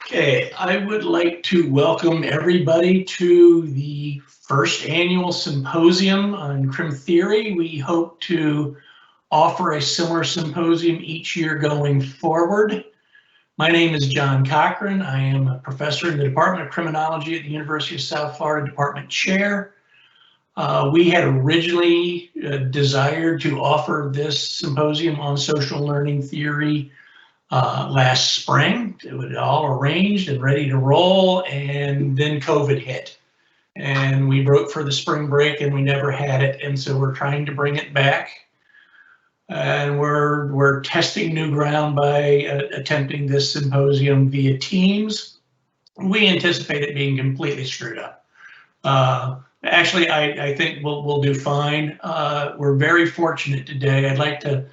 Okay, I would like to welcome everybody to the first annual symposium on crim theory. We hope to offer a similar symposium each year going forward. My name is John Cochran. I am a professor in the Department of Criminology at the University of South Florida, Department Chair. We had originally desired to offer this symposium on social learning theory last spring. It was all arranged and ready to roll, and then COVID hit. And we broke for the spring break and we never had it, and so we're trying to bring it back. And we're testing new ground by attempting this symposium via Teams. We anticipate it being completely screwed up. Actually, I think we'll do fine. We're very fortunate today. I'd like to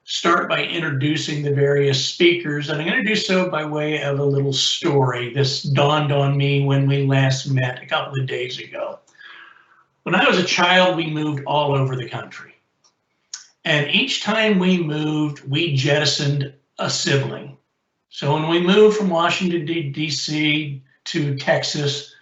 start by introducing the various speakers, and I'm going to do so by way of a little story. This dawned on me when we last met a couple of days ago. When I was a child, we moved all over the country. And each time we moved, we jettisoned a sibling. So when we moved from Washington, D.C. to Texas,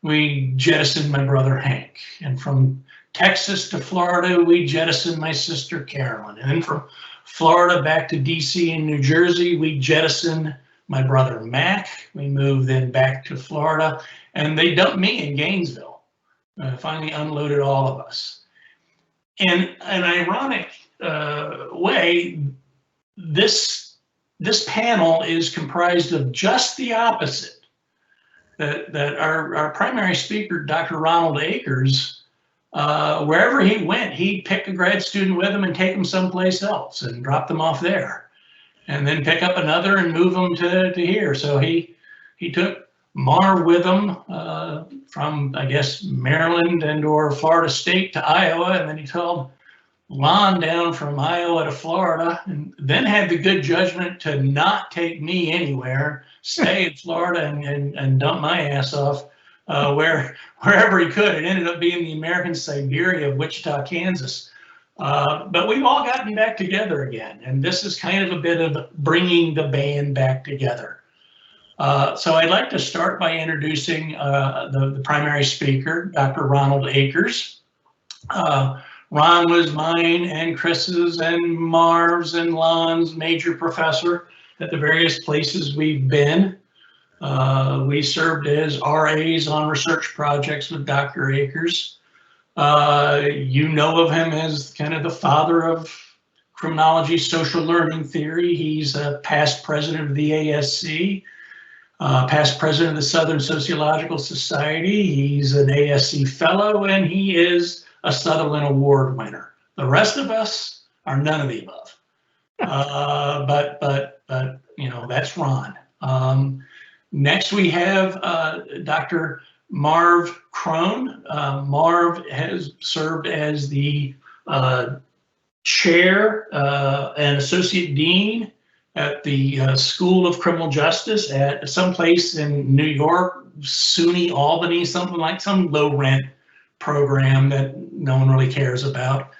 we jettisoned my brother Hank. And from Texas to Florida, we jettisoned my sister Carolyn. And then from Florida back to DC and New Jersey, we jettisoned my brother Mac. We moved then back to Florida, and they dumped me in Gainesville. Finally unloaded all of us. In an ironic way, this panel is comprised of just the opposite. That our primary speaker, Dr. Ronald Akers, wherever he went, he'd pick a grad student with him and take them someplace else and drop them off there, and then pick up another and move them to here. So he took Marv with him from, I guess, Maryland and or Florida State to Iowa, and then he told Lon down from Iowa to Florida, and then had the good judgment to not take me anywhere, stay in Florida and dump my ass off wherever he could. It ended up being the American Siberia of Wichita, Kansas. But we've all gotten back together again, and this is kind of a bit of bringing the band back together. So I'd like to start by introducing the primary speaker, Dr. Ronald Akers. Ron was mine and Chris's and Marv's and Lon's major professor at the various places we've been. We served as RAs on research projects with Dr. Akers. You know of him as kind of the father of criminology social learning theory. He's a past president of the ASC, past president of the Southern Sociological Society. He's an ASC fellow, and he is a Sutherland Award winner. The rest of us are none of the above. But you know, that's Ron. Next, we have Dr. Marv Cron. Marv has served as the chair and associate dean at the School of Criminal Justice at some place in New York, SUNY Albany, something like some low rent program that no one really cares about.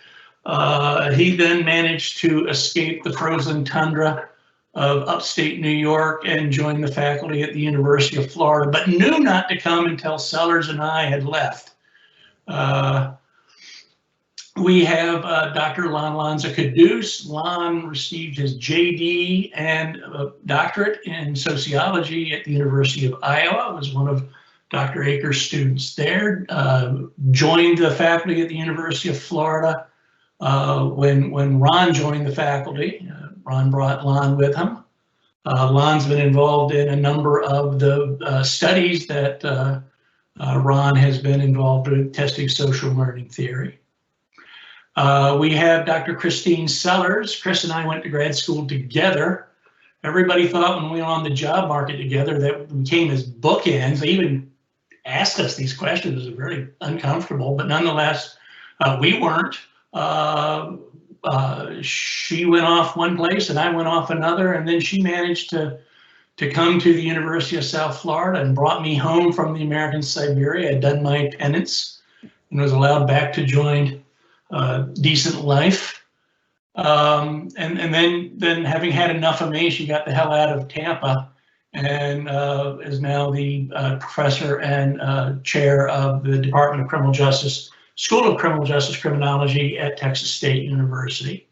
He then managed to escape the frozen tundra of upstate New York and joined the faculty at the University of Florida, but knew not to come until Sellers and I had left. We have Dr. Lon Lanza-Caduce. Lon received his JD and a doctorate in sociology at the University of Iowa, was one of Dr. Akers' students there, joined the faculty at the University of Florida. When Ron joined the faculty, Ron brought Lon with him. Lon's been involved in a number of the studies that Ron has been involved with, testing social learning theory. We have Dr. Christine Sellers. Chris and I went to grad school together. Everybody thought when we were on the job market together that we came as bookends. They even asked us these questions. It was very uncomfortable, but nonetheless, we weren't. She went off one place and I went off another, and then she managed to come to the University of South Florida and brought me home from the American Siberia. I'd done my penance and was allowed back to join Decent Life. And then having had enough of me, she got the hell out of Tampa and is now the professor and chair of the Department of Criminal Justice, School of Criminal Justice Criminology at Texas State University.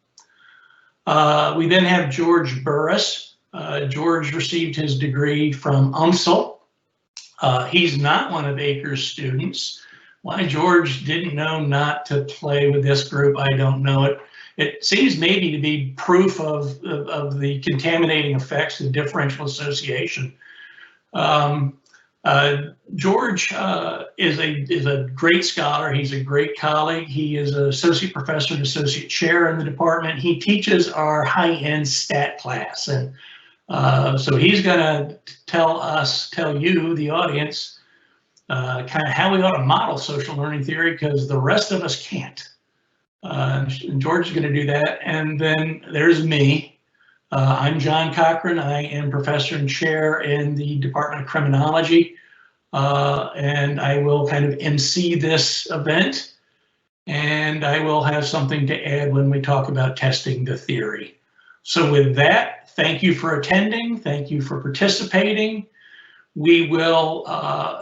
We then have George Burris. George received his degree from UMSL. He's not one of Akers' students. Why George didn't know not to play with this group, I don't know. It seems maybe to be proof of the contaminating effects of differential association. George is a great scholar. He's a great colleague. He is an associate professor and associate chair in the department. He teaches our high-end stat class, and so he's going to tell you, the audience, kind of how we ought to model social learning theory, because the rest of us can't. George is going to do that. And then there's me. I'm John Cochran. I am professor and chair in the Department of Criminology, and I will kind of MC this event, and I will have something to add when we talk about testing the theory. So with that, thank you for attending. Thank you for participating. We will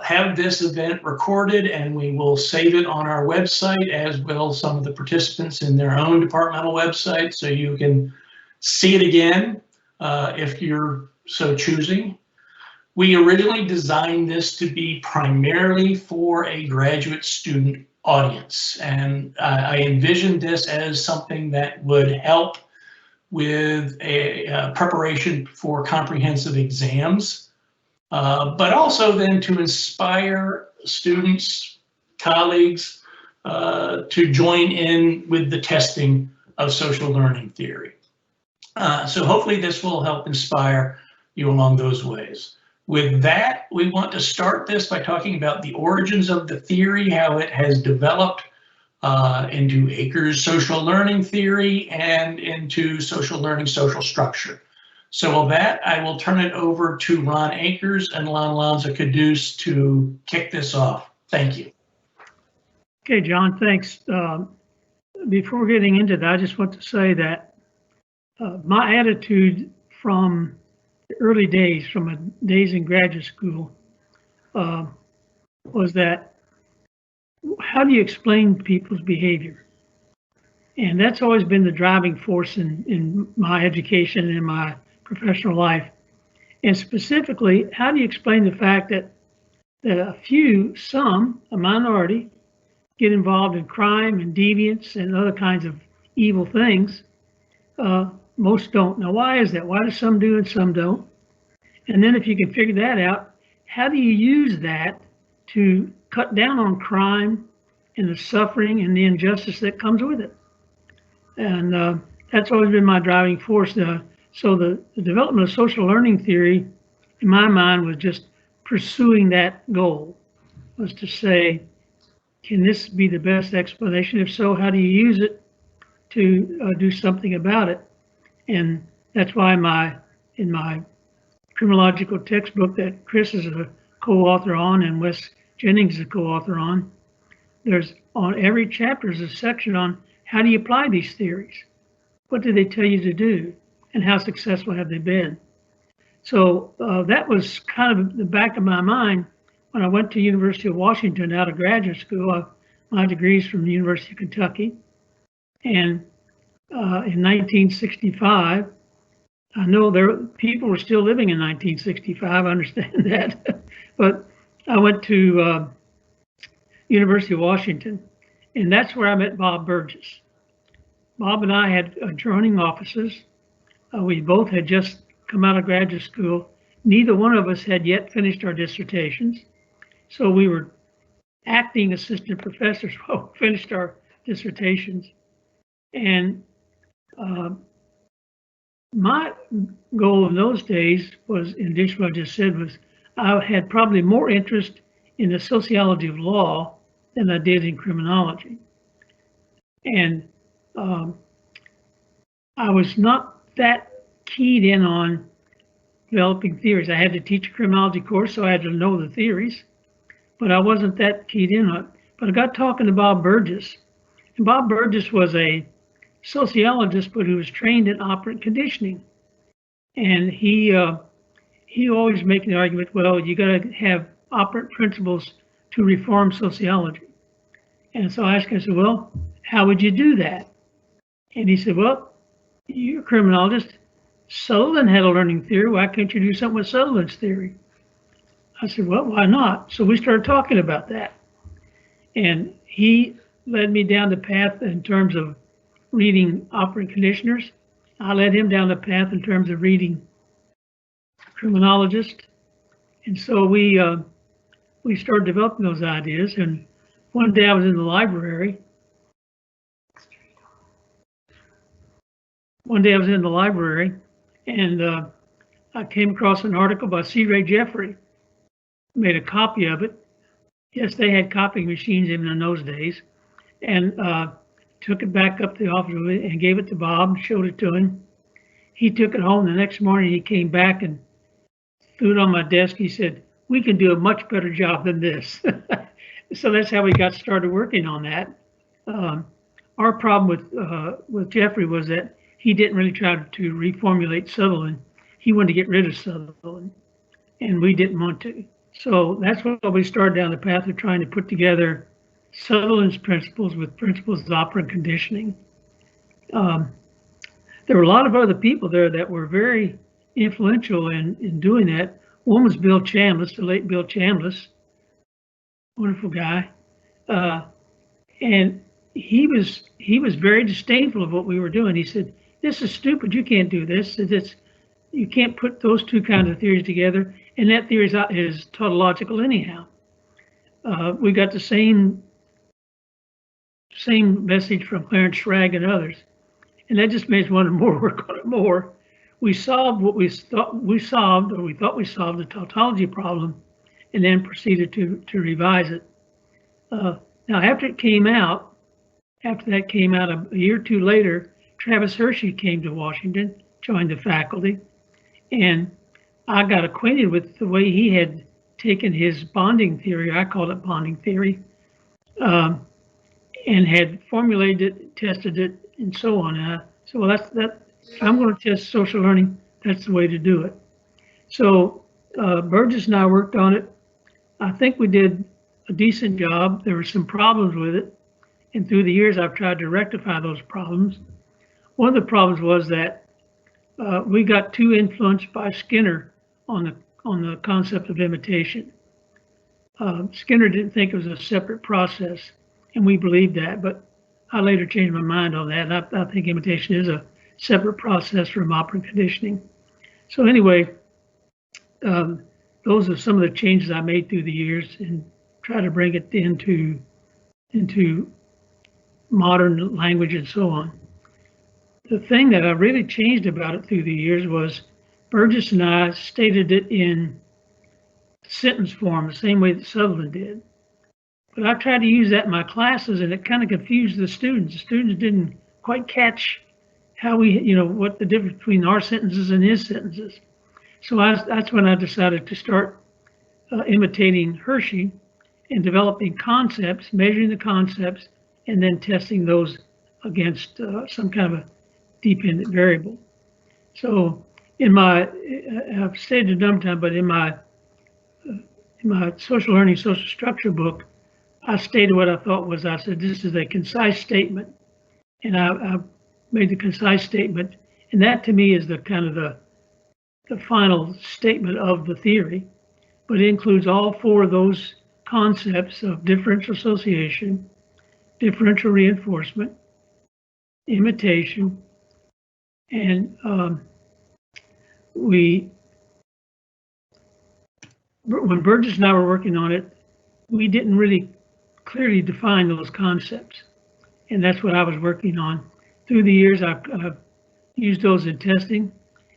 have this event recorded, and we will save it on our website, as will some of the participants in their own departmental website, so you can see it again if you're so choosing. We originally designed this to be primarily for a graduate student audience, and I envisioned this as something that would help with a preparation for comprehensive exams. But also then to inspire students, colleagues, to join in with the testing of social learning theory. So hopefully this will help inspire you along those ways. With that, we want to start this by talking about the origins of the theory, how it has developed into Akers' social learning theory and into social learning social structure. So with that, I will turn it over to Ron Akers and Lanza Caduce to kick this off. Thank you. Okay, John, thanks. Before getting into that, I just want to say that my attitude from the early days, from my days in graduate school, was that how do you explain people's behavior? And that's always been the driving force in my education and in my professional life. And specifically, how do you explain the fact that a a minority, get involved in crime and deviance and other kinds of evil things? Most don't. Now, why is that? Why do some do and some don't? And then if you can figure that out, how do you use that to cut down on crime and the suffering and the injustice that comes with it? And that's always been my driving force. So the development of social learning theory, in my mind, was just pursuing that goal, was to say, can this be the best explanation? If so, how do you use it to do something about it? And that's why in my criminological textbook that Chris is a co-author on and Wes Jennings is a co-author on, there's on every chapter is a section on how do you apply these theories? What do they tell you to do? And how successful have they been? So that was kind of the back of my mind when I went to University of Washington out of graduate school. My degree's from the University of Kentucky. And in 1965, I know people were still living in 1965, I understand that. But I went to University of Washington, and that's where I met Bob Burgess. Bob and I had adjoining offices. We both had just come out of graduate school. Neither one of us had yet finished our dissertations. So we were acting assistant professors while we finished our dissertations. And my goal in those days was, in addition to what I just said, was I had probably more interest in the sociology of law than I did in criminology. And I was not that keyed in on developing theories. I had to teach a criminology course, so I had to know the theories, but I wasn't that keyed in on it. But I got talking to Bob Burgess, and Bob Burgess was a sociologist, but who was trained in operant conditioning. And he he always making the argument, well, you got to have operant principles to reform sociology. And so I asked him, I said, well, how would you do that? And he said, well, you're a criminologist. Sutherland had a learning theory. Why can't you do something with Sutherland's theory? I said, well, why not? So we started talking about that. And he led me down the path in terms of reading operant conditioners. I led him down the path in terms of reading criminologist. And so we started developing those ideas. And one day I was in the library. And I came across an article by C. Ray Jeffrey. Made a copy of it. Yes, they had copying machines even in those days. And took it back up to the office and gave it to Bob, showed it to him. He took it home the next morning. He came back and threw it on my desk. He said, we can do a much better job than this. So that's how we got started working on that. Our problem with Jeffrey was that he didn't really try to reformulate Sutherland. He wanted to get rid of Sutherland, and we didn't want to. So that's when we started down the path of trying to put together Sutherland's principles with principles of operant conditioning. There were a lot of other people there that were very influential in doing that. One was Bill Chambliss, the late Bill Chambliss, wonderful guy, and he was very disdainful of what we were doing. He said, "This is stupid. You can't do this. You can't put those two kinds of theories together, and that theory is tautological anyhow." We got the same message from Clarence Schrag and others, and that just made us want to work on it more. We solved what we thought we solved the tautology problem, and then proceeded to revise it. Now, after that came out, a year or two later, Travis Hershey came to Washington, joined the faculty, and I got acquainted with the way he had taken his bonding theory, I call it bonding theory, and had formulated it, tested it, and so on. So well, if I'm going to test social learning, that's the way to do it. So Burgess and I worked on it. I think we did a decent job. There were some problems with it, and through the years I've tried to rectify those problems. One of the problems was that we got too influenced by Skinner on the concept of imitation. Skinner didn't think it was a separate process, and we believed that, but I later changed my mind on that, and I think imitation is a separate process from operant conditioning. So anyway, those are some of the changes I made through the years and try to bring it into modern language and so on. The thing that I really changed about it through the years was Burgess and I stated it in sentence form, the same way that Sutherland did. But I tried to use that in my classes, and it kind of confused the students. The students didn't quite catch how what the difference between our sentences and his sentences. So that's when I decided to start imitating Hershey and developing concepts, measuring the concepts, and then testing those against some kind of a dependent variable. So I've stated a number of times, but in my social learning, social structure book, I stated what I thought was, I said, this is a concise statement. And I made the concise statement. And that to me is the kind of the final statement of the theory, but it includes all four of those concepts of differential association, differential reinforcement, imitation, and when Burgess and I were working on it, we didn't really clearly define those concepts, and that's what I was working on. Through the years, I've used those in testing,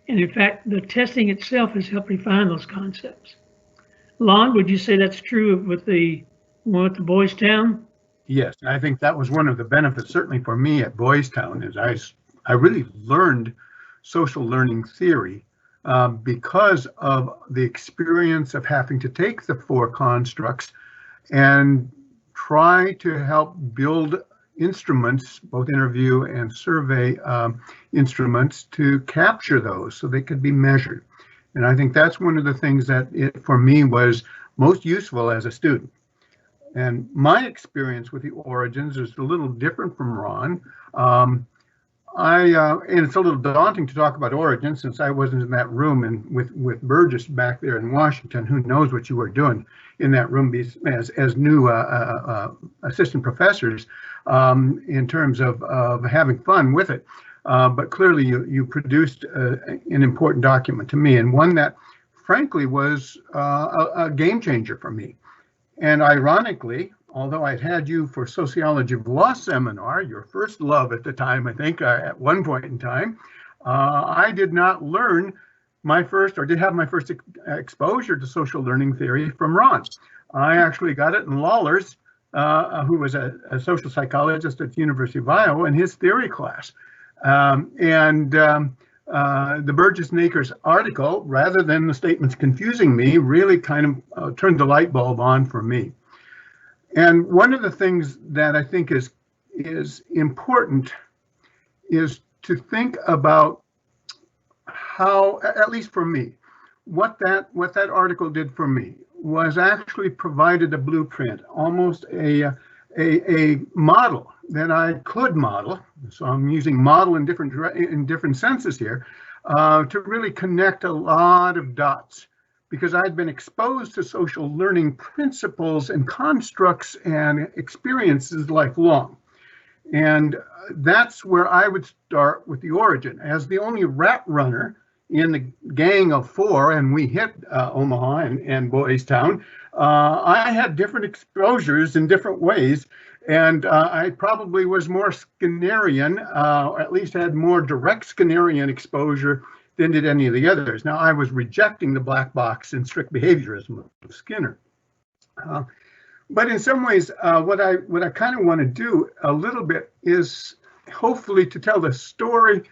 and in fact, the testing itself has helped refine those concepts. Lon, would you say that's true with the one at the Boys Town? Yes, I think that was one of the benefits, certainly for me at Boys Town, is I really learned social learning theory because of the experience of having to take the four constructs and try to help build instruments, both interview and survey instruments, to capture those so they could be measured. And I think that's one of the things that for me was most useful as a student. And my experience with the origins is a little different from Ron. And it's a little daunting to talk about origins since I wasn't in that room and with Burgess back there in Washington. Who knows what you were doing in that room as new assistant professors in terms of having fun with it. But clearly you produced an important document to me, and one that frankly was a game changer for me. And ironically, although I'd had you for Sociology of Law seminar, your first love at the time, I think, at one point in time, I did not learn did have my first exposure to social learning theory from Ron. I actually got it in Lawler's, who was a social psychologist at the University of Iowa, in his theory class. The Burgess and Akers article, rather than the statements confusing me, really kind of turned the light bulb on for me. And one of the things that I think is important is to think about how, at least for me, what that article did for me was actually provided a blueprint, almost a model that I could model. So I'm using model in different senses here to really connect a lot of dots, because I'd been exposed to social learning principles and constructs and experiences lifelong. And that's where I would start with the origin. As the only rat runner in the gang of four, and we hit Omaha and Boys Town, I had different exposures in different ways. And I probably was more Skinnerian, or at least had more direct Skinnerian exposure than did any of the others. Now, I was rejecting the black box and strict behaviorism of Skinner. But in some ways, what I kind of want to do a little bit is hopefully to tell the story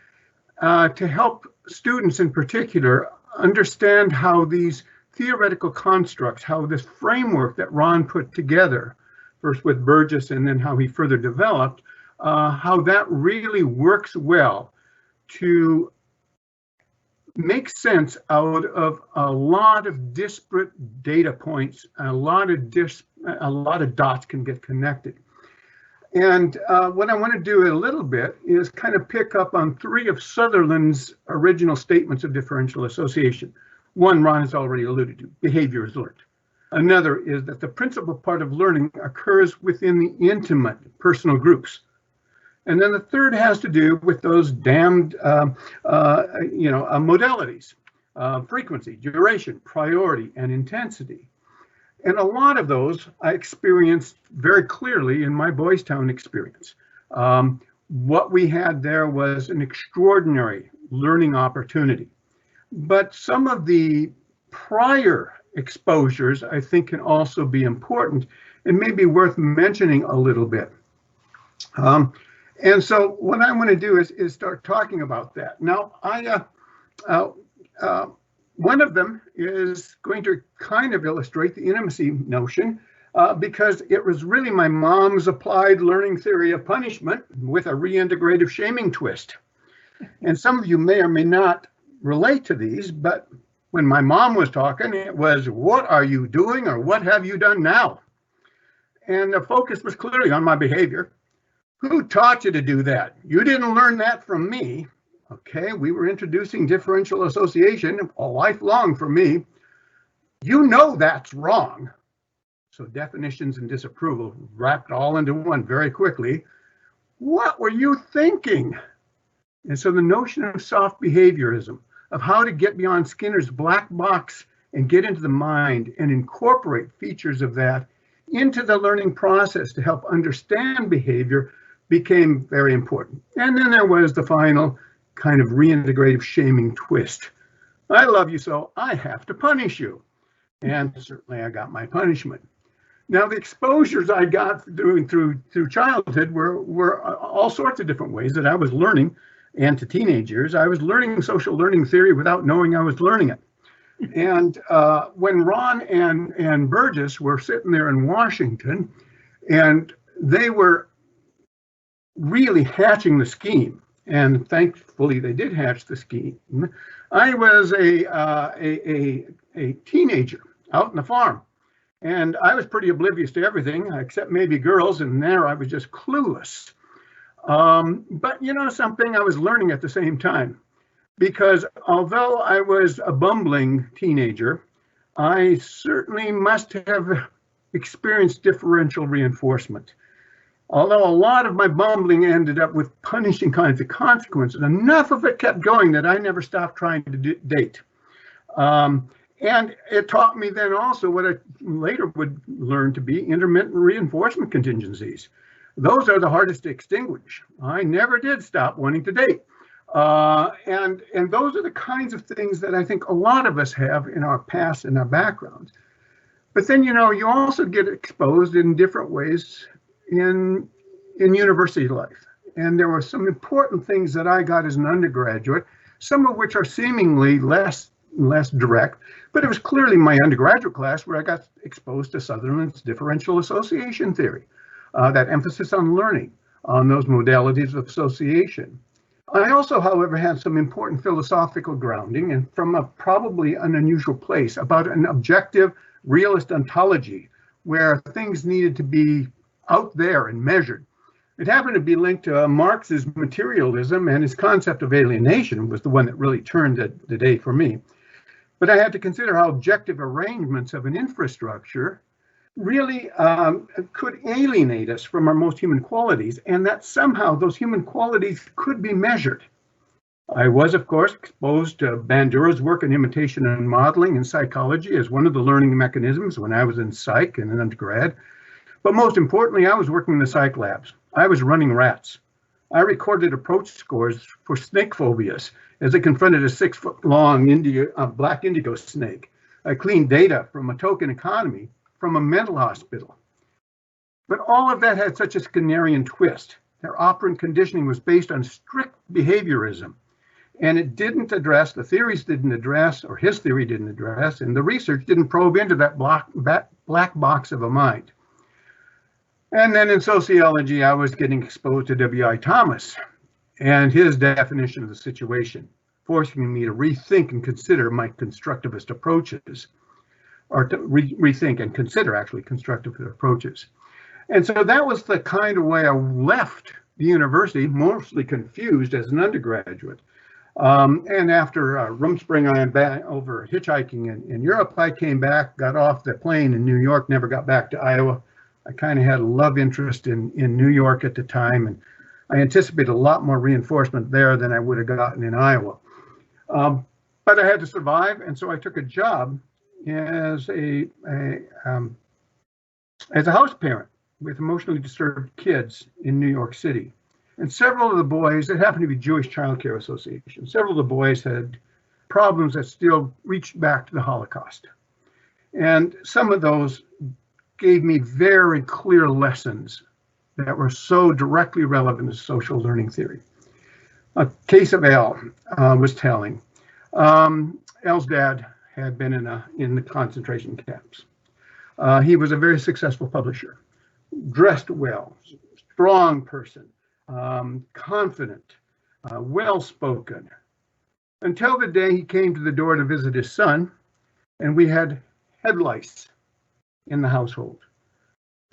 to help students in particular understand how these theoretical constructs, how this framework that Ron put together, first with Burgess and then how he further developed, how that really works well to make sense out of a lot of disparate data points. A lot of dots can get connected. And what I want to do a little bit is kind of pick up on three of Sutherland's original statements of differential association. One, Ron has already alluded to: behavior is learned. Another is that the principal part of learning occurs within the intimate personal groups. And then the third has to do with those damned modalities, frequency, duration, priority, and intensity. And a lot of those I experienced very clearly in my Boys Town experience. What we had there was an extraordinary learning opportunity. But some of the prior exposures, I think, can also be important and maybe worth mentioning a little bit. And so what I want to do is start talking about that. Now, one of them is going to kind of illustrate the intimacy notion, because it was really my mom's applied learning theory of punishment with a reintegrative shaming twist. And some of you may or may not relate to these, but when my mom was talking, it was, "What are you doing?" or "What have you done now?" And the focus was clearly on my behavior. Who taught you to do that? You didn't learn that from me. Okay, we were introducing differential association all lifelong for me. You know that's wrong. So definitions and disapproval wrapped all into one very quickly. What were you thinking? And so the notion of soft behaviorism, of how to get beyond Skinner's black box and get into the mind and incorporate features of that into the learning process to help understand behavior, became very important. And then there was the final kind of reintegrative shaming twist. I love you, so I have to punish you. And certainly I got my punishment. Now, the exposures I got through childhood were all sorts of different ways that I was learning, and to teenage years, I was learning social learning theory without knowing I was learning it. And when Ron and Burgess were sitting there in Washington, and they were really hatching the scheme, and thankfully they did hatch the scheme. I was a teenager out in the farm, and I was pretty oblivious to everything except maybe girls, and there I was just clueless. But you know something, I was learning at the same time, because although I was a bumbling teenager, I certainly must have experienced differential reinforcement. Although a lot of my bumbling ended up with punishing kinds of consequences, enough of it kept going that I never stopped trying to date. And it taught me then also what I later would learn to be intermittent reinforcement contingencies. Those are the hardest to extinguish. I never did stop wanting to date. And those are the kinds of things that I think a lot of us have in our past and our backgrounds. But then, you know, you also get exposed in different ways in university life. And there were some important things that I got as an undergraduate, some of which are seemingly less direct, but it was clearly my undergraduate class where I got exposed to Sutherland's differential association theory, that emphasis on learning, on those modalities of association. I also, however, had some important philosophical grounding, and from probably an unusual place, about an objective realist ontology where things needed to be out there and measured. It happened to be linked to Marx's materialism, and his concept of alienation was the one that really turned the day for me. But I had to consider how objective arrangements of an infrastructure really could alienate us from our most human qualities, and that somehow those human qualities could be measured. I was, of course, exposed to Bandura's work in imitation and modeling in psychology as one of the learning mechanisms when I was in psych and an undergrad. But most importantly, I was working in the psych labs. I was running rats. I recorded approach scores for snake phobias as they confronted a 6-foot-long black indigo snake. I cleaned data from a token economy from a mental hospital. But all of that had such a Skinnerian twist. Their operant conditioning was based on strict behaviorism. And it didn't address, the theories didn't address, or his theory didn't address, and the research didn't probe into that black box of a mind. And then in sociology, I was getting exposed to W.I. Thomas and his definition of the situation, forcing me to rethink and consider my constructivist approaches, or to rethink and consider actually constructivist approaches. And so that was the kind of way I left the university, mostly confused as an undergraduate. And after Rumspringa and over hitchhiking in Europe, I came back, got off the plane in New York, never got back to Iowa. I kind of had a love interest in New York at the time, and I anticipated a lot more reinforcement there than I would have gotten in Iowa. But I had to survive, and so I took a job as a house parent with emotionally disturbed kids in New York City. And several of the boys, it happened to be Jewish Child Care Association, several of the boys had problems that still reached back to the Holocaust. And some of those gave me very clear lessons that were so directly relevant to social learning theory. A case of Al was telling. Al's dad had been in the concentration camps. He was a very successful publisher, dressed well, strong person, confident, well-spoken, until the day he came to the door to visit his son, and we had head lice in the household.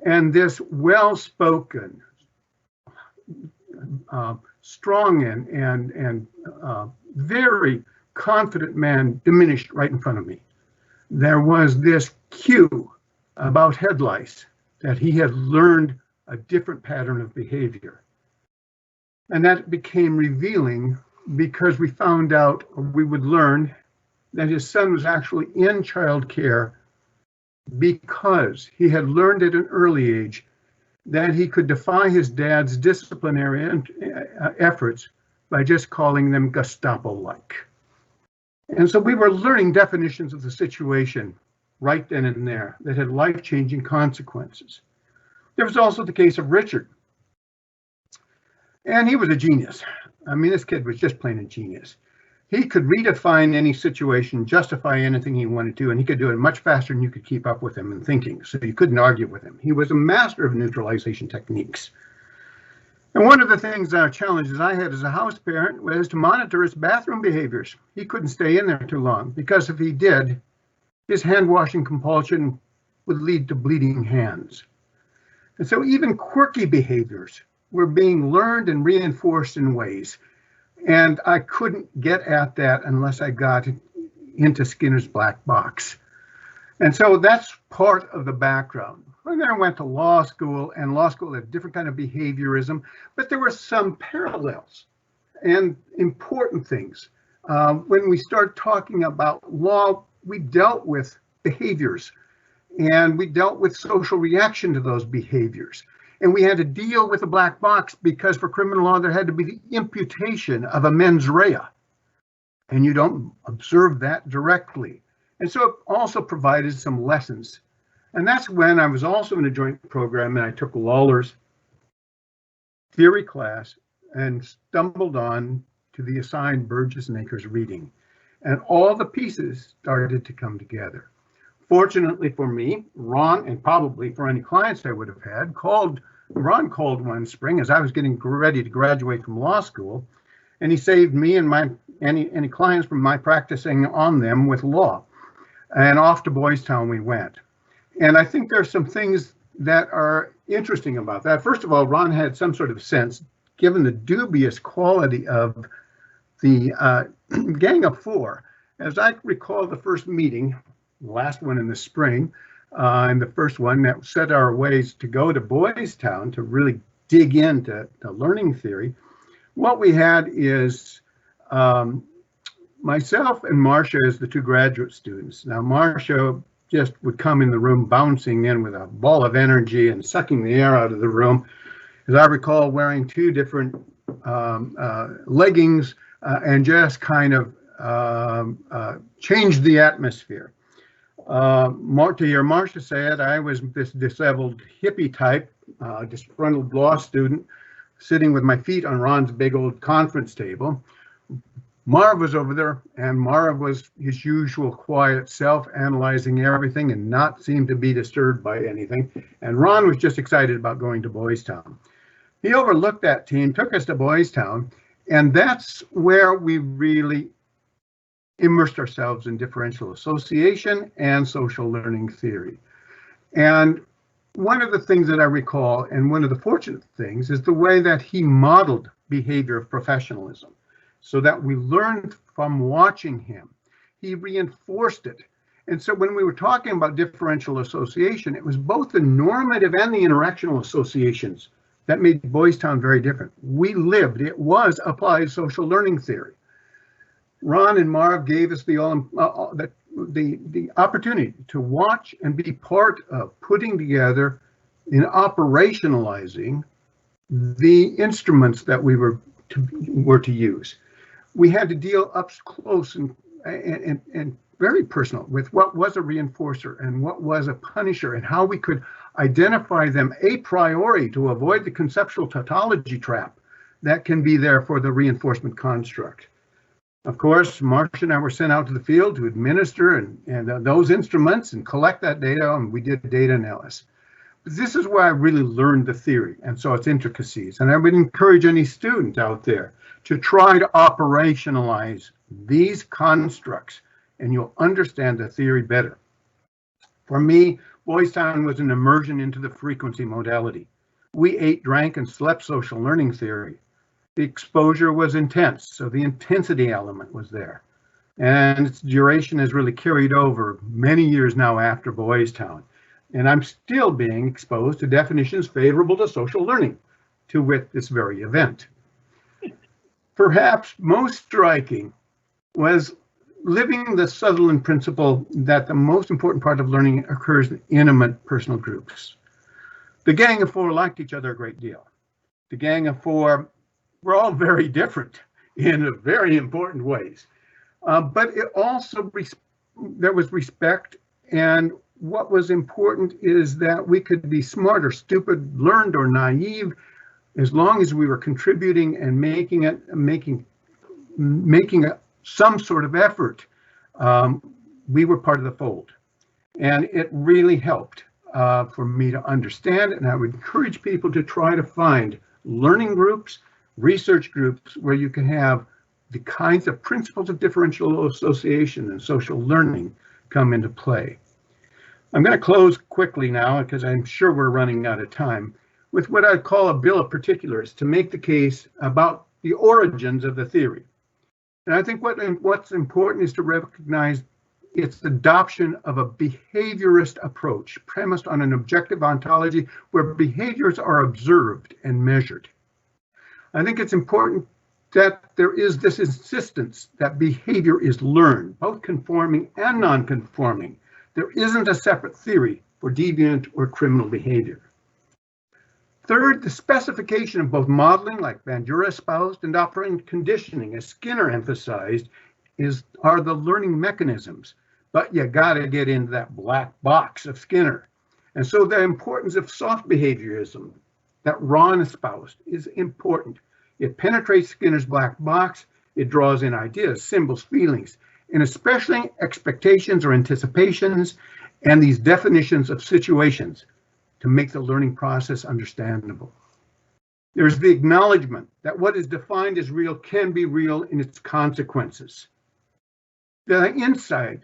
And this well-spoken, strong and very confident man diminished right in front of me. There was this cue about head lice that he had learned a different pattern of behavior. And that became revealing because we found out, or we would learn, that his son was actually in child care because he had learned at an early age that he could defy his dad's disciplinary efforts by just calling them Gestapo-like. And so we were learning definitions of the situation right then and there that had life-changing consequences. There was also the case of Richard. And he was a genius. I mean, this kid was just plain a genius. He could redefine any situation, justify anything he wanted to, and he could do it much faster than you could keep up with him in thinking, so you couldn't argue with him. He was a master of neutralization techniques. And one of the things, challenges I had as a house parent was to monitor his bathroom behaviors. He couldn't stay in there too long because if he did, his hand washing compulsion would lead to bleeding hands. And so even quirky behaviors were being learned and reinforced in ways. And I couldn't get at that unless I got into Skinner's black box. And so that's part of the background. And then I went to law school, and law school had a different kind of behaviorism, but there were some parallels and important things. When we start talking about law, we dealt with behaviors, and we dealt with social reaction to those behaviors. And we had to deal with the black box because for criminal law, there had to be the imputation of a mens rea. And you don't observe that directly. And so it also provided some lessons. And that's when I was also in a joint program and I took Lawler's theory class and stumbled on to the assigned Burgess and Akers reading. And all the pieces started to come together. Fortunately for me, Ron, and probably for any clients I would have had, Ron called one spring as I was getting ready to graduate from law school, and he saved me and any clients from my practicing on them with law. And off to Boys Town we went. And I think there's some things that are interesting about that. First of all, Ron had some sort of sense, given the dubious quality of the Gang of Four. As I recall the first meeting, the last one in the spring, and the first one that set our ways to go to Boys Town to really dig into learning theory, what we had is myself and Marcia as the two graduate students. Now, Marcia just would come in the room bouncing in with a ball of energy and sucking the air out of the room. As I recall, wearing two different leggings and just kind of changed the atmosphere. To hear Marcia say it, I was this disheveled hippie type, disgruntled law student, sitting with my feet on Ron's big old conference table. Marv was over there, and Marv was his usual quiet self, analyzing everything and not seemed to be disturbed by anything. And Ron was just excited about going to Boys Town. He overlooked that team, took us to Boys Town, and that's where we really immersed ourselves in differential association and social learning theory. And one of the things that I recall, and one of the fortunate things, is the way that he modeled behavior of professionalism, so that we learned from watching him. He reinforced it. And so when we were talking about differential association, it was both the normative and the interactional associations that made Boys Town very different. We lived, it was applied social learning theory. Ron and Marv gave us the opportunity to watch and be part of putting together and operationalizing the instruments that we were to use. We had to deal up close and very personal with what was a reinforcer and what was a punisher and how we could identify them a priori to avoid the conceptual tautology trap that can be there for the reinforcement construct. Of course, Marcia and I were sent out to the field to administer and those instruments and collect that data, and we did data analysis. But this is where I really learned the theory and saw its intricacies. And I would encourage any student out there to try to operationalize these constructs, and you'll understand the theory better. For me, Boys Town was an immersion into the frequency modality. We ate, drank, and slept social learning theory. The exposure was intense, so the intensity element was there. And its duration has really carried over many years now after Boys Town. And I'm still being exposed to definitions favorable to social learning, to wit, this very event. Perhaps most striking was living the Sutherland Principle that the most important part of learning occurs in intimate personal groups. The Gang of Four liked each other a great deal. The Gang of Four were all very different in very important ways. But it also, there was respect, and what was important is that we could be smart or stupid, learned or naive, as long as we were contributing and making some sort of effort, we were part of the fold. And it really helped for me to understand, and I would encourage people to try to find learning groups, research groups, where you can have the kinds of principles of differential association and social learning come into play. I'm going to close quickly now, because I'm sure we're running out of time, with what I call a bill of particulars to make the case about the origins of the theory. And I think what's important is to recognize its adoption of a behaviorist approach premised on an objective ontology where behaviors are observed and measured. I think it's important that there is this insistence that behavior is learned, both conforming and non-conforming. There isn't a separate theory for deviant or criminal behavior. Third, the specification of both modeling, like Bandura espoused, and operant conditioning, as Skinner emphasized, are the learning mechanisms. But you gotta get into that black box of Skinner. And so the importance of soft behaviorism that Ron espoused is important. It penetrates Skinner's black box, it draws in ideas, symbols, feelings, and especially expectations or anticipations, and these definitions of situations to make the learning process understandable. There's the acknowledgement that what is defined as real can be real in its consequences. The insight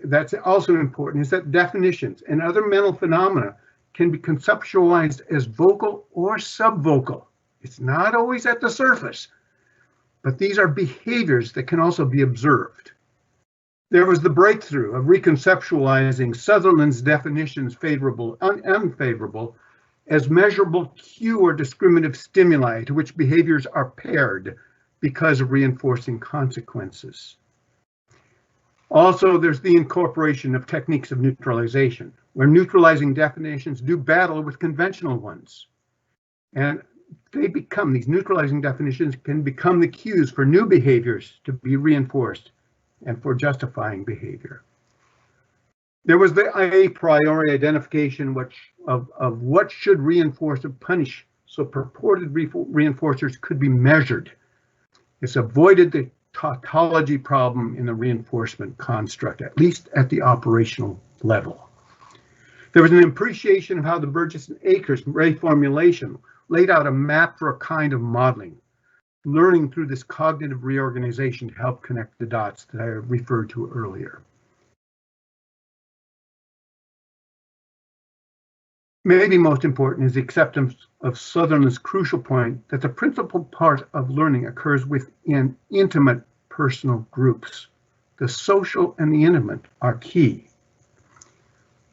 that's also important is that definitions and other mental phenomena can be conceptualized as vocal or subvocal. It's not always at the surface, but these are behaviors that can also be observed. There was the breakthrough of reconceptualizing Sutherland's definitions, favorable and unfavorable, as measurable cue or discriminative stimuli to which behaviors are paired because of reinforcing consequences. Also, there's the incorporation of techniques of neutralization, where neutralizing definitions do battle with conventional ones. And these neutralizing definitions can become the cues for new behaviors to be reinforced and for justifying behavior. There was the a priori identification of what should reinforce or punish, so purported reinforcers could be measured. It's avoided the tautology problem in the reinforcement construct, at least at the operational level. There was an appreciation of how the Burgess and Akers reformulation laid out a map for a kind of modeling, learning through this cognitive reorganization to help connect the dots that I referred to earlier. Maybe most important is the acceptance of Sutherland's crucial point that the principal part of learning occurs within intimate personal groups. The social and the intimate are key.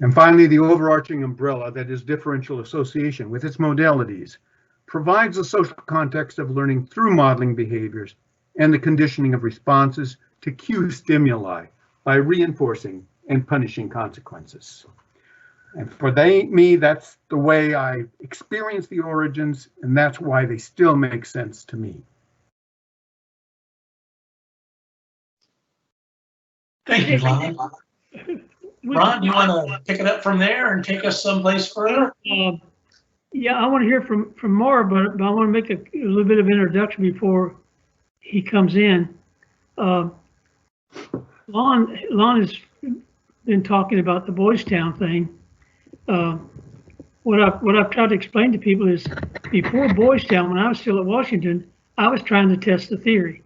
And finally, the overarching umbrella that is differential association with its modalities provides the social context of learning through modeling behaviors and the conditioning of responses to cue stimuli by reinforcing and punishing consequences. And for me, that's the way I experience the origins, and that's why they still make sense to me. Thank you, Ron. Ron, you want to pick it up from there and take us someplace further? Yeah, I want to hear from Marv, but I want to make a little bit of introduction before he comes in. Lon has been talking about the Boys Town thing. What I've tried to explain to people is before Boys Town, when I was still at Washington, I was trying to test the theory,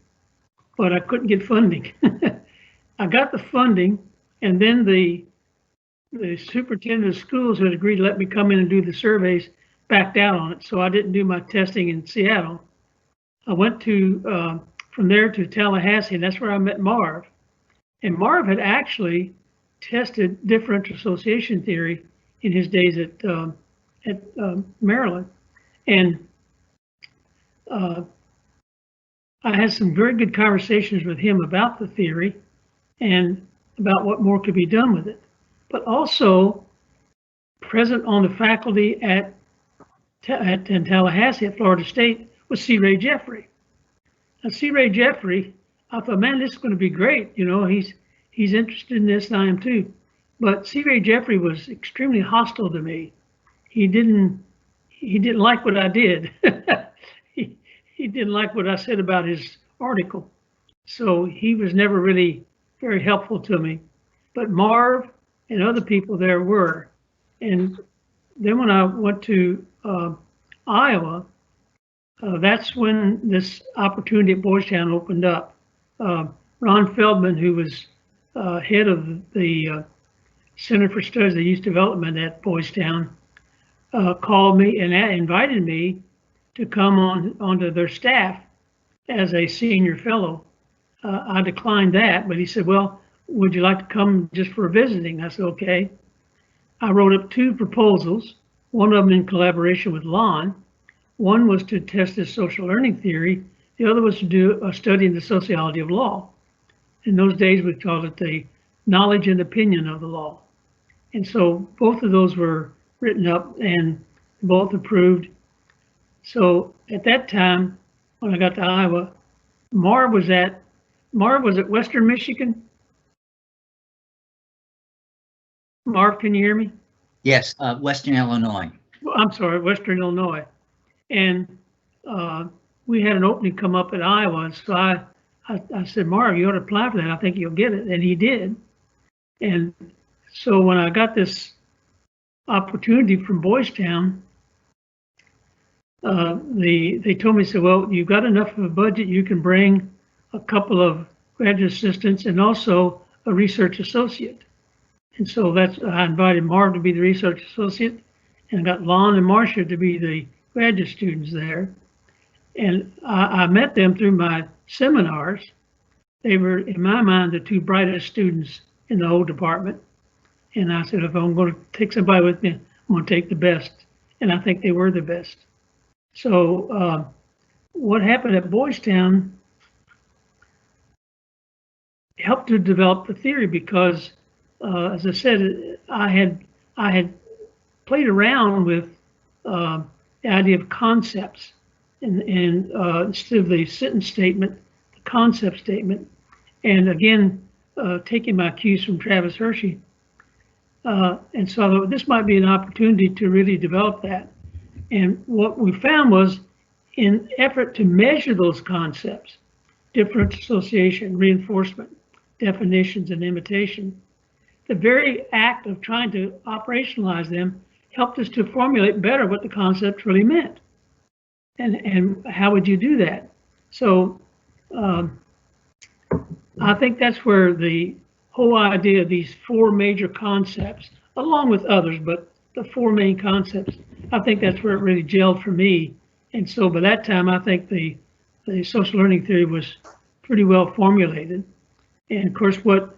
but I couldn't get funding. I got the funding, and then the superintendent of schools who had agreed to let me come in and do the surveys backed out on it, so I didn't do my testing in Seattle. I went to from there to Tallahassee, and that's where I met Marv. And Marv had actually tested differential association theory in his days at Maryland, and I had some very good conversations with him about the theory and about what more could be done with it. But also present on the faculty in Tallahassee at Florida State was C. Ray Jeffrey. Now, C. Ray Jeffrey, I thought, man, this is going to be great. You know, he's interested in this, and I am too. But C. Ray Jeffrey was extremely hostile to me. He didn't like what I did. he didn't like what I said about his article. So he was never really very helpful to me. But Marv and other people there were. And then when I went to Iowa, that's when this opportunity at Boys Town opened up. Ron Feldman, who was head of the Center for Studies of Youth Development at Boys Town, called me and invited me to come onto their staff as a senior fellow. I declined that, but he said, well, would you like to come just for visiting? I said, okay. I wrote up 2 proposals, one of them in collaboration with Lon. One was to test this social learning theory. The other was to do a study in the sociology of law. In those days, we called it the knowledge and opinion of the law. And so both of those were written up and both approved. So at that time, when I got to Iowa, Marv was at Western Michigan. Marv, can you hear me? Yes, Western Illinois. I'm sorry, Western Illinois. And we had an opening come up at Iowa. And so I said, Marv, you ought to apply for that. I think you'll get it. And he did. And so when I got this opportunity from Boys Town, they told me, said, well, you've got enough of a budget, you can bring a couple of graduate assistants and also a research associate. And so I invited Marv to be the research associate and got Lon and Marcia to be the graduate students there. And I met them through my seminars. They were, in my mind, the 2 brightest students in the whole department. And I said, if I'm going to take somebody with me, I'm going to take the best. And I think they were the best. So what happened at Boys Town helped to develop the theory because, as I said, I had played around with the idea of concepts and instead of the sentence statement, the concept statement. And again, taking my cues from Travis Hershey. And so this might be an opportunity to really develop that. And what we found was, in effort to measure those concepts, differential association, reinforcement, definitions, and imitation, the very act of trying to operationalize them helped us to formulate better what the concepts really meant. And how would you do that? So I think that's where the whole idea of these 4 major concepts, along with others, but the 4 main concepts, I think that's where it really gelled for me. And so by that time, I think the social learning theory was pretty well formulated. And of course, what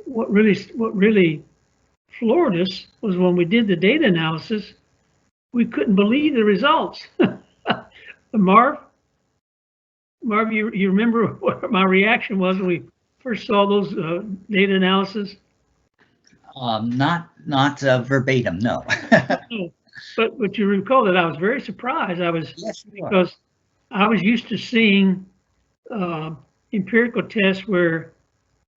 really floored us was when we did the data analysis, we couldn't believe the results. Marv, you remember what my reaction was when we first saw those data analysis? Not verbatim, no. But you recall that I was very surprised. Yes, because I was used to seeing empirical tests where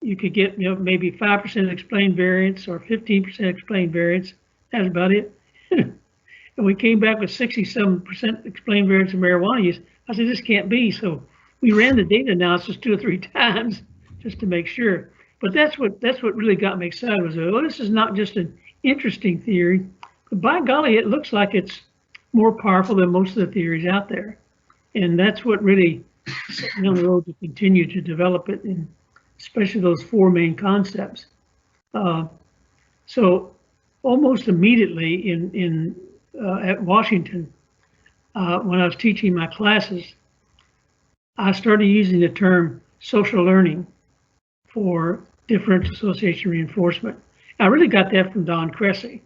you could get maybe 5% explained variance or 15% explained variance. That's about it. And we came back with 67% explained variance in marijuana use. I said, this can't be. So we ran the data analysis 2 or 3 times just to make sure. But that's what really got me excited was, oh, this is not just an interesting theory, but by golly, it looks like it's more powerful than most of the theories out there. And that's what really set me on the road to continue to develop it, and especially those 4 main concepts. So almost immediately at Washington, when I was teaching my classes, I started using the term social learning for differential association reinforcement. I really got that from Don Cressy.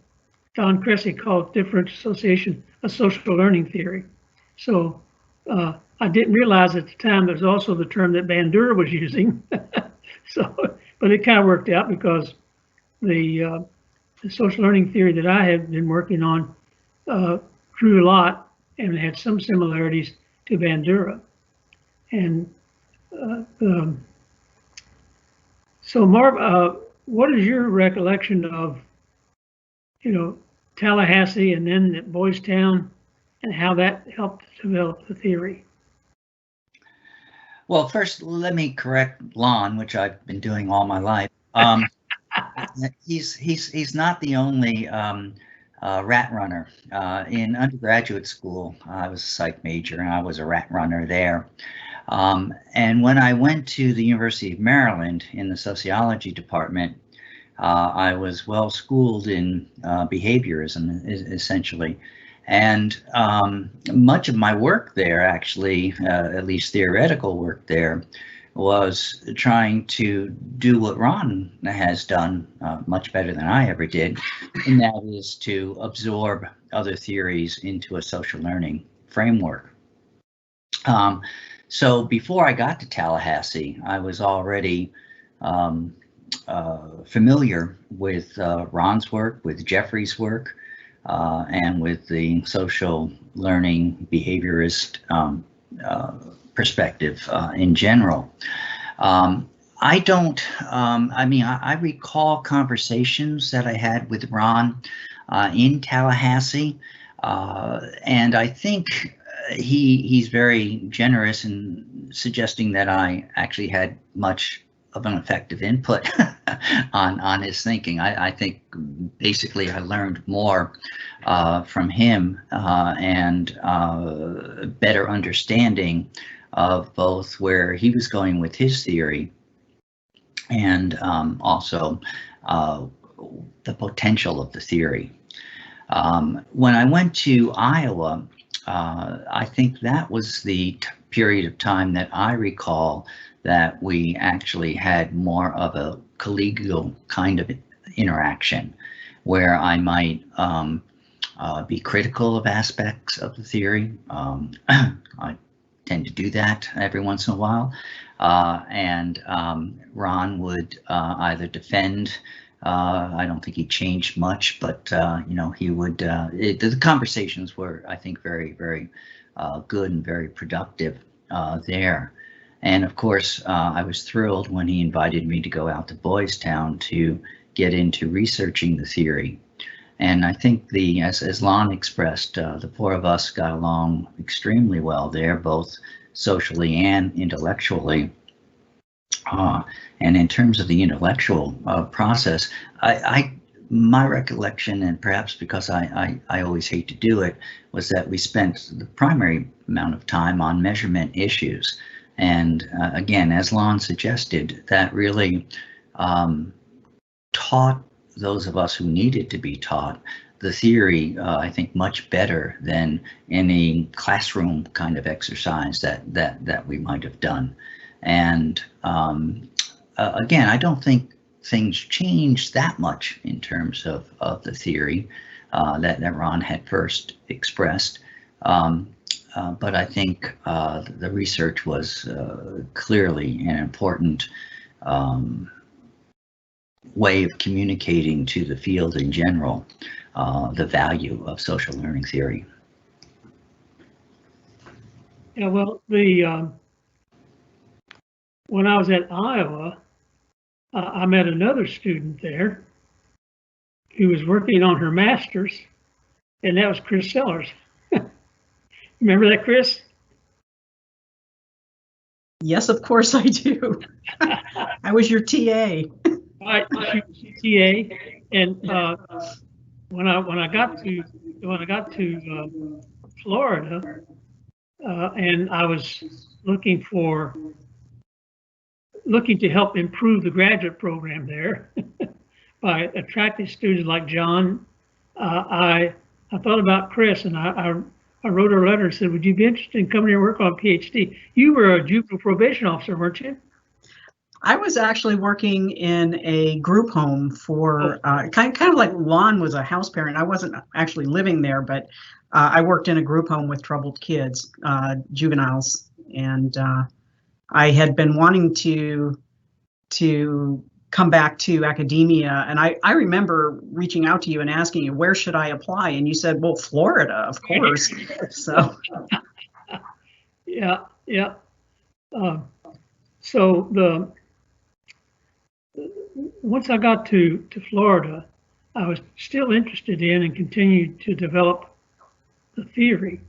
Don Cressy called differential association a social learning theory. So I didn't realize at the time there's also the term that Bandura was using. But it kind of worked out because the social learning theory that I had been working on grew a lot and had some similarities to Bandura. And so Marv, what is your recollection of, Tallahassee and then at Boys Town and how that helped develop the theory? Well, first, let me correct Lon, which I've been doing all my life. He's not the only rat runner. In undergraduate school, I was a psych major and I was a rat runner there. And when I went to the University of Maryland in the sociology department, I was well schooled in behaviorism, essentially. And much of my work there, actually, at least theoretical work there, was trying to do what Ron has done much better than I ever did, and that is to absorb other theories into a social learning framework. So before I got to Tallahassee, I was already familiar with Ron's work, with Jeffrey's work, and with the social learning behaviorist perspective in general. I don't, I mean, I recall conversations that I had with Ron in Tallahassee, and I think he's very generous in suggesting that I actually had much of an effective input on his thinking. I think basically I learned more from him and better understanding of both where he was going with his theory and also the potential of the theory. When I went to Iowa, I think that was the period of time that I recall that we actually had more of a collegial kind of interaction where I might be critical of aspects of the theory. I tend to do that every once in a while. And Ron would either defend, I don't think he changed much, but you know, he would, the conversations were, I think, very, very good and very productive there. And of course, I was thrilled when he invited me to go out to Boys Town to get into researching the theory. And I think as Lon expressed, the four of us got along extremely well there, both socially and intellectually. And in terms of the intellectual process, my recollection, and perhaps because I always hate to do it, was that we spent the primary amount of time on measurement issues. And again, as Lon suggested, that really taught those of us who needed to be taught the theory, I think, much better than any classroom kind of exercise that we might have done. And again, I don't think things changed that much in terms of the theory that Ron had first expressed. But I think the research was clearly an important way of communicating to the field in general the value of social learning theory. Yeah, well, when I was at Iowa, I met another student there who was working on her master's, and that was Chris Sellers. Remember that, Chris? Yes, of course I do. I was your TA. Right, she was TA, and when I got to Florida, and I was looking to help improve the graduate program there by attracting students like John, I thought about Chris, and I wrote her a letter and said, would you be interested in coming here and work on a PhD? You were a juvenile probation officer, weren't you? I was actually working in a group home for kind of like Lon was a house parent. I wasn't actually living there, but I worked in a group home with troubled kids, juveniles, and I had been wanting to come back to academia, and I remember reaching out to you and asking you, where should I apply? And you said, well, Florida, of course. So yeah. So once I got to Florida, I was still interested in and continued to develop the theory.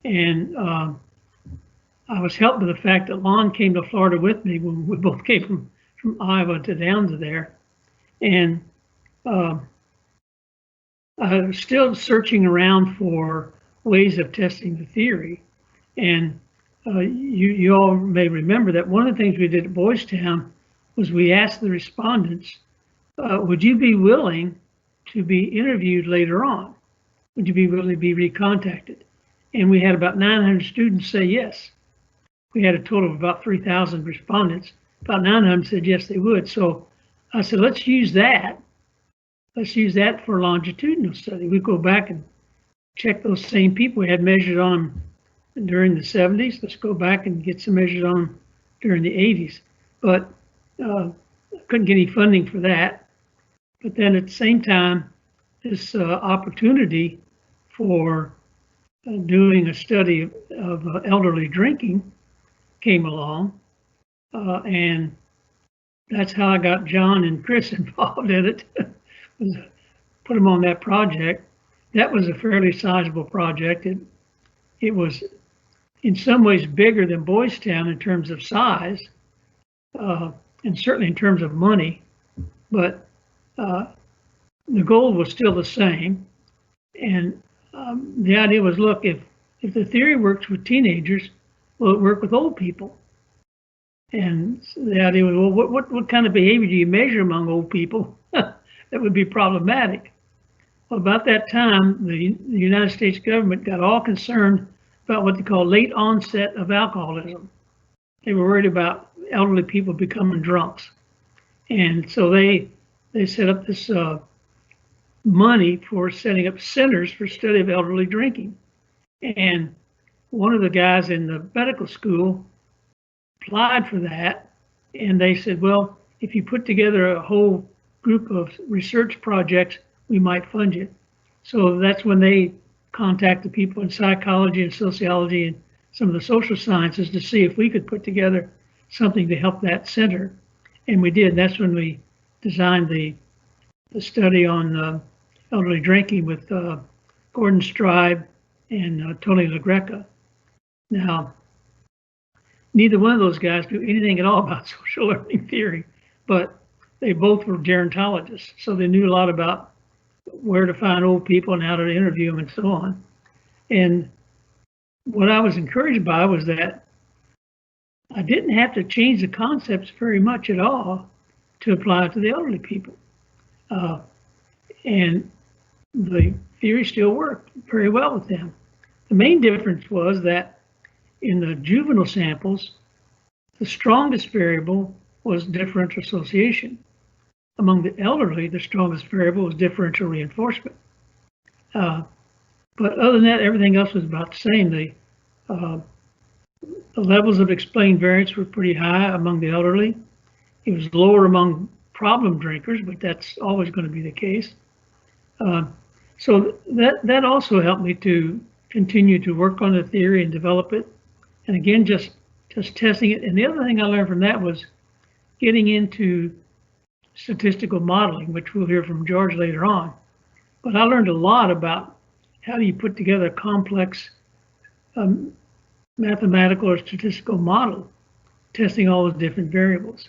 And I was helped by the fact that Lon came to Florida with me when we both came from Iowa to down to there. And still searching around for ways of testing the theory. And you all may remember that one of the things we did at Boys Town was we asked the respondents, would you be willing to be interviewed later on? Would you be willing to be recontacted? And we had about 900 students say yes. We had a total of about 3,000 respondents. About 900 said yes, they would. So I said, let's use that. Let's use that for a longitudinal study. We go back and check those same people. We had measured on them during the 70s. Let's go back and get some measures on them during the 80s. But couldn't get any funding for that. But then at the same time, this opportunity for doing a study of elderly drinking came along, and that's how I got John and Chris involved in it. Put them on that project. That was a fairly sizable project. It was in some ways bigger than Boys Town in terms of size, and certainly in terms of money, but the goal was still the same. And the idea was, look, if the theory works with teenagers, will it work with old people? And the idea was, well, what kind of behavior do you measure among old people that would be problematic? Well, about that time, the United States government got all concerned about what they call late onset of alcoholism. They were worried about elderly people becoming drunks. And so they set up this money for setting up centers for study of elderly drinking. And one of the guys in the medical school applied for that, and they said, well, if you put together a whole group of research projects, we might fund you. So that's when they contacted people in psychology and sociology and some of the social sciences to see if we could put together something to help that center. And we did. That's when we designed the study on elderly drinking with Gordon Stribe and Tony LaGreca. Now, neither one of those guys knew anything at all about social learning theory, but they both were gerontologists, so they knew a lot about where to find old people and how to interview them and so on. And what I was encouraged by was that I didn't have to change the concepts very much at all to apply it to the elderly people. And the theory still worked very well with them. The main difference was that in the juvenile samples, the strongest variable was differential association. Among the elderly, the strongest variable was differential reinforcement. But other than that, everything else was about the same. The levels of explained variance were pretty high among the elderly. It was lower among problem drinkers, but that's always going to be the case. So that also helped me to continue to work on the theory and develop it. And again, just testing it. And the other thing I learned from that was getting into statistical modeling, which we'll hear from George later on. But I learned a lot about how do you put together a complex mathematical or statistical model, testing all those different variables.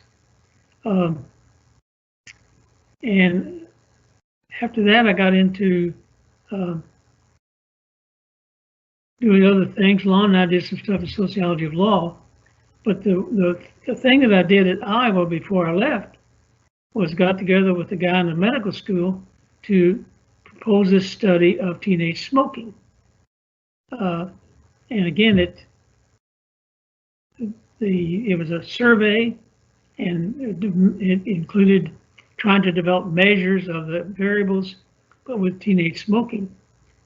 And after that, I got into doing other things. Lon and I did some stuff in sociology of law. But the thing that I did at Iowa before I left was got together with a guy in the medical school to propose this study of teenage smoking. And again, it was a survey, and it included trying to develop measures of the variables, but with teenage smoking.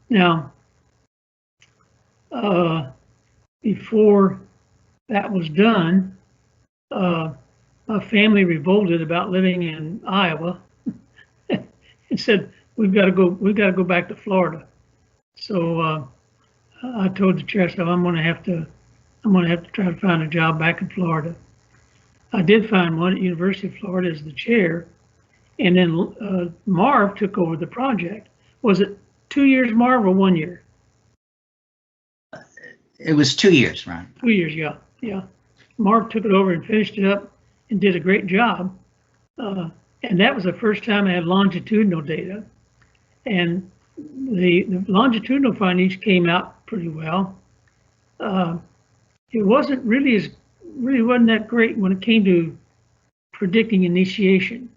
Now, before that was done, my family revolted about living in Iowa and said, we've got to go back to Florida. So I told the chair, so I'm going to have to try to find a job back in Florida. I did find one at University of Florida as the chair, and then Marv took over the project. Was it 2 years, Marv, or 1 year? It was 2 years, Ron. 2 years, yeah. Marv took it over and finished it up and did a great job. And that was the first time I had longitudinal data. And the longitudinal findings came out pretty well. It wasn't really wasn't that great when it came to predicting initiation.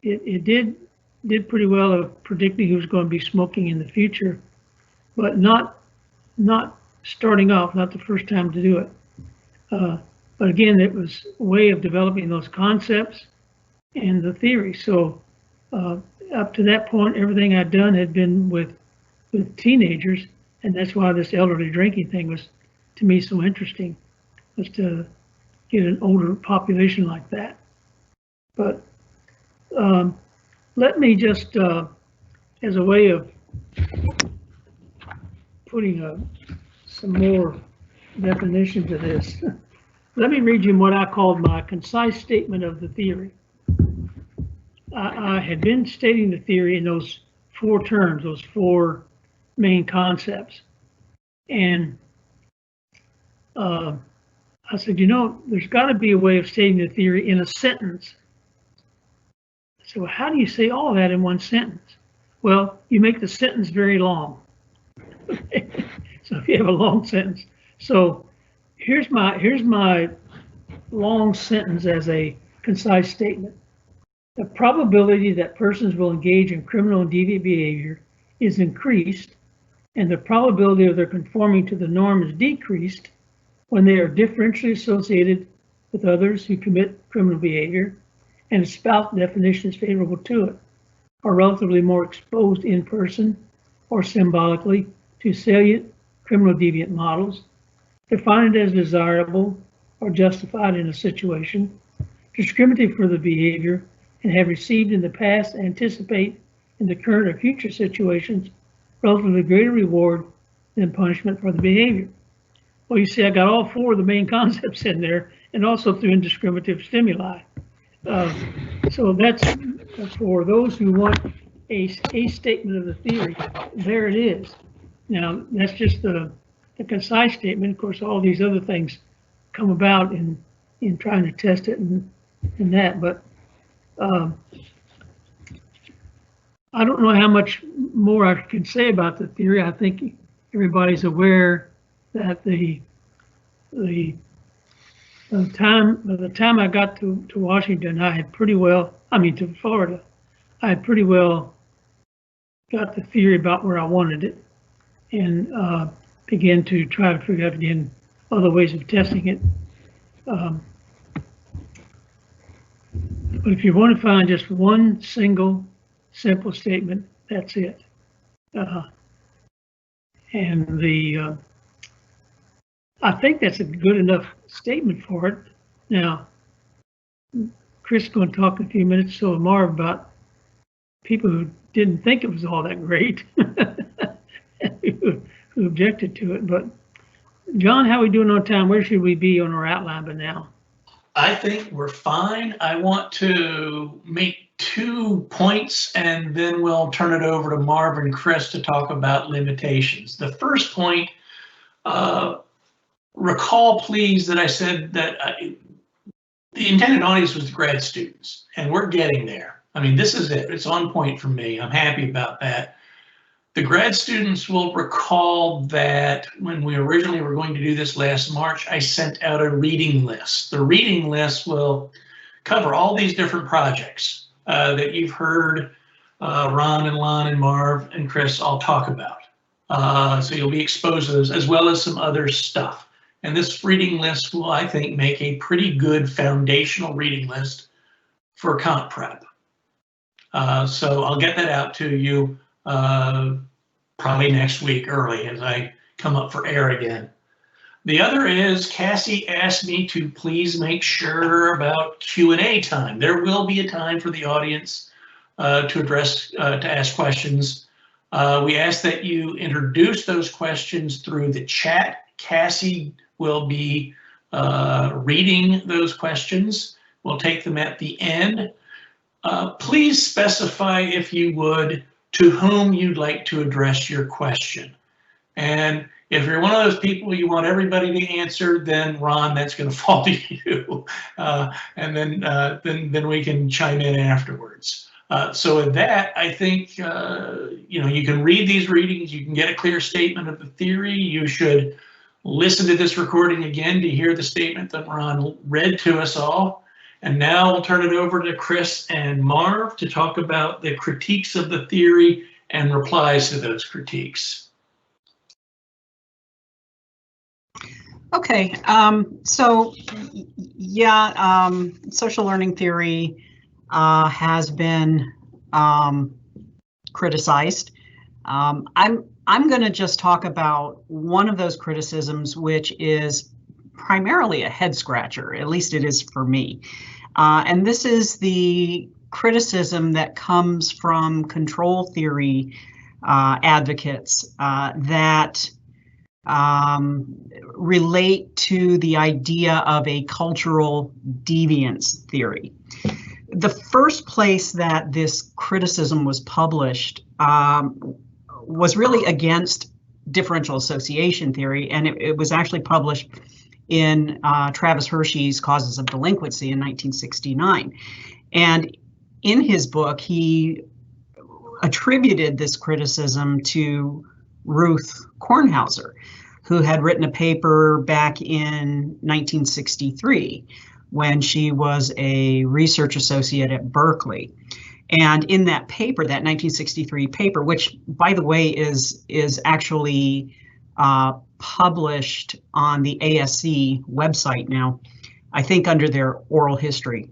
It did pretty well of predicting who's going to be smoking in the future, but not starting off, not the first time to do it. But again, it was a way of developing those concepts and the theory. So up to that point, everything I'd done had been with teenagers, and that's why this elderly drinking thing was, to me, so interesting, was to get an older population like that. But let me just, as a way of putting some more definition to this, let me read you what I called my concise statement of the theory. I had been stating the theory in those 4 terms, those 4 main concepts. And I said, there's got to be a way of stating the theory in a sentence. I said, well, how do you say all that in one sentence? Well, you make the sentence very long. So if you have a long sentence. So here's my long sentence as a concise statement. The probability that persons will engage in criminal and deviant behavior is increased, and the probability of their conforming to the norm is decreased when they are differentially associated with others who commit criminal behavior, and a spouse definition is favorable to it, are relatively more exposed in person or symbolically to salient criminal deviant models, define it as desirable or justified in a situation, discriminative for the behavior, and have received in the past, anticipate in the current or future situations relatively greater reward than punishment for the behavior. Well, you see, I got all 4 of the main concepts in there, and also through indiscriminative stimuli. So that's for those who want a statement of the theory. There it is. Now, that's just the concise statement. Of course, all these other things come about in trying to test it and that, but I don't know how much more I can say about the theory. I think everybody's aware that by the time I got to Washington, I had pretty well, to Florida, I had pretty well got the theory about where I wanted it, and began to try to figure out again other ways of testing it. But if you want to find just one single simple statement, that's it. And I think that's a good enough statement for it. Now, Chris is going to talk in a few minutes, so Marv, about people who didn't think it was all that great, who objected to it. But John, how are we doing on time? Where should we be on our outline by now? I think we're fine. I want to make 2 points, and then we'll turn it over to Marv and Chris to talk about limitations. The first point, recall please that I said that the intended audience was the grad students, and we're getting there. This is it. It's on point for me. I'm happy about that. The grad students will recall that when we originally were going to do this last March, I sent out a reading list. The reading list will cover all these different projects that you've heard Ron and Lon and Marv and Chris all talk about. So you'll be exposed to those, as well as some other stuff. And this reading list will, I think, make a pretty good foundational reading list for comp prep. So I'll get that out to you probably next week early as I come up for air again. The other is Cassie asked me to please make sure about Q&A time. There will be a time for the audience to ask questions. We ask that you introduce those questions through the chat. Cassie will be reading those questions. We'll take them at the end. Please specify, if you would, to whom you'd like to address your question. And if you're one of those people you want everybody to answer, then Ron, that's going to fall to you. And then we can chime in afterwards. So with that, I think, you can read these readings, you can get a clear statement of the theory. You should listen to this recording again to hear the statement that Ron read to us all. And now I'll turn it over to Chris and Marv to talk about the critiques of the theory and replies to those critiques. Okay, so yeah, social learning theory has been criticized. I'm going to just talk about one of those criticisms, which is primarily a head scratcher, at least it is for me. And this is the criticism that comes from control theory advocates that relate to the idea of a cultural deviance theory. The first place that this criticism was published was really against differential association theory, and it was actually published in Travis Hershey's Causes of Delinquency in 1969. And in his book, he attributed this criticism to Ruth Kornhauser, who had written a paper back in 1963 when she was a research associate at Berkeley. And in that paper, that 1963 paper, which, by the way, is actually published on the ASC website now, I think under their oral history.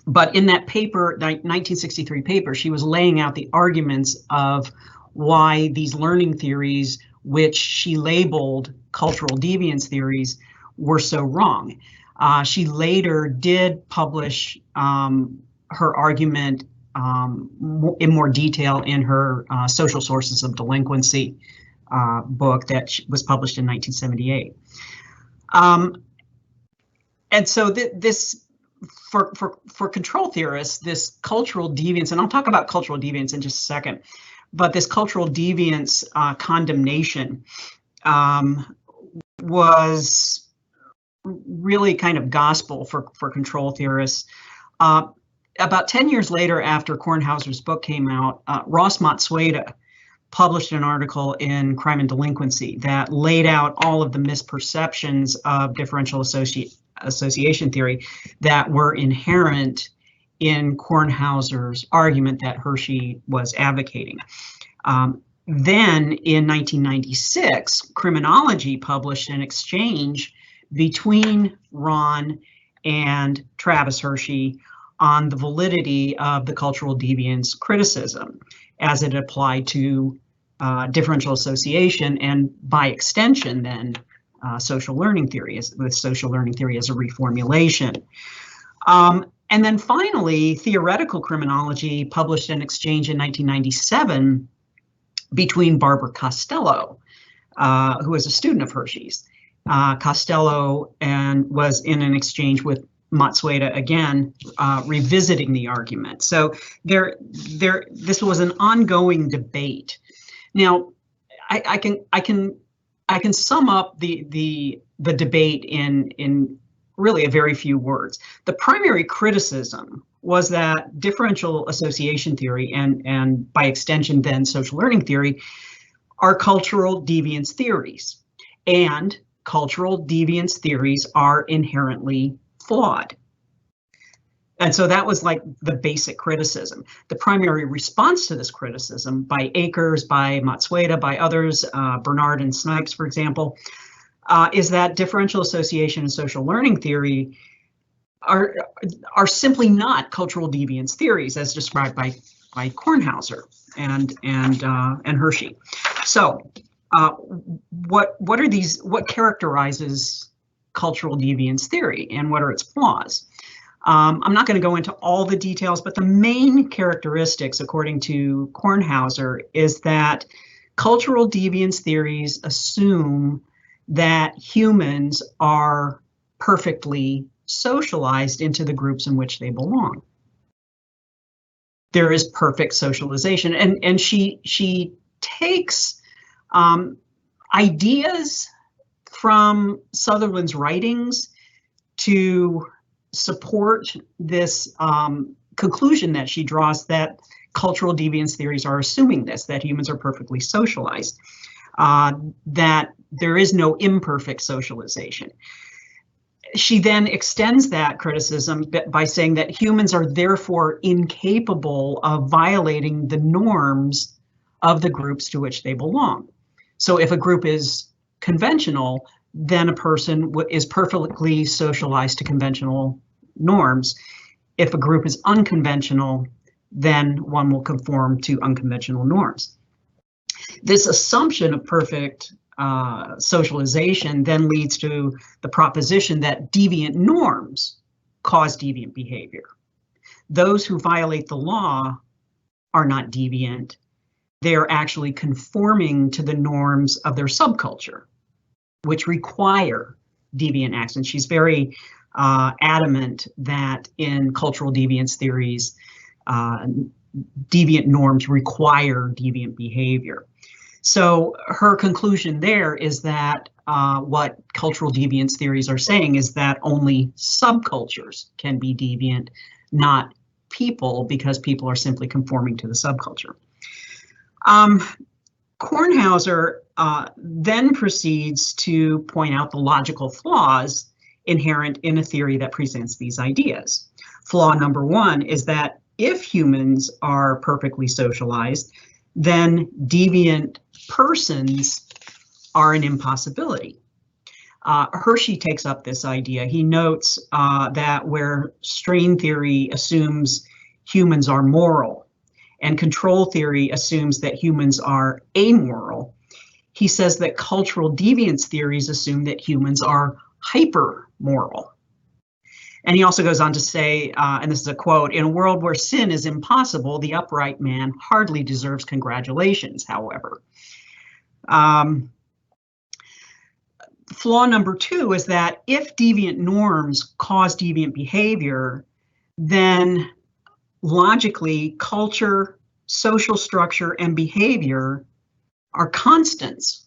But in that paper, 1963 paper, she was laying out the arguments of why these learning theories, which she labeled cultural deviance theories, were so wrong. She later did publish her argument in more detail in her Social Sources of Delinquency book that was published in 1978. And so this, for control theorists, this cultural deviance, and I'll talk about cultural deviance in just a second, but this cultural deviance condemnation was really kind of gospel for control theorists. About 10 years later, after Kornhauser's book came out, Ross Matsueda published an article in Crime and Delinquency that laid out all of the misperceptions of differential association theory that were inherent in Kornhauser's argument that Hershey was advocating. Then in 1996, Criminology published an exchange between Ron and Travis Hershey on the validity of the cultural deviance criticism as it applied to differential association, and by extension then social learning theory, with social learning theory as a reformulation. And then finally, Theoretical Criminology published an exchange in 1997 between Barbara Costello, who was a student of Hershey's. Costello was in an exchange with Matsueda again, revisiting the argument. So this was an ongoing debate. Now, I can sum up the debate in really a very few words. The primary criticism was that differential association theory and by extension then social learning theory are cultural deviance theories, and cultural deviance theories are inherently flawed. And so that was like the basic criticism. The primary response to this criticism by Akers, by Matsueda, by others, Bernard and Snipes, for example, is that differential association and social learning theory are simply not cultural deviance theories as described by Kornhauser and Hershey. So what characterizes cultural deviance theory and what are its flaws? I'm not going to go into all the details, but the main characteristics, according to Kornhauser, is that cultural deviance theories assume that humans are perfectly socialized into the groups in which they belong. There is perfect socialization, and she takes ideas from Sutherland's writings to support this conclusion that she draws that cultural deviance theories are assuming this, that humans are perfectly socialized, that there is no imperfect socialization. She then extends that criticism by saying that humans are therefore incapable of violating the norms of the groups to which they belong. So if a group is conventional, then a person is perfectly socialized to conventional norms. If a group is unconventional, then one will conform to unconventional norms. This assumption of perfect socialization then leads to the proposition that deviant norms cause deviant behavior. Those who violate the law are not deviant. They are actually conforming to the norms of their subculture, which require deviant acts. And she's very adamant that in cultural deviance theories, deviant norms require deviant behavior. So her conclusion there is that what cultural deviance theories are saying is that only subcultures can be deviant, not people, because people are simply conforming to the subculture. Kornhauser then proceeds to point out the logical flaws inherent in a theory that presents these ideas. Flaw number one is that if humans are perfectly socialized, then deviant persons are an impossibility. Hershey takes up this idea. He notes that where strain theory assumes humans are moral and control theory assumes that humans are amoral, he says that cultural deviance theories assume that humans are hyper-moral. And he also goes on to say, and this is a quote, "In a world where sin is impossible, the upright man hardly deserves congratulations, however." Flaw number two is that if deviant norms cause deviant behavior, then logically culture, social structure, and behavior are constants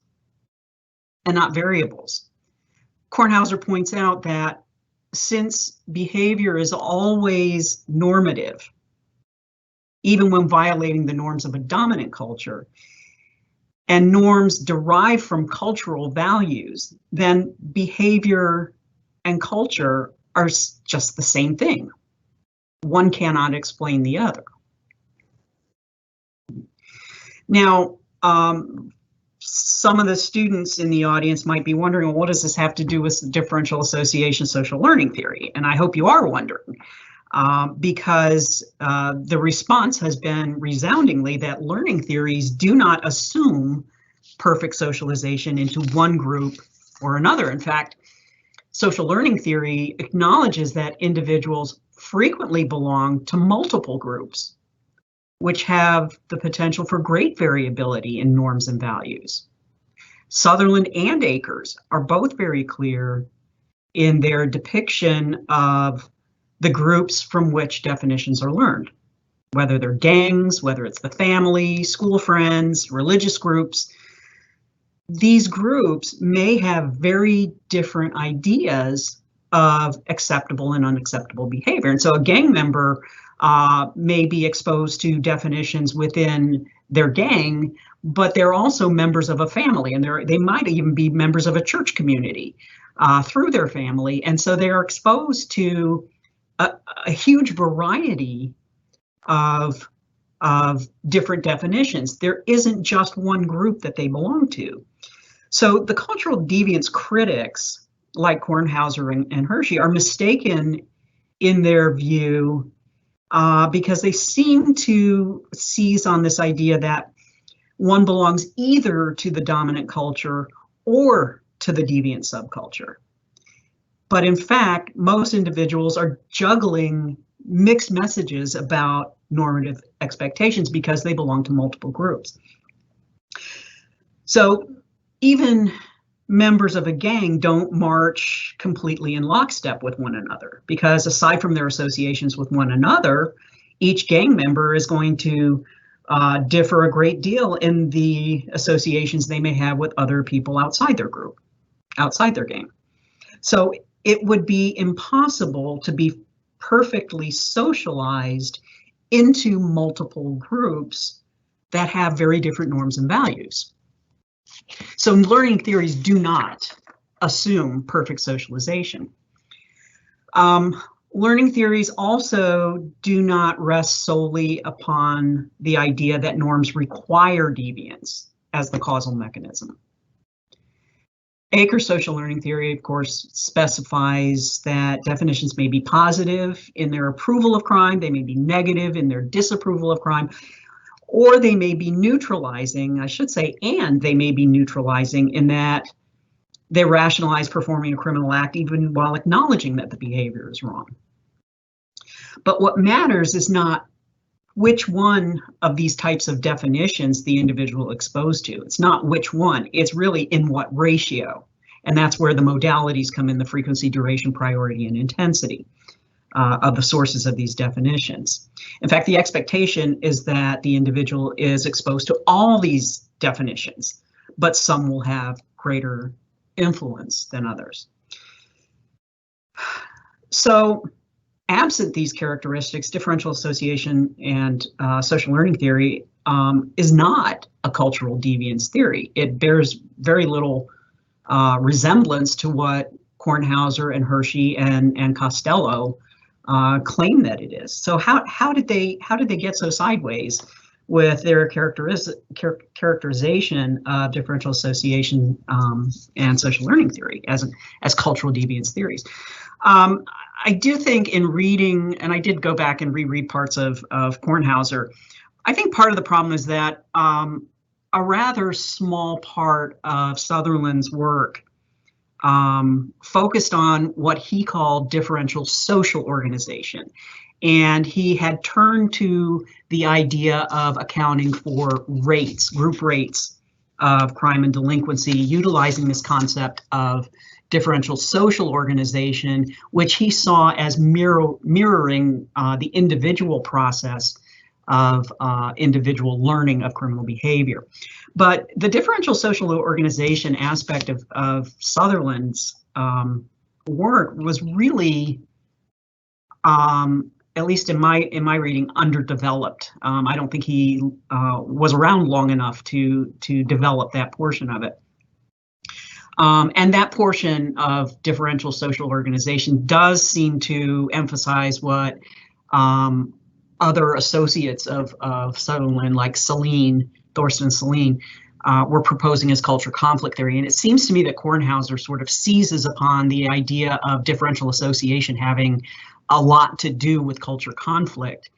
and not variables. Kornhauser points out that since behavior is always normative, even when violating the norms of a dominant culture, and norms derive from cultural values, then behavior and culture are just the same thing. One cannot explain the other. Now, some of the students in the audience might be wondering, well, what does this have to do with differential association social learning theory? And I hope you are wondering, because the response has been resoundingly that learning theories do not assume perfect socialization into one group or another. In fact, social learning theory acknowledges that individuals frequently belong to multiple groups, which have the potential for great variability in norms and values. Sutherland and Akers are both very clear in their depiction of the groups from which definitions are learned, whether they're gangs, whether it's the family, school friends, religious groups. These groups may have very different ideas of acceptable and unacceptable behavior. And so a gang member may be exposed to definitions within their gang, but they're also members of a family, and they might even be members of a church community through their family. And so they're exposed to a huge variety of different definitions. There isn't just one group that they belong to. So the cultural deviance critics, like Kornhauser and Hershey, are mistaken in their view because they seem to seize on this idea that one belongs either to the dominant culture or to the deviant subculture. But in fact, most individuals are juggling mixed messages about normative expectations because they belong to multiple groups. So even members of a gang don't march completely in lockstep with one another, because aside from their associations with one another, each gang member is going to differ a great deal in the associations they may have with other people outside their group, outside their gang. So it would be impossible to be perfectly socialized into multiple groups that have very different norms and values. So learning theories do not assume perfect socialization. Learning theories also do not rest solely upon the idea that norms require deviance as the causal mechanism. Akers' social learning theory, of course, specifies that definitions may be positive in their approval of crime, they may be negative in their disapproval of crime, or they may be neutralizing, I should say, and they may be neutralizing in that they rationalize performing a criminal act even while acknowledging that the behavior is wrong. But what matters is not which one of these types of definitions the individual exposed to. It's not which one, it's really in what ratio. And that's where the modalities come in, the frequency, duration, priority, and intensity of the sources of these definitions. In fact, the expectation is that the individual is exposed to all these definitions, but some will have greater influence than others. So, absent these characteristics, differential association and social learning theory is not a cultural deviance theory. It bears very little resemblance to what Kornhauser and Hershey and Costello claim that it is. So how did they get so sideways with their characterization of differential association and social learning theory as cultural deviance theories? I do think in reading, and I did go back and reread parts of Kornhauser, I think part of the problem is that a rather small part of Sutherland's work focused on what he called differential social organization. And he had turned to the idea of accounting for rates, group rates of crime and delinquency, utilizing this concept of differential social organization, which he saw as mirroring the individual process of individual learning of criminal behavior. But the differential social organization aspect of Sutherland's work was really, at least in my reading, underdeveloped. I don't think he was around long enough to develop that portion of it. And that portion of differential social organization does seem to emphasize what other associates of Sutherland, like Thorsten Selene, were proposing as culture conflict theory. And it seems to me that Kornhauser sort of seizes upon the idea of differential association having a lot to do with culture conflict,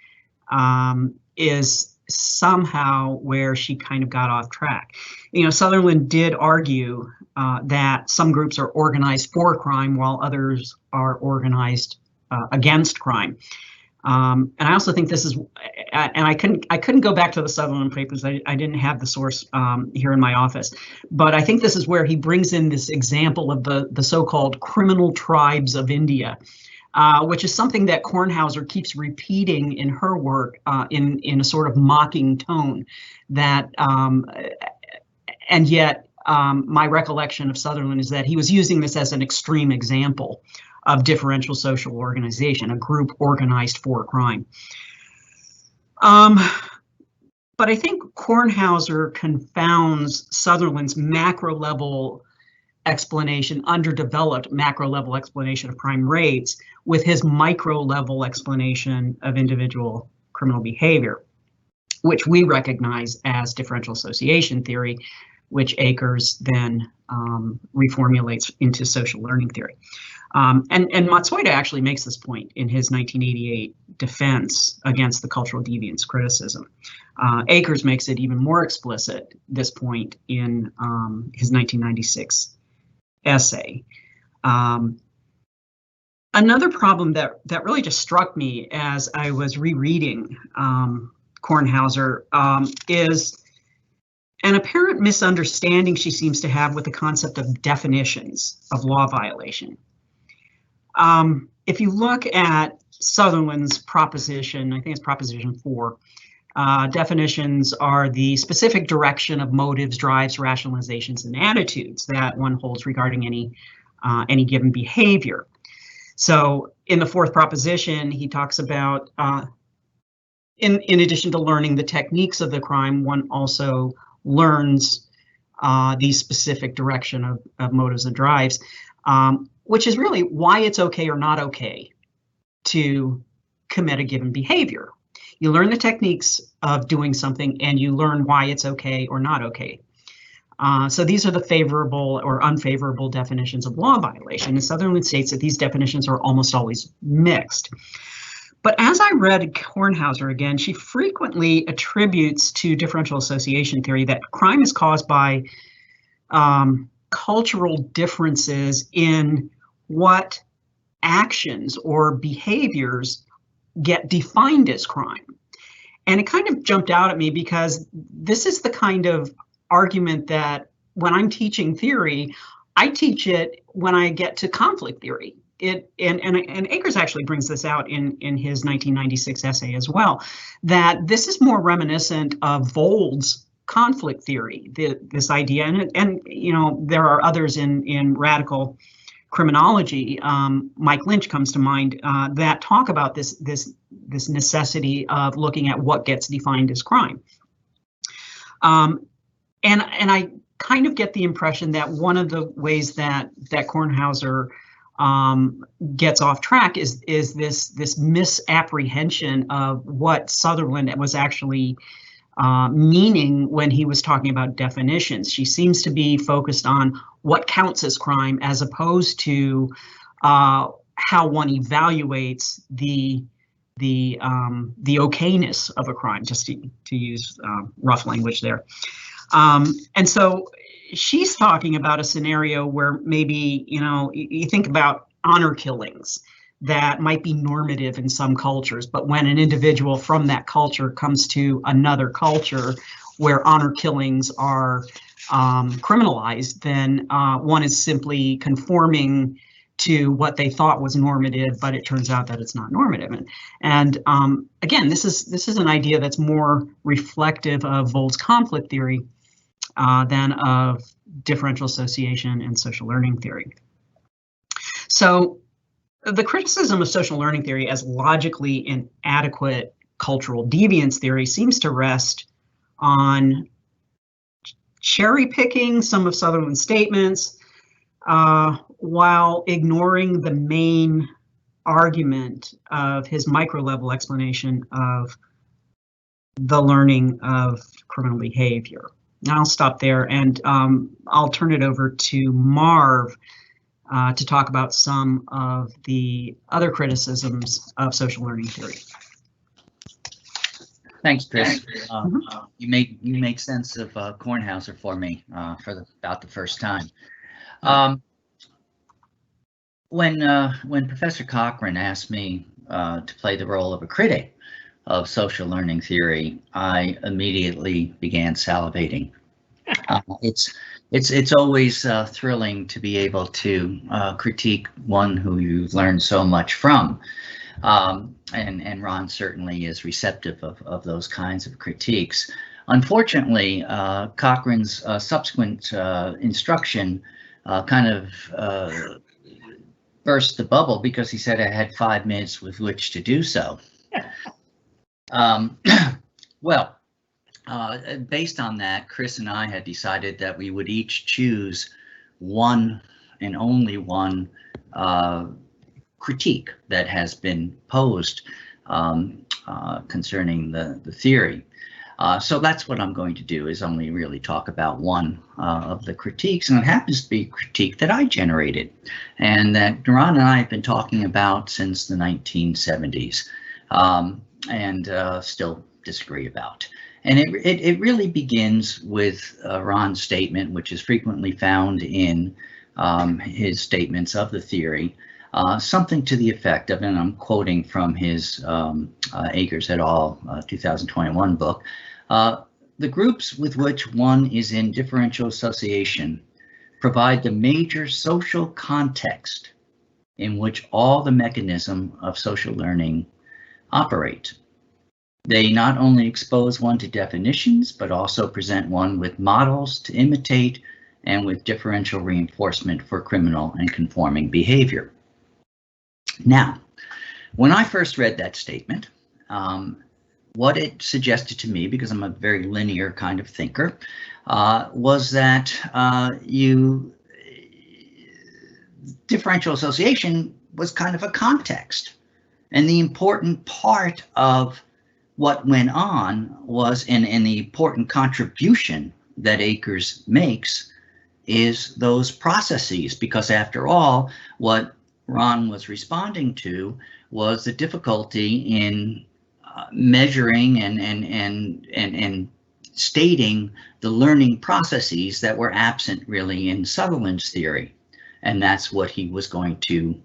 is somehow where she kind of got off track. You know, Sutherland did argue that some groups are organized for crime while others are organized against crime. And I also think this is, and I couldn't go back to the Sutherland papers. I didn't have the source here in my office, but I think this is where he brings in this example of the so-called criminal tribes of India, which is something that Kornhauser keeps repeating in her work in a sort of mocking tone. That, and yet my recollection of Sutherland is that he was using this as an extreme example of differential social organization, a group organized for crime. But I think Kornhauser confounds Sutherland's macro level explanation, underdeveloped macro level explanation of crime rates, with his micro level explanation of individual criminal behavior, which we recognize as differential association theory, which Akers then reformulates into social learning theory. And Matsueda actually makes this point in his 1988 defense against the cultural deviance criticism. Akers makes it even more explicit, this point, in his 1996 essay. Another problem that really just struck me as I was rereading Kornhauser is an apparent misunderstanding she seems to have with the concept of definitions of law violation. If you look at Sutherland's proposition, I think it's proposition 4, definitions are the specific direction of motives, drives, rationalizations, and attitudes that one holds regarding any given behavior. So in the fourth proposition, he talks about, in addition to learning the techniques of the crime, one also learns the specific direction of motives and drives, which is really why it's okay or not okay to commit a given behavior. You learn the techniques of doing something and you learn why it's okay or not okay. So these are the favorable or unfavorable definitions of law violation. And Sutherland states that these definitions are almost always mixed. But as I read Kornhauser again, she frequently attributes to differential association theory that crime is caused by cultural differences in what actions or behaviors get defined as crime. And it kind of jumped out at me because this is the kind of argument that when I'm teaching theory, I teach it when I get to conflict theory. And Akers actually brings this out in his 1996 essay as well, that this is more reminiscent of Vold's conflict theory, this idea, and you know, there are others in radical criminology. Mike Lynch comes to mind, that talk about this necessity of looking at what gets defined as crime. And I kind of get the impression that one of the ways that Kornhauser gets off track is this misapprehension of what Sutherland was actually meaning when he was talking about definitions. She seems to be focused on what counts as crime as opposed to how one evaluates the okayness of a crime, just to use rough language there. And so she's talking about a scenario where maybe, you know, you think about honor killings that might be normative in some cultures, but when an individual from that culture comes to another culture where honor killings are criminalized, then one is simply conforming to what they thought was normative, but it turns out that it's not normative. And again, this is an idea that's more reflective of Vold's conflict theory than of differential association and social learning theory. So the criticism of social learning theory as logically inadequate cultural deviance theory seems to rest on cherry picking some of Sutherland's statements while ignoring the main argument of his micro-level explanation of the learning of criminal behavior. Now I'll stop there and I'll turn it over to Marv to talk about some of the other criticisms of social learning theory. Thanks, Chris. You make sense of Kornhauser for me for about the first time. When Professor Cochran asked me to play the role of a critic of social learning theory, I immediately began salivating. It's always thrilling to be able to critique one who you've learned so much from. And Ron certainly is receptive of those kinds of critiques. Unfortunately, Cochran's subsequent instruction kind of burst the bubble because he said I had 5 minutes with which to do so. Well, based on that, Chris and I had decided that we would each choose one and only one critique that has been posed concerning the theory. So that's what I'm going to do, is only really talk about one of the critiques, and it happens to be a critique that I generated and that Ron and I have been talking about since the 1970s and still disagree about. And it really begins with Ron's statement, which is frequently found in his statements of the theory, something to the effect of, and I'm quoting from his Akers et al. 2021 book, the groups with which one is in differential association provide the major social context in which all the mechanism of social learning operate. They not only expose one to definitions, but also present one with models to imitate and with differential reinforcement for criminal and conforming behavior. Now, when I first read that statement, what it suggested to me, because I'm a very linear kind of thinker, was that differential association was kind of a context. And the important part of what went on was, and the important contribution that Akers makes is those processes, because after all, what Ron was responding to was the difficulty in measuring and stating the learning processes that were absent really in Sutherland's theory. And that's what he was going to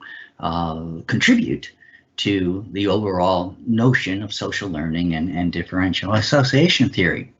contribute to the overall notion of social learning and differential association theory.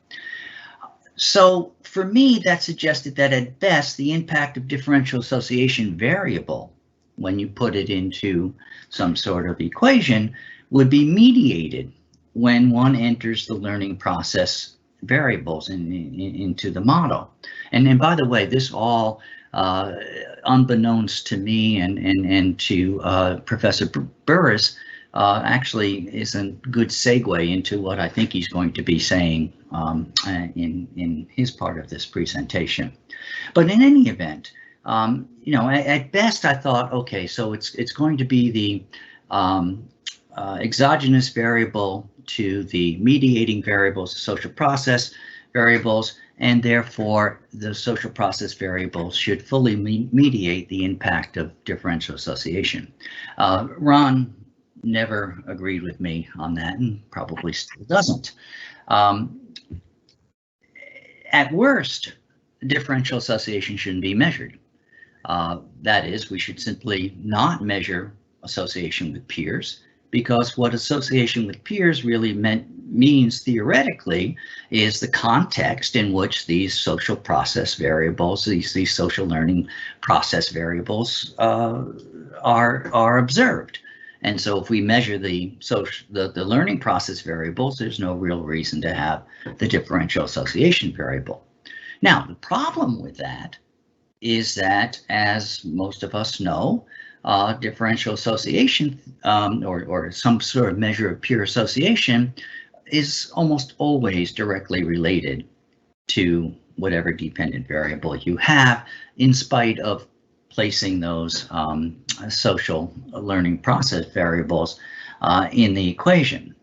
So for me, that suggested that at best, the impact of differential association variable, when you put it into some sort of equation, would be mediated when one enters the learning process variables into the model. And then, by the way, this all unbeknownst to me and to Professor Burris, actually is a good segue into what I think he's going to be saying in his part of this presentation. But in any event, you know, at best I thought, okay, so it's going to be the exogenous variable to the mediating variables, the social process variables, and therefore the social process variables should fully mediate the impact of differential association. Ron never agreed with me on that and probably still doesn't. At worst, differential association shouldn't be measured. That is, we should simply not measure association with peers, because what association with peers really means theoretically is the context in which these social process variables, these social learning process variables are observed. And so if we measure the learning process variables, there's no real reason to have the differential association variable. Now, the problem with that is that, as most of us know, differential association or some sort of measure of peer association is almost always directly related to whatever dependent variable you have, in spite of placing those social learning process variables in the equation.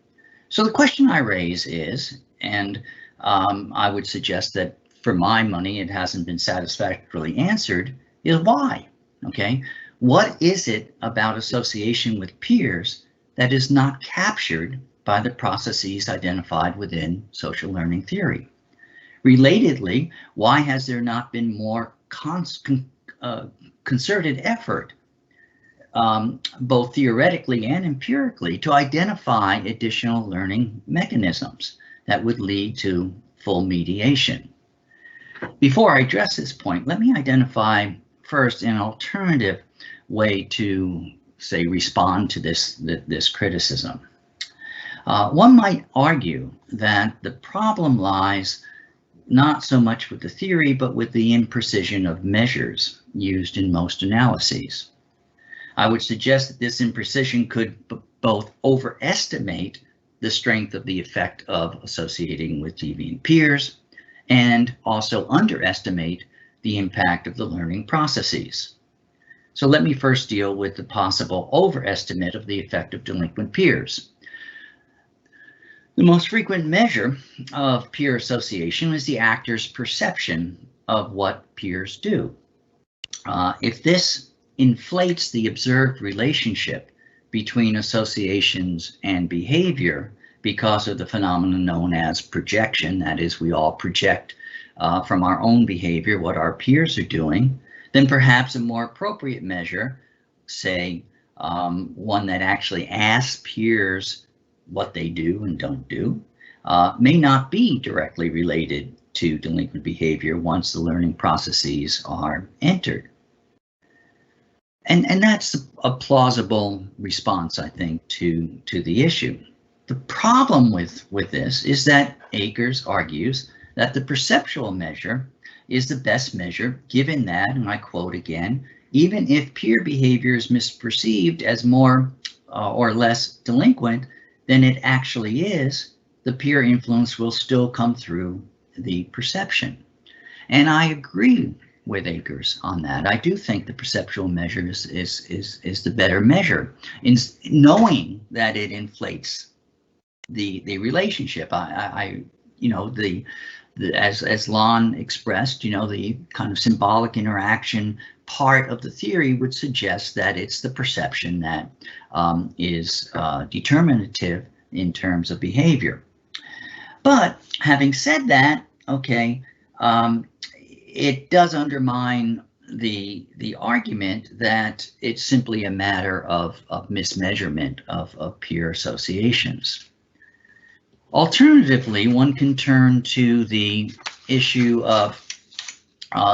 So the question I raise is, and I would suggest that for my money it hasn't been satisfactorily answered, is why? Okay, what is it about association with peers that is not captured by the processes identified within social learning theory? Relatedly, why has there not been more concerted effort, both theoretically and empirically, to identify additional learning mechanisms that would lead to full mediation? Before I address this point, let me identify first an alternative way to, say, respond to this criticism. One might argue that the problem lies not so much with the theory, but with the imprecision of measures used in most analyses. I would suggest that this imprecision could both overestimate the strength of the effect of associating with deviant peers and also underestimate the impact of the learning processes. So let me first deal with the possible overestimate of the effect of delinquent peers. The most frequent measure of peer association is the actor's perception of what peers do. If this inflates the observed relationship between associations and behavior because of the phenomenon known as projection, that is, we all project from our own behavior what our peers are doing, then perhaps a more appropriate measure, say one that actually asks peers what they do and don't do, may not be directly related to delinquent behavior once the learning processes are entered. And that's a plausible response, I think, to the issue. The problem with this is that Akers argues that the perceptual measure is the best measure, given that, and I quote again, even if peer behavior is misperceived as more or less delinquent than it actually is, the peer influence will still come through the perception. And I agree with Akers on that. I do think the perceptual measure is the better measure in knowing that it inflates the relationship. As Lon expressed, the kind of symbolic interaction part of the theory would suggest that it's the perception that is determinative in terms of behavior. But having said that, okay, it does undermine the argument that it's simply a matter of mismeasurement of peer associations. Alternatively, one can turn to the issue of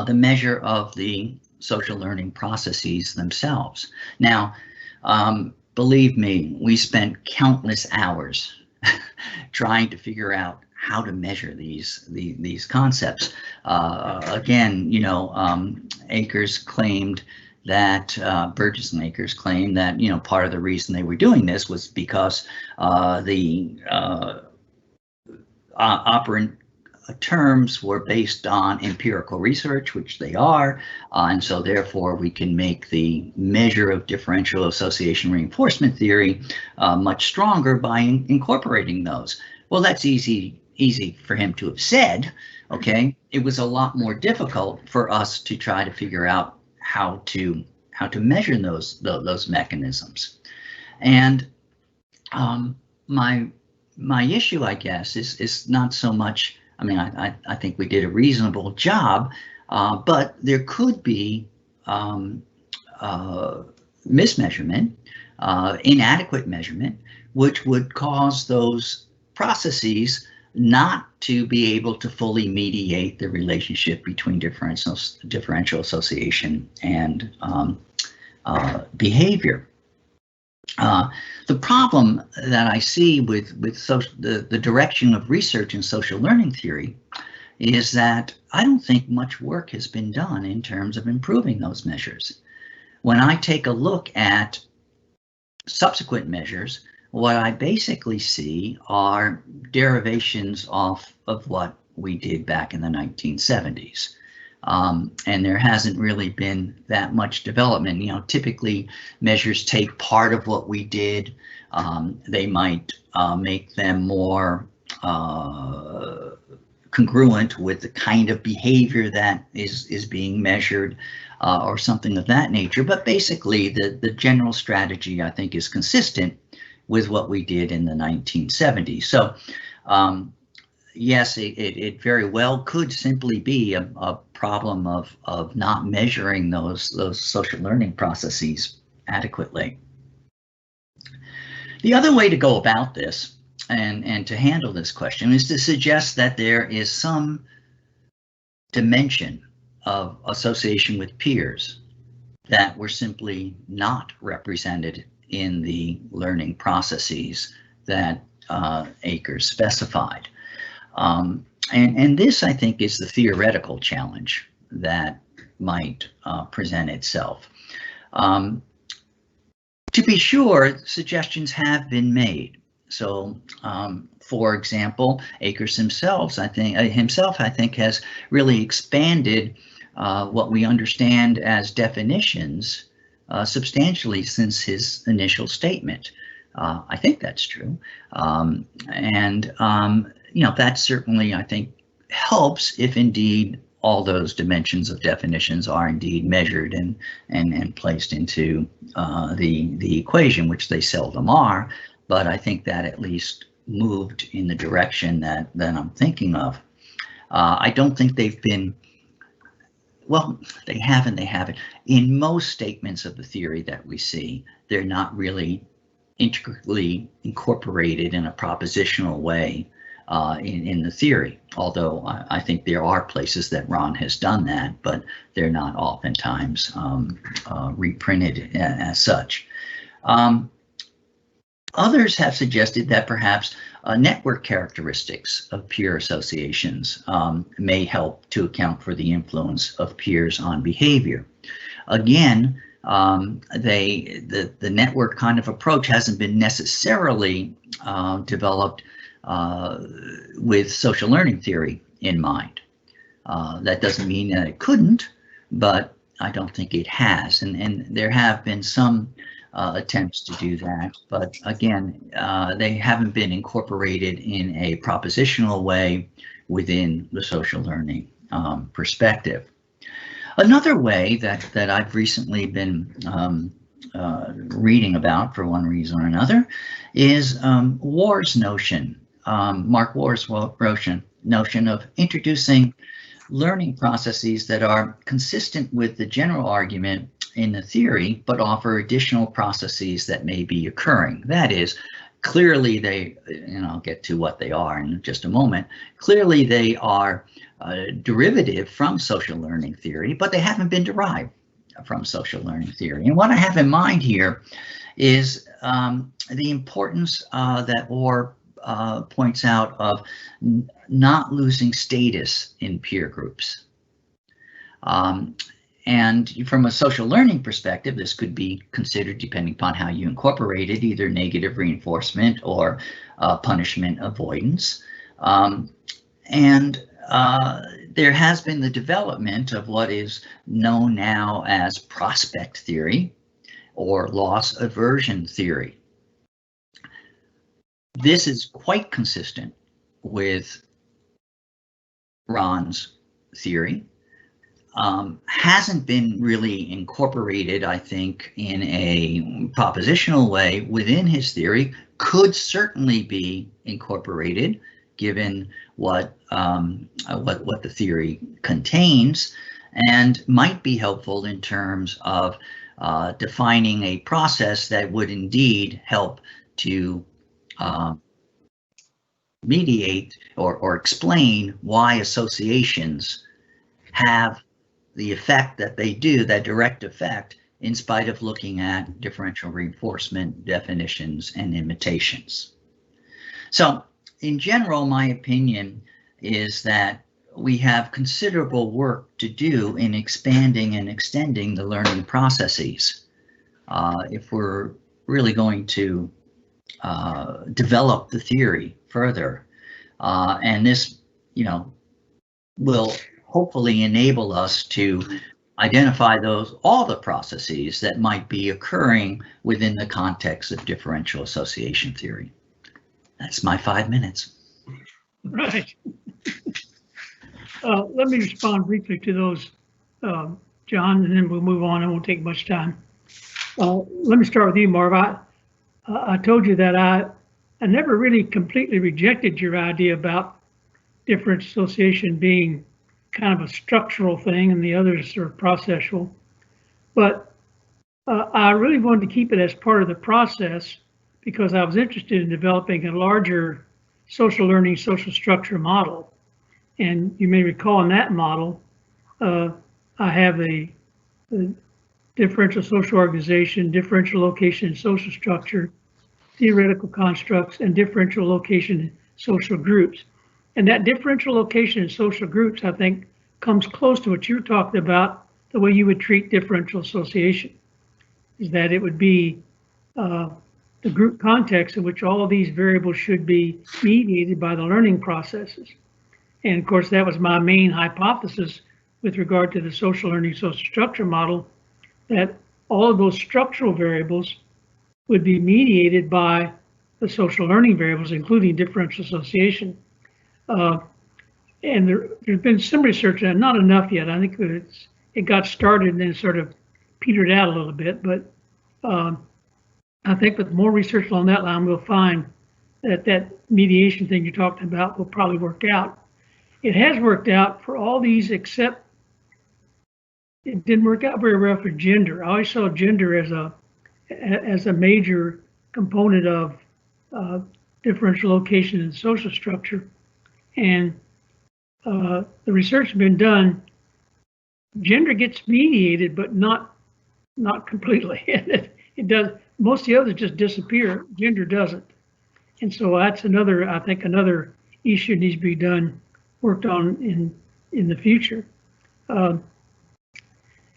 the measure of the social learning processes themselves. Now, believe me, we spent countless hours trying to figure out how to measure these concepts. Again, Akers claimed that Burgess and Akers claimed that part of the reason they were doing this was because the operant terms were based on empirical research, which they are, and so therefore we can make the measure of differential association reinforcement theory much stronger by incorporating those. Well, that's easy for him to have said, okay? It was a lot more difficult for us to try to figure out how to measure those mechanisms. And my issue, I guess, is not so much, I think we did a reasonable job, but there could be mismeasurement, inadequate measurement, which would cause those processes not to be able to fully mediate the relationship between differential association and behavior. The problem that I see with the direction of research in social learning theory is that I don't think much work has been done in terms of improving those measures. When I take a look at subsequent measures, what I basically see are derivations of what we did back in the 1970s. And there hasn't really been that much development. Typically measures take part of what we did. They might make them more congruent with the kind of behavior that is being measured, or something of that nature. But basically the general strategy, I think, is consistent with what we did in the 1970s. So yes, it very well could simply be a problem of not measuring those social learning processes adequately. The other way to go about this and to handle this question is to suggest that there is some dimension of association with peers that were simply not represented in the learning processes that Akers specified. And this, I think, is the theoretical challenge that might present itself. To be sure, suggestions have been made. So, for example, Akers himself, I think, has really expanded what we understand as definitions substantially since his initial statement. I think that's true. That certainly, I think, helps if indeed all those dimensions of definitions are indeed measured and placed into the equation, which they seldom are. But I think that at least moved in the direction that I'm thinking of. I don't think they've been, well, they haven't. In most statements of the theory that we see, they're not really intricately incorporated in a propositional way in the theory, although I think there are places that Ron has done that, but they're not oftentimes reprinted as such. Others have suggested that perhaps network characteristics of peer associations may help to account for the influence of peers on behavior. again, the network kind of approach hasn't been necessarily developed with social learning theory in mind. That doesn't mean that it couldn't, but I don't think it has. And there have been some attempts to do that, but again, they haven't been incorporated in a propositional way within the social learning perspective. Another way that I've recently been reading about for one reason or another is War's notion, Mark War's notion of introducing learning processes that are consistent with the general argument in the theory, but offer additional processes that may be occurring. That is, clearly they, and I'll get to what they are in just a moment, clearly they are derivative from social learning theory, but they haven't been derived from social learning theory. And what I have in mind here is the importance that Orr points out of not losing status in peer groups. And from a social learning perspective, this could be considered, depending upon how you incorporate it, either negative reinforcement or punishment avoidance. There has been the development of what is known now as prospect theory or loss aversion theory. This is quite consistent with Ron's theory. Hasn't been really incorporated, I think, in a propositional way within his theory, could certainly be incorporated given what the theory contains, and might be helpful in terms of defining a process that would indeed help to mediate or explain why associations have the effect that they do, that direct effect, in spite of looking at differential reinforcement definitions and imitations. So in general, my opinion is that we have considerable work to do in expanding and extending the learning processes if we're really going to develop the theory further. And this, will hopefully enable us to identify all the processes that might be occurring within the context of differential association theory. That's my 5 minutes. Right. Let me respond briefly to those, John, and then we'll move on. It won't take much time. Let me start with you, Marv. I told you that I never really completely rejected your idea about differential association being kind of a structural thing and the others are processual, but I really wanted to keep it as part of the process because I was interested in developing a larger social learning, social structure model. And you may recall in that model, I have a differential social organization, differential location and social structure, theoretical constructs, and differential location and social groups. And that differential location and social groups, I think, comes close to what you're talking about, the way you would treat differential association, is that it would be the group context in which all of these variables should be mediated by the learning processes. And of course, that was my main hypothesis with regard to the social learning social structure model, that all of those structural variables would be mediated by the social learning variables, including differential association. And there's been some research, and not enough yet. I think that it got started and then sort of petered out a little bit, but I think with more research along that line, we'll find that that mediation thing you talked about will probably work out. It has worked out for all these, except it didn't work out very well for gender. I always saw gender as a major component of differential location and social structure. And the research has been done. Gender gets mediated, but not completely. It does. Most of the others just disappear. Gender doesn't. And so that's another, I think, another issue needs to be worked on in the future.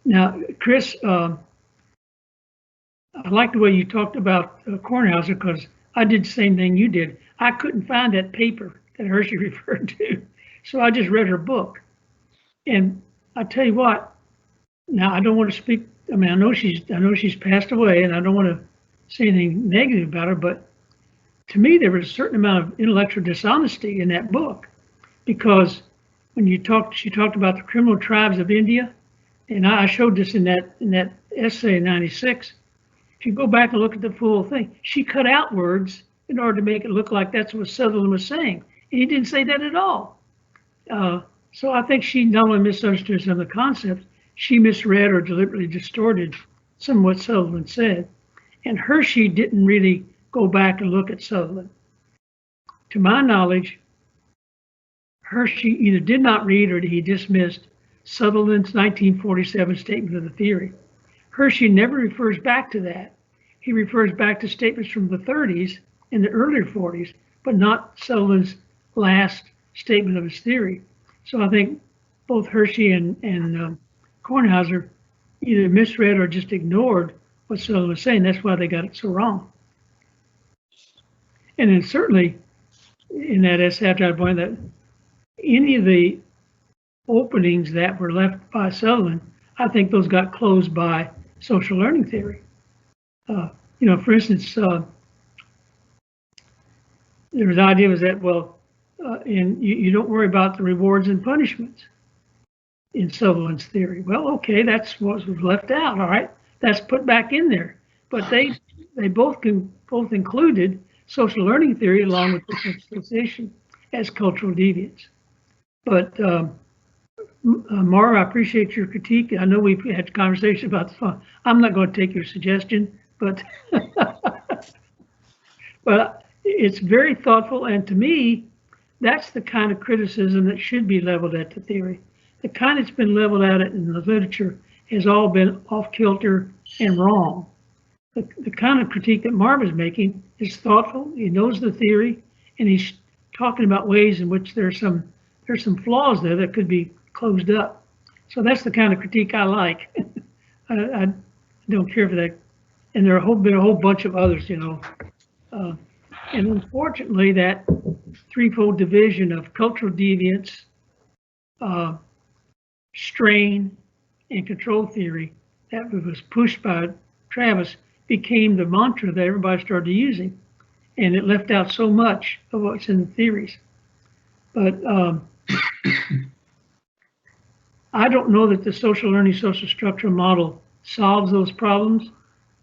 Now, Chris, I like the way you talked about Kornhauser, because I did the same thing you did. I couldn't find that paper that Hershey referred to, so I just read her book. And I tell you what, now I don't want to speak. I mean, I know she's passed away, and I don't want to say anything negative about her, but to me, there was a certain amount of intellectual dishonesty in that book, because when she talked about the criminal tribes of India, and I showed this in that essay in '96. If you go back and look at the full thing, she cut out words in order to make it look like that's what Sutherland was saying. And he didn't say that at all. So I think she not only misunderstood some of the concepts, she misread or deliberately distorted some of what Sutherland said. And Hershey didn't really go back and look at Sutherland. To my knowledge, Hershey either did not read or he dismissed Sutherland's 1947 statement of the theory. Hershey never refers back to that. He refers back to statements from the 30s and the earlier 40s, but not Sutherland's last statement of his theory. So I think both Hershey and Kornhauser either misread or just ignored what Sutherland was saying. That's why they got it so wrong. And then certainly in that essay, after I pointed that any of the openings that were left by Sutherland, I think those got closed by social learning theory. You know, for instance, there was the idea was that, well, and you don't worry about the rewards and punishments in Sutherland's theory. Well, okay, that's what was left out. All right, that's put back in there. But they both included social learning theory along with association as cultural deviance. But Marv, I appreciate your critique. I know we've had a conversation about the fun. I'm not going to take your suggestion, but but it's very thoughtful, and to me, that's the kind of criticism that should be leveled at the theory. The kind that's been leveled at it in the literature has all been off kilter and wrong. The kind of critique that Marv is making is thoughtful. He knows the theory, and he's talking about ways in which there's some flaws there that could be closed up. So that's the kind of critique I like. I don't care for that. And there have been a whole bunch of others, you know. And unfortunately, that threefold division of cultural deviance, strain, and control theory that was pushed by Travis became the mantra that everybody started using. And it left out so much of what's in the theories. But I don't know that the social learning, social structure model solves those problems.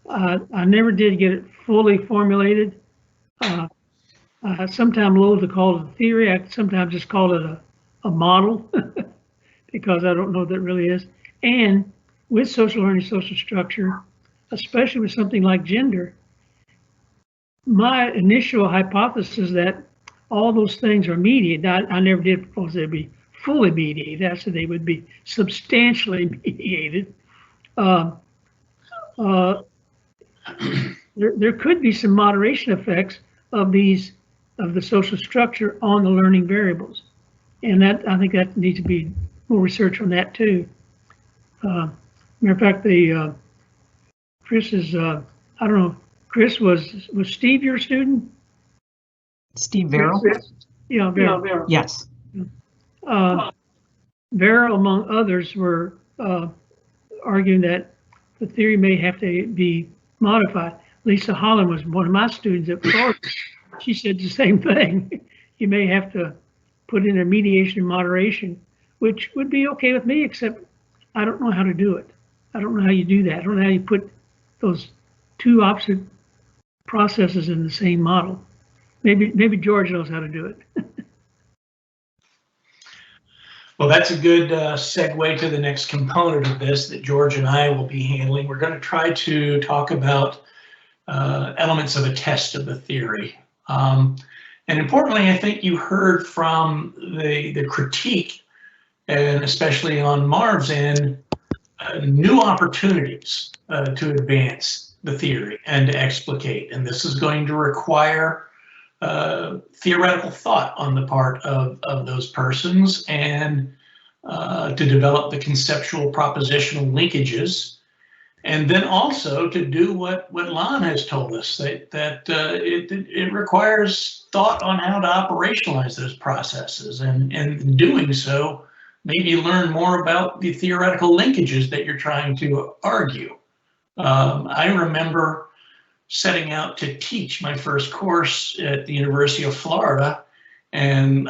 I never did get it fully formulated. I sometimes loathe to call it a theory. I sometimes just call it a model because I don't know what that really is. And with social learning, social structure, especially with something like gender, my initial hypothesis that all those things are mediated. I never did propose they'd be fully mediated. I said they would be substantially mediated. There could be some moderation effects of the social structure on the learning variables, and that I think that needs to be more research on that too. Matter of fact, Chris is I don't know. Chris, was Steve your student? Steve Verrill? Yeah, Verrill. Yes. Verrill, among others, were arguing that the theory may have to be modified. Lisa Holland was one of my students at Florida. She said the same thing. You may have to put in a mediation and moderation, which would be okay with me, except I don't know how to do it. I don't know how you do that. I don't know how you put those two opposite processes in the same model. Maybe George knows how to do it. Well, that's a good segue to the next component of this that George and I will be handling. We're going to try to talk about elements of a test of the theory. And importantly, I think you heard from the critique, and especially on Marv's end, new opportunities to advance the theory and to explicate. And this is going to require theoretical thought on the part of those persons, and to develop the conceptual propositional linkages, and then also to do what Lon has told us, that it requires thought on how to operationalize those processes, and in doing so, maybe learn more about the theoretical linkages that you're trying to argue. I remember setting out to teach my first course at the University of Florida, and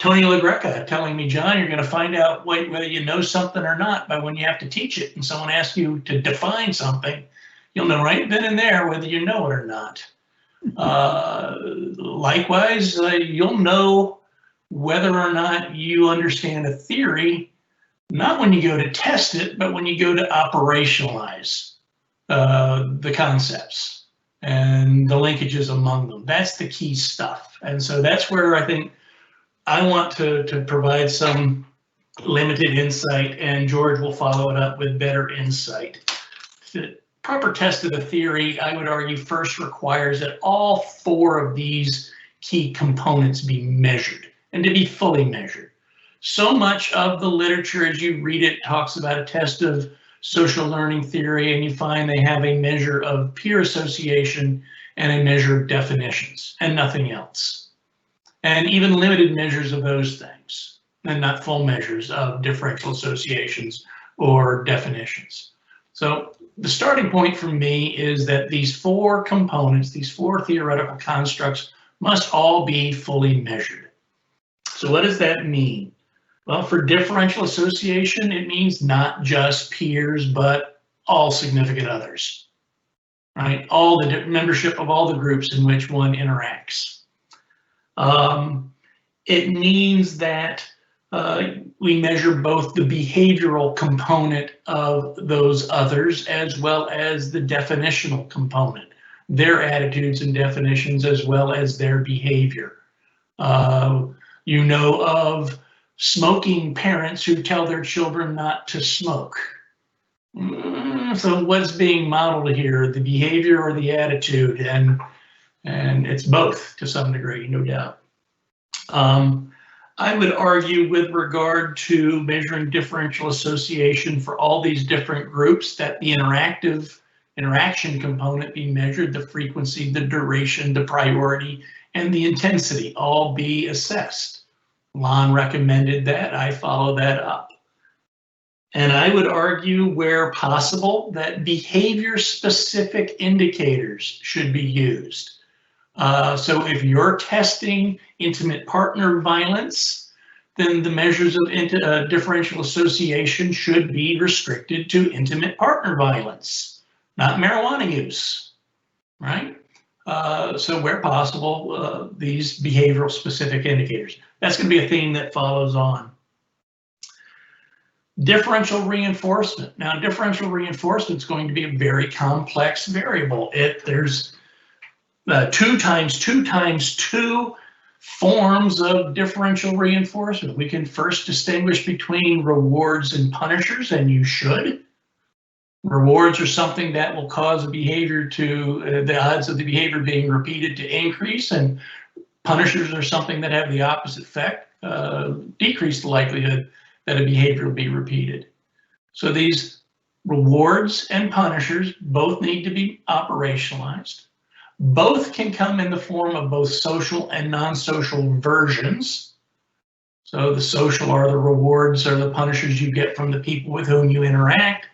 Tony LaGreca telling me, John, you're going to find out whether you know something or not by when you have to teach it, and someone asks you to define something, you'll know right then and there whether you know it or not. Likewise, you'll know whether or not you understand a theory, not when you go to test it, but when you go to operationalize the concepts and the linkages among them. That's the key stuff. And so that's where I think I want to provide some limited insight, and George will follow it up with better insight. The proper test of the theory, I would argue, first requires that all four of these key components be measured, and to be fully measured. So much of the literature, as you read it, talks about a test of social learning theory, and you find they have a measure of peer association and a measure of definitions, and nothing else. And even limited measures of those things, and not full measures of differential associations or definitions. So the starting point for me is that these four components, these four theoretical constructs, must all be fully measured. So what does that mean? Well, for differential association, it means not just peers, but all significant others, right? All the membership of all the groups in which one interacts. It means that we measure both the behavioral component of those others as well as the definitional component, their attitudes and definitions as well as their behavior. You know of smoking parents who tell their children not to smoke. So what's being modeled here, the behavior or the attitude? And it's both to some degree, no doubt. I would argue with regard to measuring differential association for all these different groups that the interaction component be measured, the frequency, the duration, the priority, and the intensity all be assessed. Lon recommended that, I follow that up. And I would argue where possible that behavior-specific indicators should be used. So if you're testing intimate partner violence, then the measures of differential association should be restricted to intimate partner violence, not marijuana use, right? So where possible, these behavioral specific indicators. That's going to be a theme that follows on. Differential reinforcement. Now, differential reinforcement is going to be a very complex variable. There's 2 times 2 times 2 forms of differential reinforcement. We can first distinguish between rewards and punishers, and you should. Rewards are something that will cause a behavior to, the odds of the behavior being repeated to increase, and punishers are something that have the opposite effect, decrease the likelihood that a behavior will be repeated. So these rewards and punishers both need to be operationalized. Both can come in the form of both social and non-social versions. So the social are the rewards or the punishers you get from the people with whom you interact.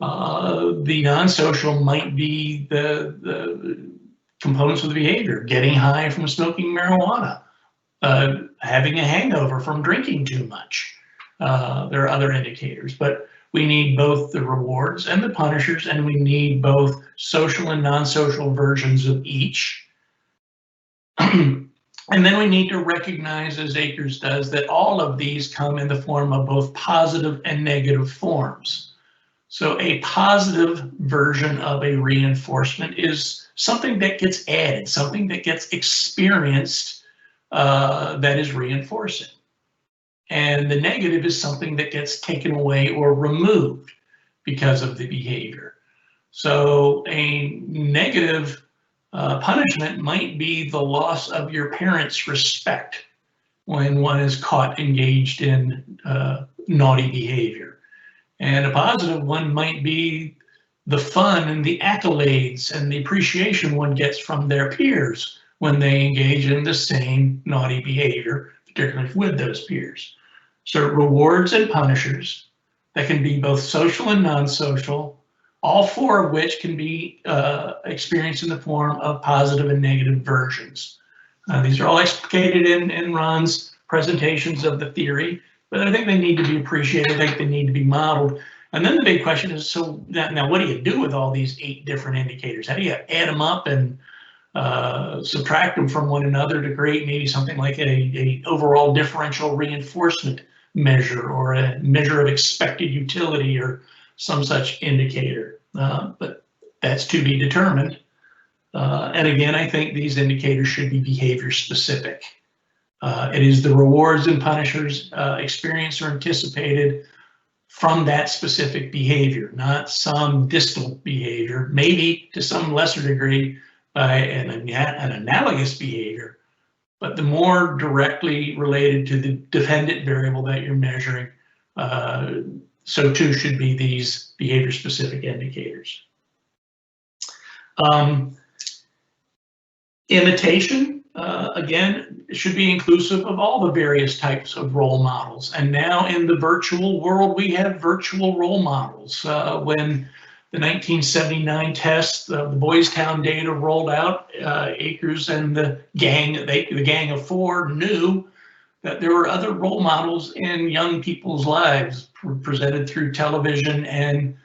The non-social might be the components of the behavior, getting high from smoking marijuana, having a hangover from drinking too much. There are other indicators, but we need both the rewards and the punishers, and we need both social and non-social versions of each. And then we need to recognize, as Akers does, that all of these come in the form of both positive and negative forms. So a positive version of a reinforcement is something that gets added, something that gets experienced that is reinforcing. And the negative is something that gets taken away or removed because of the behavior. So a negative punishment might be the loss of your parents' respect when one is caught engaged in naughty behavior. And a positive one might be the fun and the accolades and the appreciation one gets from their peers when they engage in the same naughty behavior, particularly with those peers. So rewards and punishers that can be both social and non-social, all four of which can be experienced in the form of positive and negative versions. These are all explicated in Ron's presentations of the theory, but I think they need to be appreciated. I think they need to be modeled. And then the big question is, so now what do you do with all these 8 different indicators? How do you add them up and subtract them from one another to create maybe something like a overall differential reinforcement measure or a measure of expected utility or some such indicator? But that's to be determined. And again, I think these indicators should be behavior specific. It is the rewards and punishers experienced or anticipated from that specific behavior, not some distal behavior, maybe to some lesser degree by an analogous behavior, but the more directly related to the dependent variable that you're measuring, so too should be these behavior specific indicators. Imitation, again, should be inclusive of all the various types of role models. And now in the virtual world, we have virtual role models. When the 1979 test of the Boys Town data rolled out, Akers and the gang of 4 knew that there were other role models in young people's lives presented through television and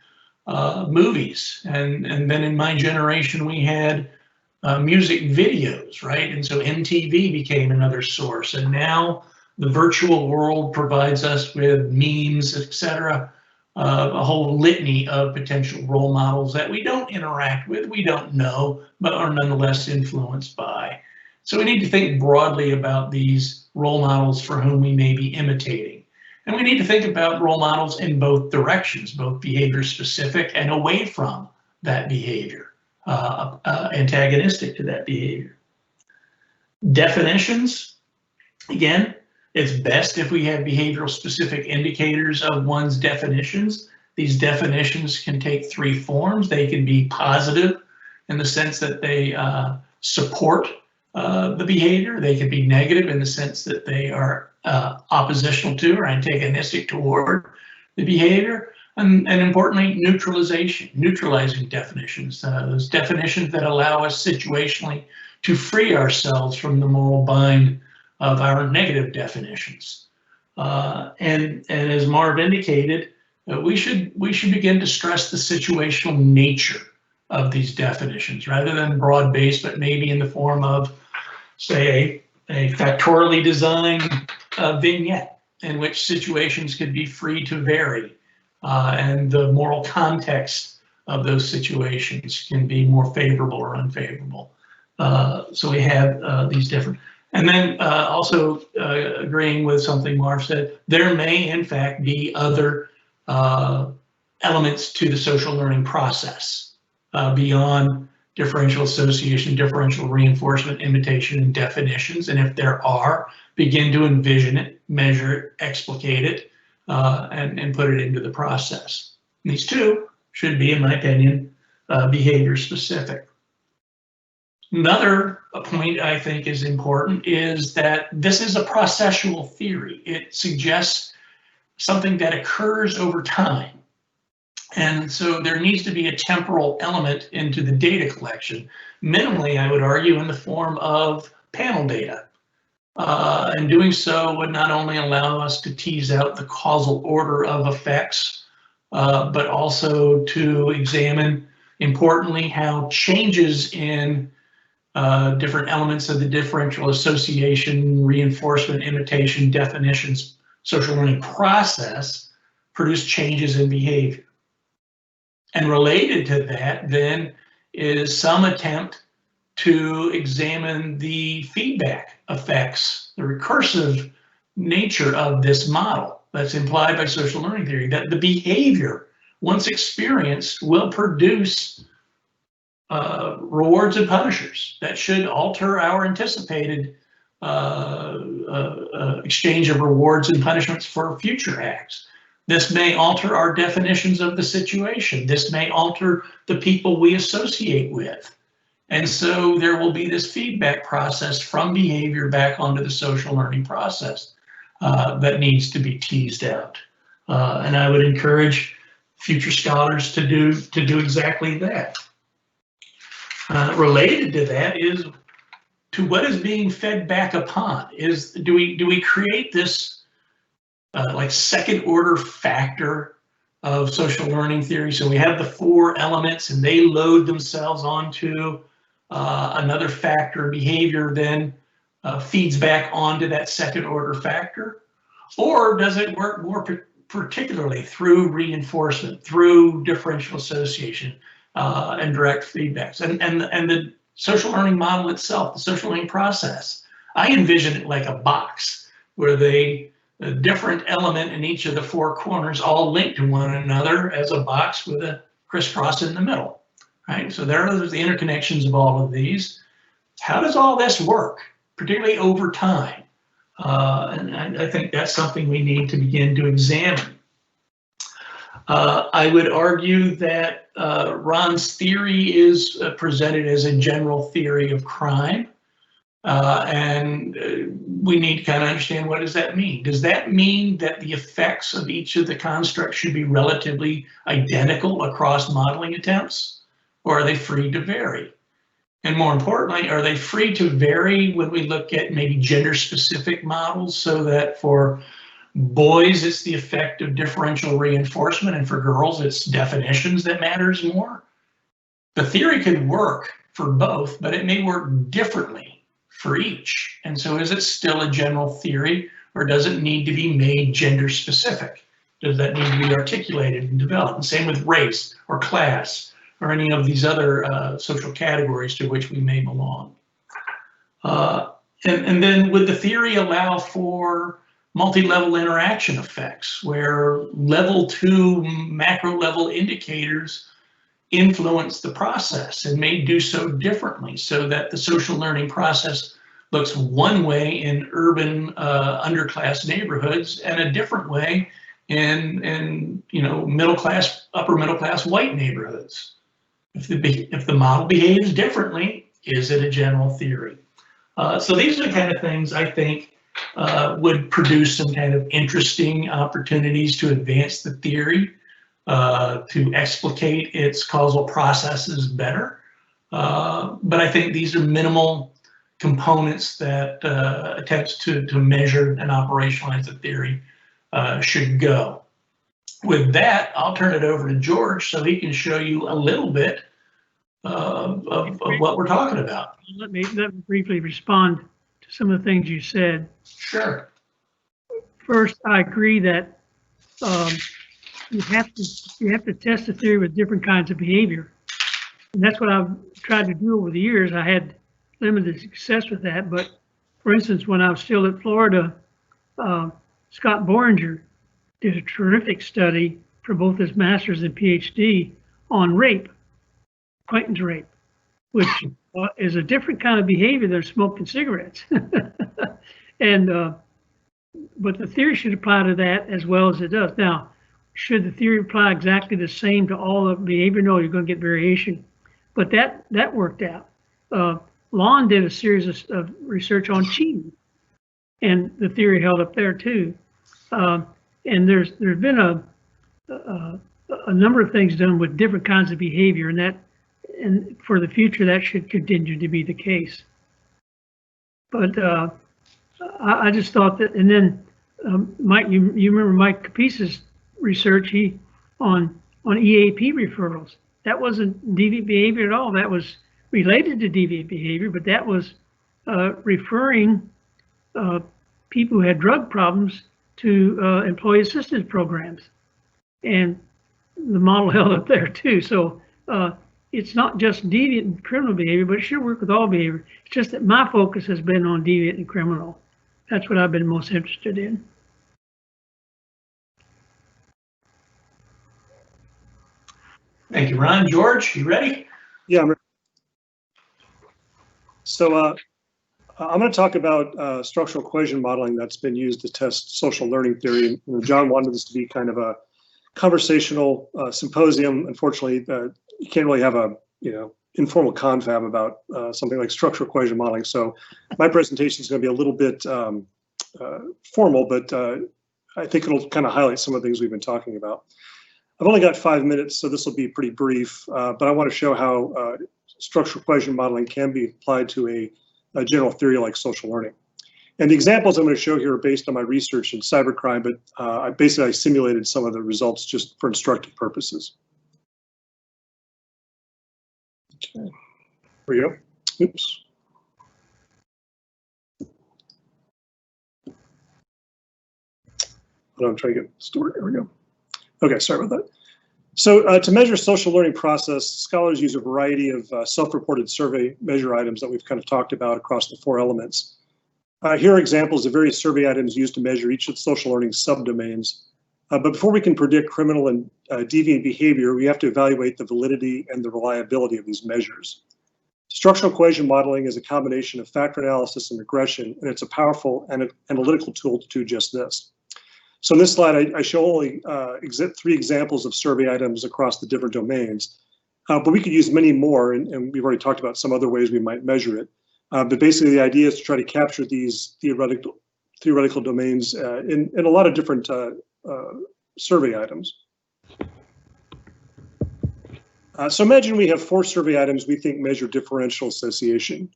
movies. And then in my generation, we had music videos, right? And so MTV became another source. And now the virtual world provides us with memes, etc., a whole litany of potential role models that we don't interact with, we don't know, but are nonetheless influenced by. So we need to think broadly about these role models for whom we may be imitating. And we need to think about role models in both directions, both behavior specific and away from that behavior. Antagonistic to that behavior. Definitions, again, it's best if we have behavioral specific indicators of one's definitions. These definitions can take 3 forms. They can be positive in the sense that they support the behavior. They can be negative in the sense that they are oppositional to or antagonistic toward the behavior. And importantly, neutralizing definitions, those definitions that allow us situationally to free ourselves from the moral bind of our negative definitions. And as Marv indicated, we should begin to stress the situational nature of these definitions rather than broad-based, but maybe in the form of, say, a factorially designed vignette in which situations could be free to vary. And the moral context of those situations can be more favorable or unfavorable. So we have these different, and then also agreeing with something Marv said, there may in fact be other elements to the social learning process beyond differential association, differential reinforcement, imitation, and definitions. And if there are, begin to envision it, measure it, explicate it, and put it into the process. And these 2 should be, in my opinion, behavior specific. Another point I think is important is that this is a processual theory. It suggests something that occurs over time. And so there needs to be a temporal element into the data collection. Minimally, I would argue, in the form of panel data. And doing so would not only allow us to tease out the causal order of effects, but also to examine, importantly, how changes in different elements of the differential association, reinforcement, imitation, definitions, social learning process produce changes in behavior. And related to that, then, is some attempt to examine the feedback effects, the recursive nature of this model that's implied by social learning theory, that the behavior, once experienced, will produce rewards and punishers that should alter our anticipated exchange of rewards and punishments for future acts. This may alter our definitions of the situation. This may alter the people we associate with. And so there will be this feedback process from behavior back onto the social learning process that needs to be teased out. And I would encourage future scholars to do exactly that. Related to that is to what is being fed back upon. Do we create this like second order factor of social learning theory? So we have the 4 elements and they load themselves onto another factor. Behavior then feeds back onto that second order factor, or does it work more particularly through reinforcement, through differential association and direct feedbacks? And the social learning model itself, the social learning process, I envision it like a box where a different element in each of the 4 corners all linked to one another as a box with a crisscross in the middle, right? So there are the interconnections of all of these. How does all this work, particularly over time? And I think that's something we need to begin to examine. I would argue that Ron's theory is presented as a general theory of crime. And we need to kind of understand, what does that mean? Does that mean that the effects of each of the constructs should be relatively identical across modeling attempts, or are they free to vary? And more importantly, are they free to vary when we look at maybe gender-specific models, so that for boys it's the effect of differential reinforcement and for girls it's definitions that matters more? The theory could work for both, but it may work differently for each. And so is it still a general theory, or does it need to be made gender specific? Does that need to be articulated and developed? And same with race or class or any of these other social categories to which we may belong. And then would the theory allow for multi-level interaction effects, where level 2 macro level indicators influence the process and may do so differently, so that the social learning process looks one way in urban underclass neighborhoods and a different way in middle class, upper middle class white neighborhoods? If the model behaves differently, is it a general theory? So these are the kind of things I think would produce some kind of interesting opportunities to advance the theory, to explicate its causal processes better. But I think these are minimal components that attempts to measure and operationalize the theory should go. With that, I'll turn it over to George so he can show you a little bit of what we're talking about. Let me briefly respond to some of the things you said. Sure. First, I agree that you have to test the theory with different kinds of behavior, and that's what I've tried to do over the years. I had limited success with that, but for instance, when I was still at Florida, Scott Boringer did a terrific study for both his master's and PhD on rape, acquaintance rape, which is a different kind of behavior than smoking cigarettes. And but the theory should apply to that as well as it does. Now, should the theory apply exactly the same to all of behavior? No, you're going to get variation. But that worked out. Lon did a series of research on cheating, and the theory held up there too. And there's been a number of things done with different kinds of behavior, and for the future that should continue to be the case. But I just thought that, and then Mike, you remember Mike Capisa's research on EAP referrals. That wasn't deviant behavior at all. That was related to deviant behavior, but that was referring people who had drug problems to employee assistance programs, and the model held up there too. So it's not just deviant and criminal behavior, but it should work with all behavior. It's just that my focus has been on deviant and criminal. That's what I've been most interested in. Thank you, Ron. George, you ready? Yeah, I'm ready. So I'm going to talk about structural equation modeling that's been used to test social learning theory. John wanted this to be kind of a conversational symposium. Unfortunately, you can't really have a informal confab about something like structural equation modeling. So my presentation is going to be a little bit formal, but I think it'll kind of highlight some of the things we've been talking about. I've only got 5 minutes, so this will be pretty brief, but I want to show how structural equation modeling can be applied to a general theory like social learning. And the examples I'm going to show here are based on my research in cybercrime, but I simulated some of the results just for instructive purposes. Okay, here we go. Oops. I'm trying to get stored. Here we go. Okay, sorry about that. So to measure social learning process, scholars use a variety of self-reported survey measure items that we've kind of talked about across the 4 elements. Here are examples of various survey items used to measure each of the social learning subdomains. But before we can predict criminal and deviant behavior, we have to evaluate the validity and the reliability of these measures. Structural equation modeling is a combination of factor analysis and regression, and it's a powerful and analytical tool to do just this. So in this slide, I show only 3 examples of survey items across the different domains, but we could use many more, and we've already talked about some other ways we might measure it. But basically, the idea is to try to capture these theoretical domains in a lot of different survey items. So imagine we have 4 survey items we think measure differential association.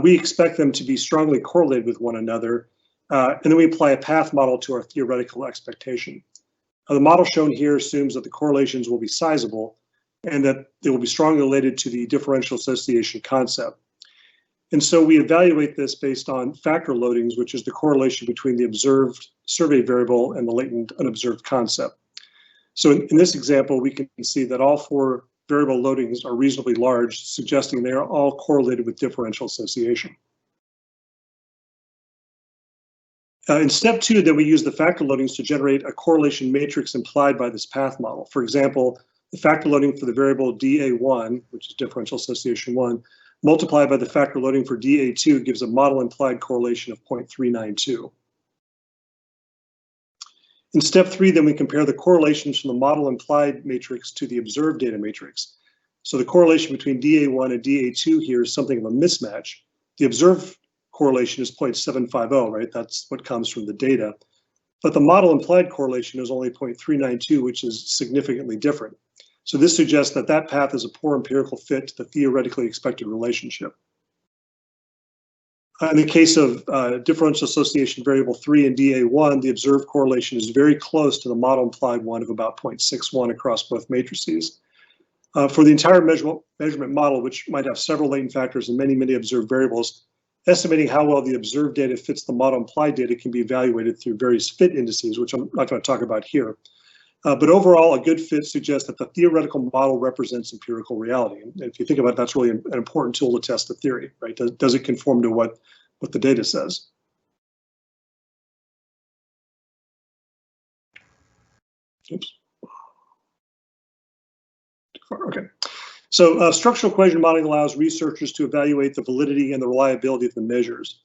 We expect them to be strongly correlated with one another, and then we apply a path model to our theoretical expectation. The model shown here assumes that the correlations will be sizable and that they will be strongly related to the differential association concept. And so we evaluate this based on factor loadings, which is the correlation between the observed survey variable and the latent unobserved concept. So in this example, we can see that all 4 variable loadings are reasonably large, suggesting they are all correlated with differential association. In step 2, then we use the factor loadings to generate a correlation matrix implied by this path model. For example, the factor loading for the variable DA1, which is differential association 1, multiplied by the factor loading for DA2 gives a model implied correlation of 0.392. In step 3, then we compare the correlations from the model implied matrix to the observed data matrix. So the correlation between DA1 and DA2 here is something of a mismatch. The observed correlation is 0.750, right? That's what comes from the data. But the model implied correlation is only 0.392, which is significantly different. So this suggests that that path is a poor empirical fit to the theoretically expected relationship. In the case of differential association variable 3 and DA1, the observed correlation is very close to the model implied one of about 0.61 across both matrices. For the entire measurement model, which might have several latent factors and many observed variables, estimating how well the observed data fits the model implied data can be evaluated through various fit indices, which I'm not going to talk about here. But overall, a good fit suggests that the theoretical model represents empirical reality. And if you think about it, that's really an important tool to test the theory, right? Does it conform to what the data says? Oops. Too far, okay. So structural equation modeling allows researchers to evaluate the validity and the reliability of the measures.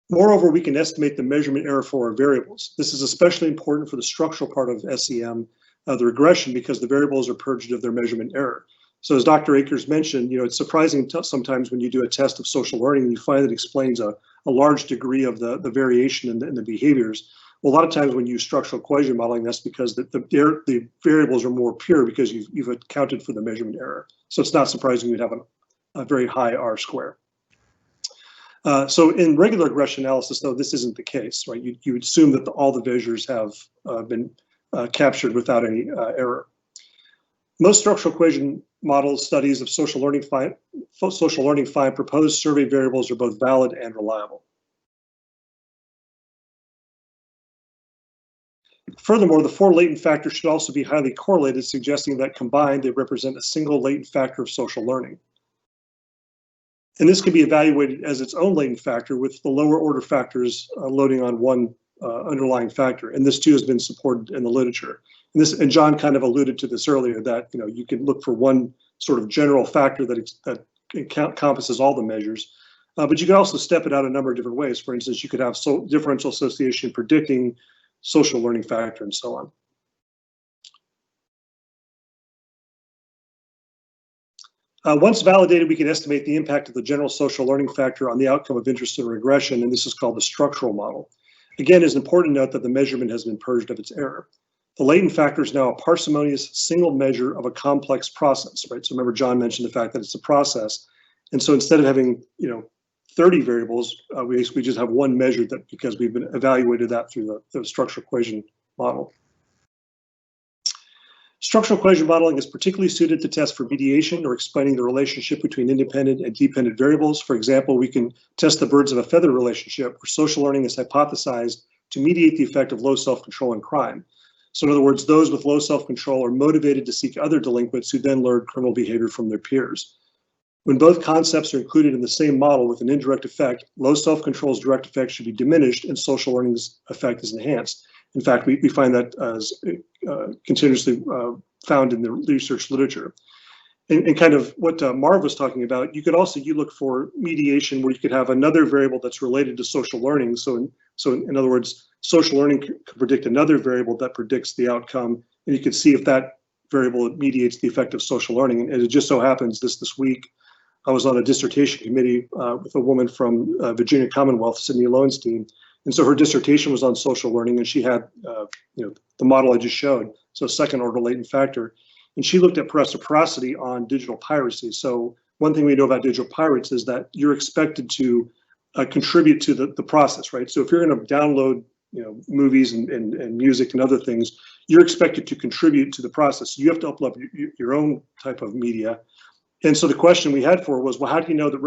Moreover, we can estimate the measurement error for our variables. This is especially important for the structural part of SEM, the regression, because the variables are purged of their measurement error. So as Dr. Akers mentioned, it's surprising sometimes when you do a test of social learning and you find that it explains a large degree of the variation in the behaviors. Well, a lot of times when you use structural equation modeling, that's because the variables are more pure because you've accounted for the measurement error. So it's not surprising you'd have a very high R square. So in regular regression analysis, though, this isn't the case, right? You would assume that all the measures have been captured without any error. Most structural equation model studies of social learning find proposed survey variables are both valid and reliable. Furthermore, the 4 latent factors should also be highly correlated, suggesting that combined they represent a single latent factor of social learning. And this can be evaluated as its own latent factor with the lower order factors loading on one underlying factor. And this too has been supported in the literature. And John kind of alluded to this earlier, that you can look for one sort of general factor that encompasses all the measures. But you could also step it out a number of different ways. For instance, you could have differential association predicting social learning factor and so on. Once validated, we can estimate the impact of the general social learning factor on the outcome of interest and regression, and this is called the structural model. Again, it's important to note that the measurement has been purged of its error. The latent factor is now a parsimonious single measure of a complex process, right? So remember, John mentioned the fact that it's a process. And so instead of having, 30 variables, we just have one measure that because we've been evaluated that through the structural equation model. Structural equation modeling is particularly suited to test for mediation or explaining the relationship between independent and dependent variables. For example, we can test the birds of a feather relationship where social learning is hypothesized to mediate the effect of low self-control and crime. So in other words, those with low self-control are motivated to seek other delinquents who then learn criminal behavior from their peers. When both concepts are included in the same model with an indirect effect, low self-control's direct effect should be diminished and social learning's effect is enhanced. In fact, we find that as continuously found in the research literature. And kind of what Marv was talking about, you look for mediation where you could have another variable that's related to social learning. So in other words, social learning could predict another variable that predicts the outcome, and you could see if that variable mediates the effect of social learning. And it just so happens this week, I was on a dissertation committee with a woman from Virginia Commonwealth, Sydney Lowenstein. And so her dissertation was on social learning, and she had, the model I just showed, so second order latent factor. And she looked at reciprocity on digital piracy. So one thing we know about digital pirates is that you're expected to contribute to the process, right? So if you're going to download, movies and music and other things, you're expected to contribute to the process. You have to upload your own type of media. And so the question we had for her was, well, how do you know that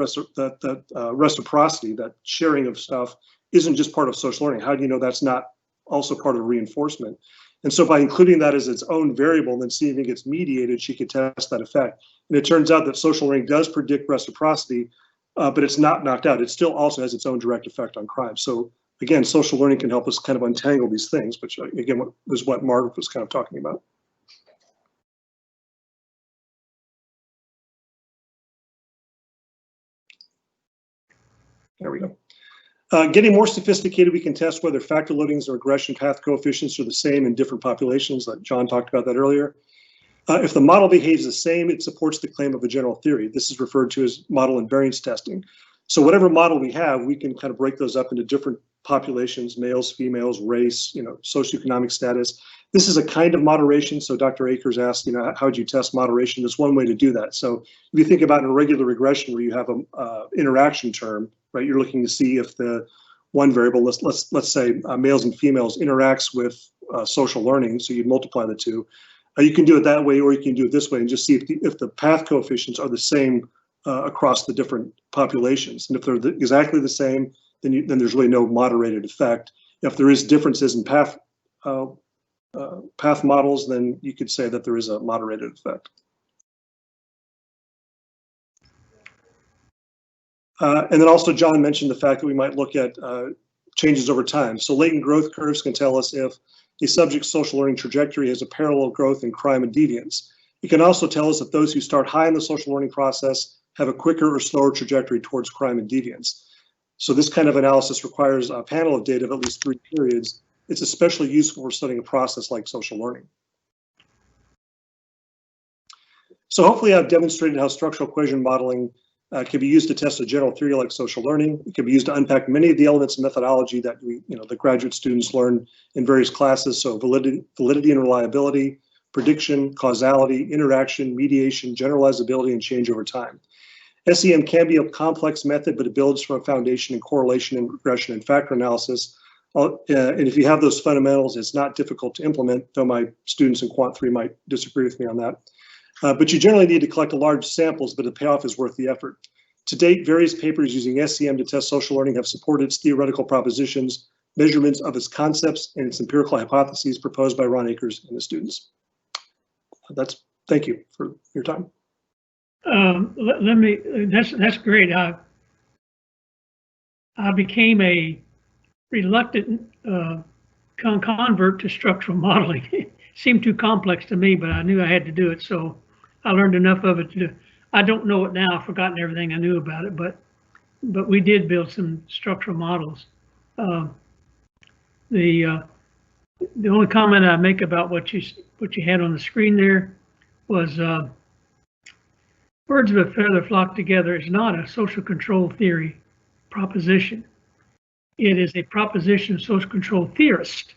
reciprocity, that sharing of stuff, isn't just part of social learning? How do you know that's not also part of reinforcement? And so by including that as its own variable and then seeing if it gets mediated, she could test that effect. And it turns out that social learning does predict reciprocity, but it's not knocked out. It still also has its own direct effect on crime. So again, social learning can help us kind of untangle these things, which again was what Marv was kind of talking about. There we go. Getting more sophisticated, we can test whether factor loadings and regression path coefficients are the same in different populations, like John talked about that earlier. If the model behaves the same, it supports the claim of a general theory. This is referred to as model and variance testing. So whatever model we have, we can kind of break those up into different populations, males, females, race, socioeconomic status. This is a kind of moderation. So Dr. Akers asked, how would you test moderation? There's one way to do that. So if you think about an irregular regression where you have an interaction term, right? You're looking to see if the one variable, let's say males and females, interacts with social learning. So you multiply the two. You can do it that way, or you can do it this way and just see if the path coefficients are the same across the different populations. And if they're exactly the same, then there's really no moderated effect. If there is differences in path models, then you could say that there is a moderated effect. And then also John mentioned the fact that we might look at changes over time. So latent growth curves can tell us if a subject's social learning trajectory has a parallel growth in crime and deviance. It can also tell us if those who start high in the social learning process have a quicker or slower trajectory towards crime and deviance. So this kind of analysis requires a panel of data of at least 3 periods. It's especially useful for studying a process like social learning. So hopefully I've demonstrated how structural equation modeling can be used to test a general theory like social learning. It can be used to unpack many of the elements of methodology that the graduate students learn in various classes. So validity and reliability, prediction, causality, interaction, mediation, generalizability, and change over time. SEM can be a complex method, but it builds from a foundation in correlation and regression and factor analysis. And if you have those fundamentals, it's not difficult to implement, though my students in Quant 3 might disagree with me on that. But you generally need to collect a large samples, but the payoff is worth the effort. To date, various papers using SEM to test social learning have supported its theoretical propositions, measurements of its concepts, and its empirical hypotheses proposed by Ron Akers and his students. Thank you for your time. That's great. I became a reluctant convert to structural modeling. It seemed too complex to me, but I knew I had to do it. So I learned enough of it to do. I don't know it now. I've forgotten everything I knew about it, but but we did build some structural models. The only comment I make about what you had on the screen there was birds of a feather flock together is not a social control theory proposition. It is a proposition of social control theorist,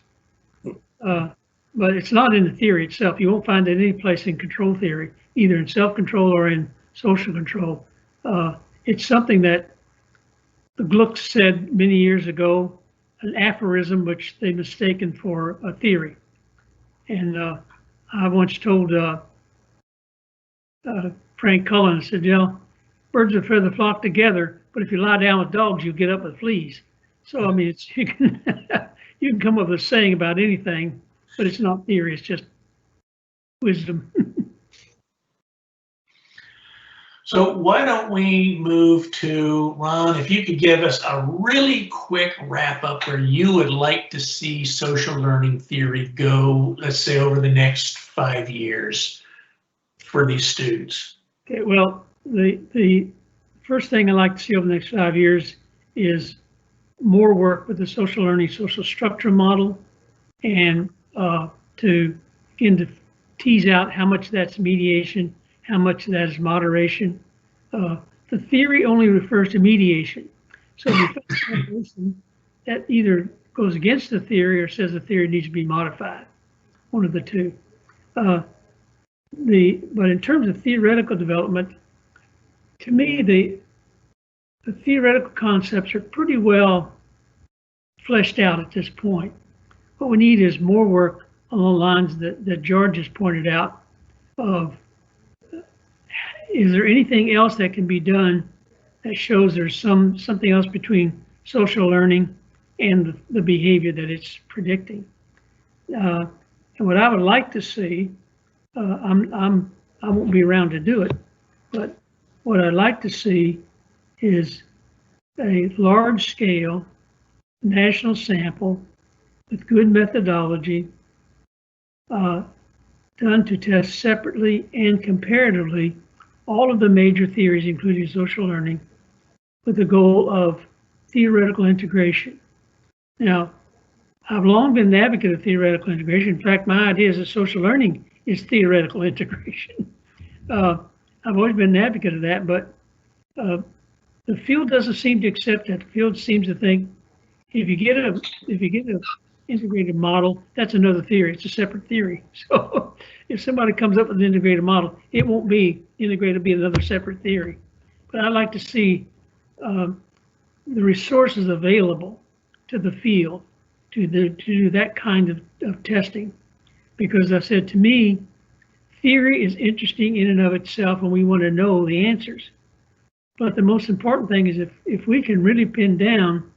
but it's not in the theory itself. You won't find it any place in control theory, either in self-control or in social control. It's something that the Glucks said many years ago, an aphorism which they mistaken for a theory. And I once told Frank Cullen, I said, you know, birds of a feather flock together, but if you lie down with dogs, you get up with fleas. So, I mean, you can come up with a saying about anything, but it's not theory, it's just wisdom. So why don't we move to Ron, if you could give us a really quick wrap up where you would like to see social learning theory go, let's say over the next 5 years for these students. Okay, well, the first thing I'd like to see over the next 5 years is more work with the social learning, social structure model, and to tease out how much that's mediation, how much of that is moderation. The theory only refers to mediation. So if you find a person that either goes against the theory or says the theory needs to be modified, one of the two. But in terms of theoretical development, to me, the theoretical concepts are pretty well fleshed out at this point. What we need is more work along the lines that George has pointed out of, is there anything else that can be done that shows there's something else between social learning and the behavior that it's predicting? And what I would like to see, I won't be around to do it, but what I'd like to see is a large-scale national sample with good methodology done to test separately and comparatively all of the major theories, including social learning, with the goal of theoretical integration. Now, I've long been an advocate of theoretical integration. In fact, my idea is that social learning is theoretical integration. I've always been an advocate of that, but the field doesn't seem to accept that. The field seems to think if you get an integrated model, that's another theory. It's a separate theory. So if somebody comes up with an integrated model, it won't be integrated, it'll be another separate theory. But I'd like to see the resources available to the field to do that kind of testing. Because I said, to me, theory is interesting in and of itself and we want to know the answers. But the most important thing is if we can really pin down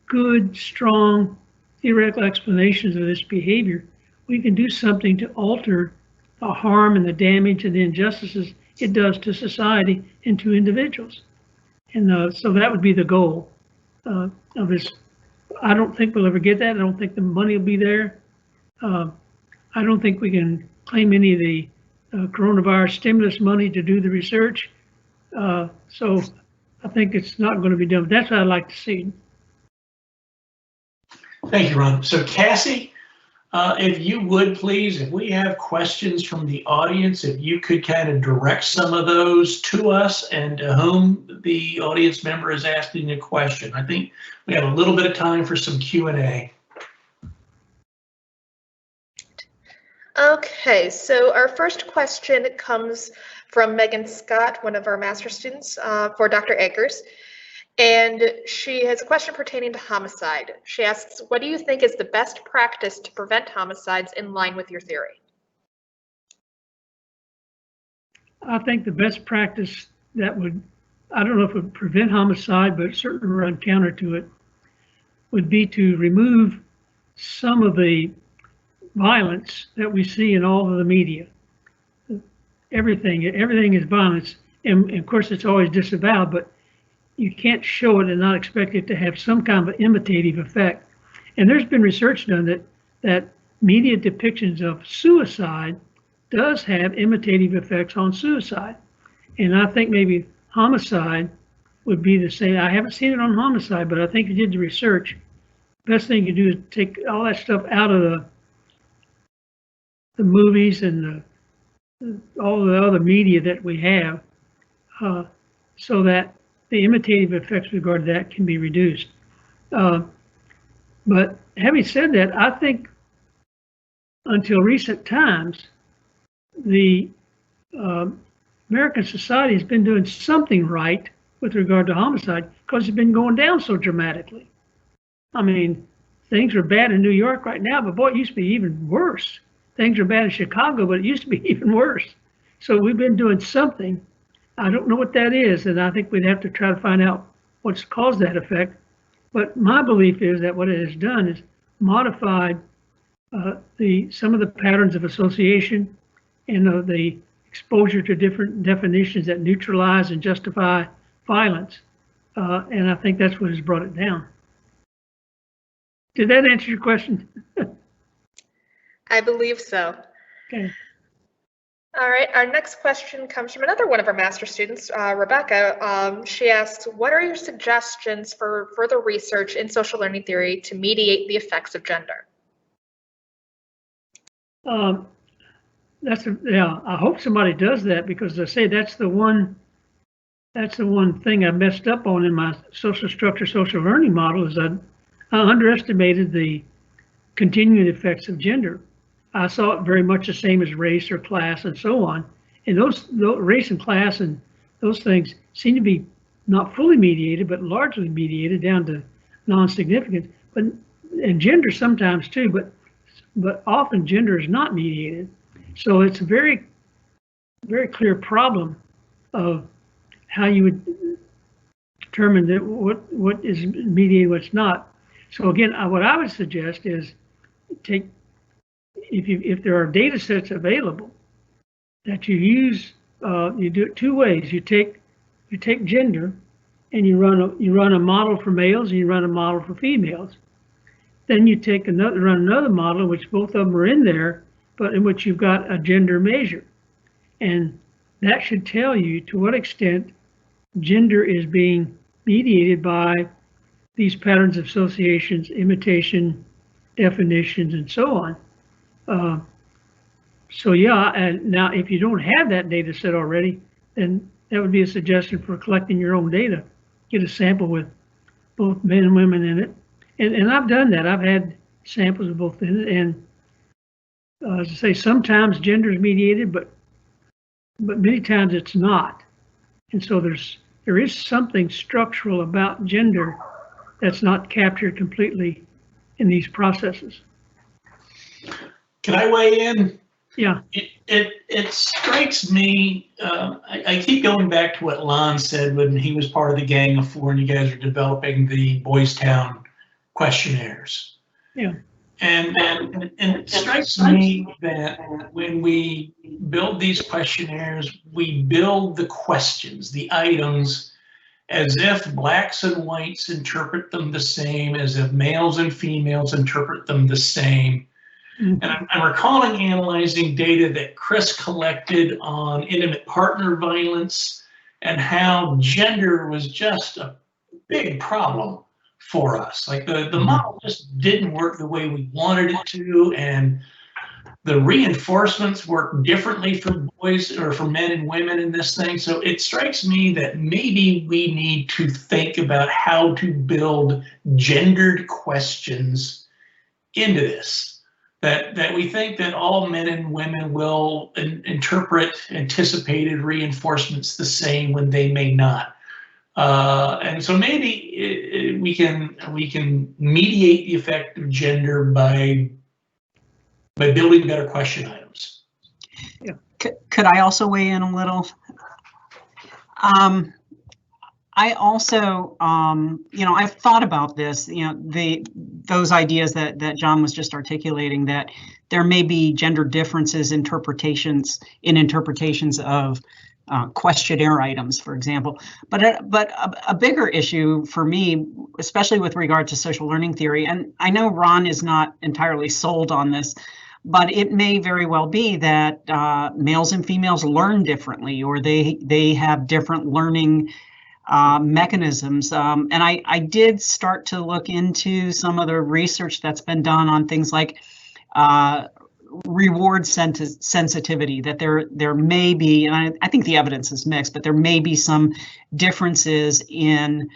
good, strong theoretical explanations of this behavior, we can do something to alter the harm and the damage and the injustices it does to society and to individuals. And so that would be the goal of this. I don't think we'll ever get that. I don't think the money will be there. I don't think we can claim any of the coronavirus stimulus money to do the research. So I think it's not going to be done. That's what I'd like to see. Thank you, Ron. So Cassie, if you would please, if we have questions from the audience, if you could kind of direct some of those to us and to whom the audience member is asking a question. I think we have a little bit of time for some Q&A. Okay, so our first question comes from Megan Scott, one of our master students for Dr. Akers. And she has a question pertaining to homicide. She asks, what do you think is the best practice to prevent homicides in line with your theory? I think the best practice that would, I don't know if it would prevent homicide, but certainly run counter to it, would be to remove some of the violence that we see in all of the media. Everything is violence, and of course it's always disavowed, but you can't show it and not expect it to have some kind of imitative effect. And there's been research done that media depictions of suicide does have imitative effects on suicide. And I think maybe homicide would be to say, I haven't seen it on homicide, but I think you did the research. Best thing you do is take all that stuff out of the movies and all the other media that we have, so that the imitative effects with regard to that can be reduced. But having said that, I think until recent times, the American society has been doing something right with regard to homicide because it's been going down so dramatically. I mean, things are bad in New York right now, but boy, it used to be even worse. Things are bad in Chicago, but it used to be even worse. So we've been doing something. I don't know what that is, and I think we'd have to try to find out what's caused that effect. But my belief is that what it has done is modified some of the patterns of association and the exposure to different definitions that neutralize and justify violence. And I think that's what has brought it down. Did that answer your question? I believe so. Okay. All right, our next question comes from another one of our master students, Rebecca. She asks, what are your suggestions for further research in social learning theory to mediate the effects of gender? Yeah, I hope somebody does that, because I say that's the one thing I messed up on in my social structure, social learning model, is I underestimated the continuing effects of gender. I saw it very much the same as race or class and so on. And those race and class and those things seem to be not fully mediated, but largely mediated down to non-significance. And gender sometimes too, but often gender is not mediated. So it's a very, very clear problem of how you would determine that what is mediated, what's not. So again, what I would suggest is if there are data sets available that you use, you do it two ways. You take gender and you run a model for males and you run a model for females. Then you run another model in which both of them are in there, but in which you've got a gender measure. And that should tell you to what extent gender is being mediated by these patterns of associations, imitation, definitions, and so on. So yeah, and now if you don't have that data set already, then that would be a suggestion for collecting your own data. Get a sample with both men and women in it. And I've done that. I've had samples of both in it. And as I say, sometimes gender is mediated, but many times it's not. And so there is something structural about gender that's not captured completely in these processes. Can I weigh in? Yeah. It strikes me, I keep going back to what Lon said when he was part of the Gang of Four and you guys are developing the Boys Town questionnaires. Yeah. And it strikes me that when we build these questionnaires, we build the questions, the items, as if blacks and whites interpret them the same, as if males and females interpret them the same. And I'm recalling analyzing data that Chris collected on intimate partner violence and how gender was just a big problem for us. Like the model just didn't work the way we wanted it to, and the reinforcements work differently for boys or for men and women in this thing. So it strikes me that maybe we need to think about how to build gendered questions into this. That we think that all men and women will interpret anticipated reinforcements the same when they may not. And so maybe we can mediate the effect of gender by building better question items. Yeah. Could I also weigh in a little? I also, I've thought about this, those ideas that John was just articulating, that there may be gender differences in interpretations of questionnaire items, for example. But a bigger issue for me, especially with regard to social learning theory, and I know Ron is not entirely sold on this, but it may very well be that males and females learn differently, or they have different learning mechanisms. And I did start to look into some of the research that's been done on things like reward sensitivity, that there may be, and I think the evidence is mixed, but there may be some differences in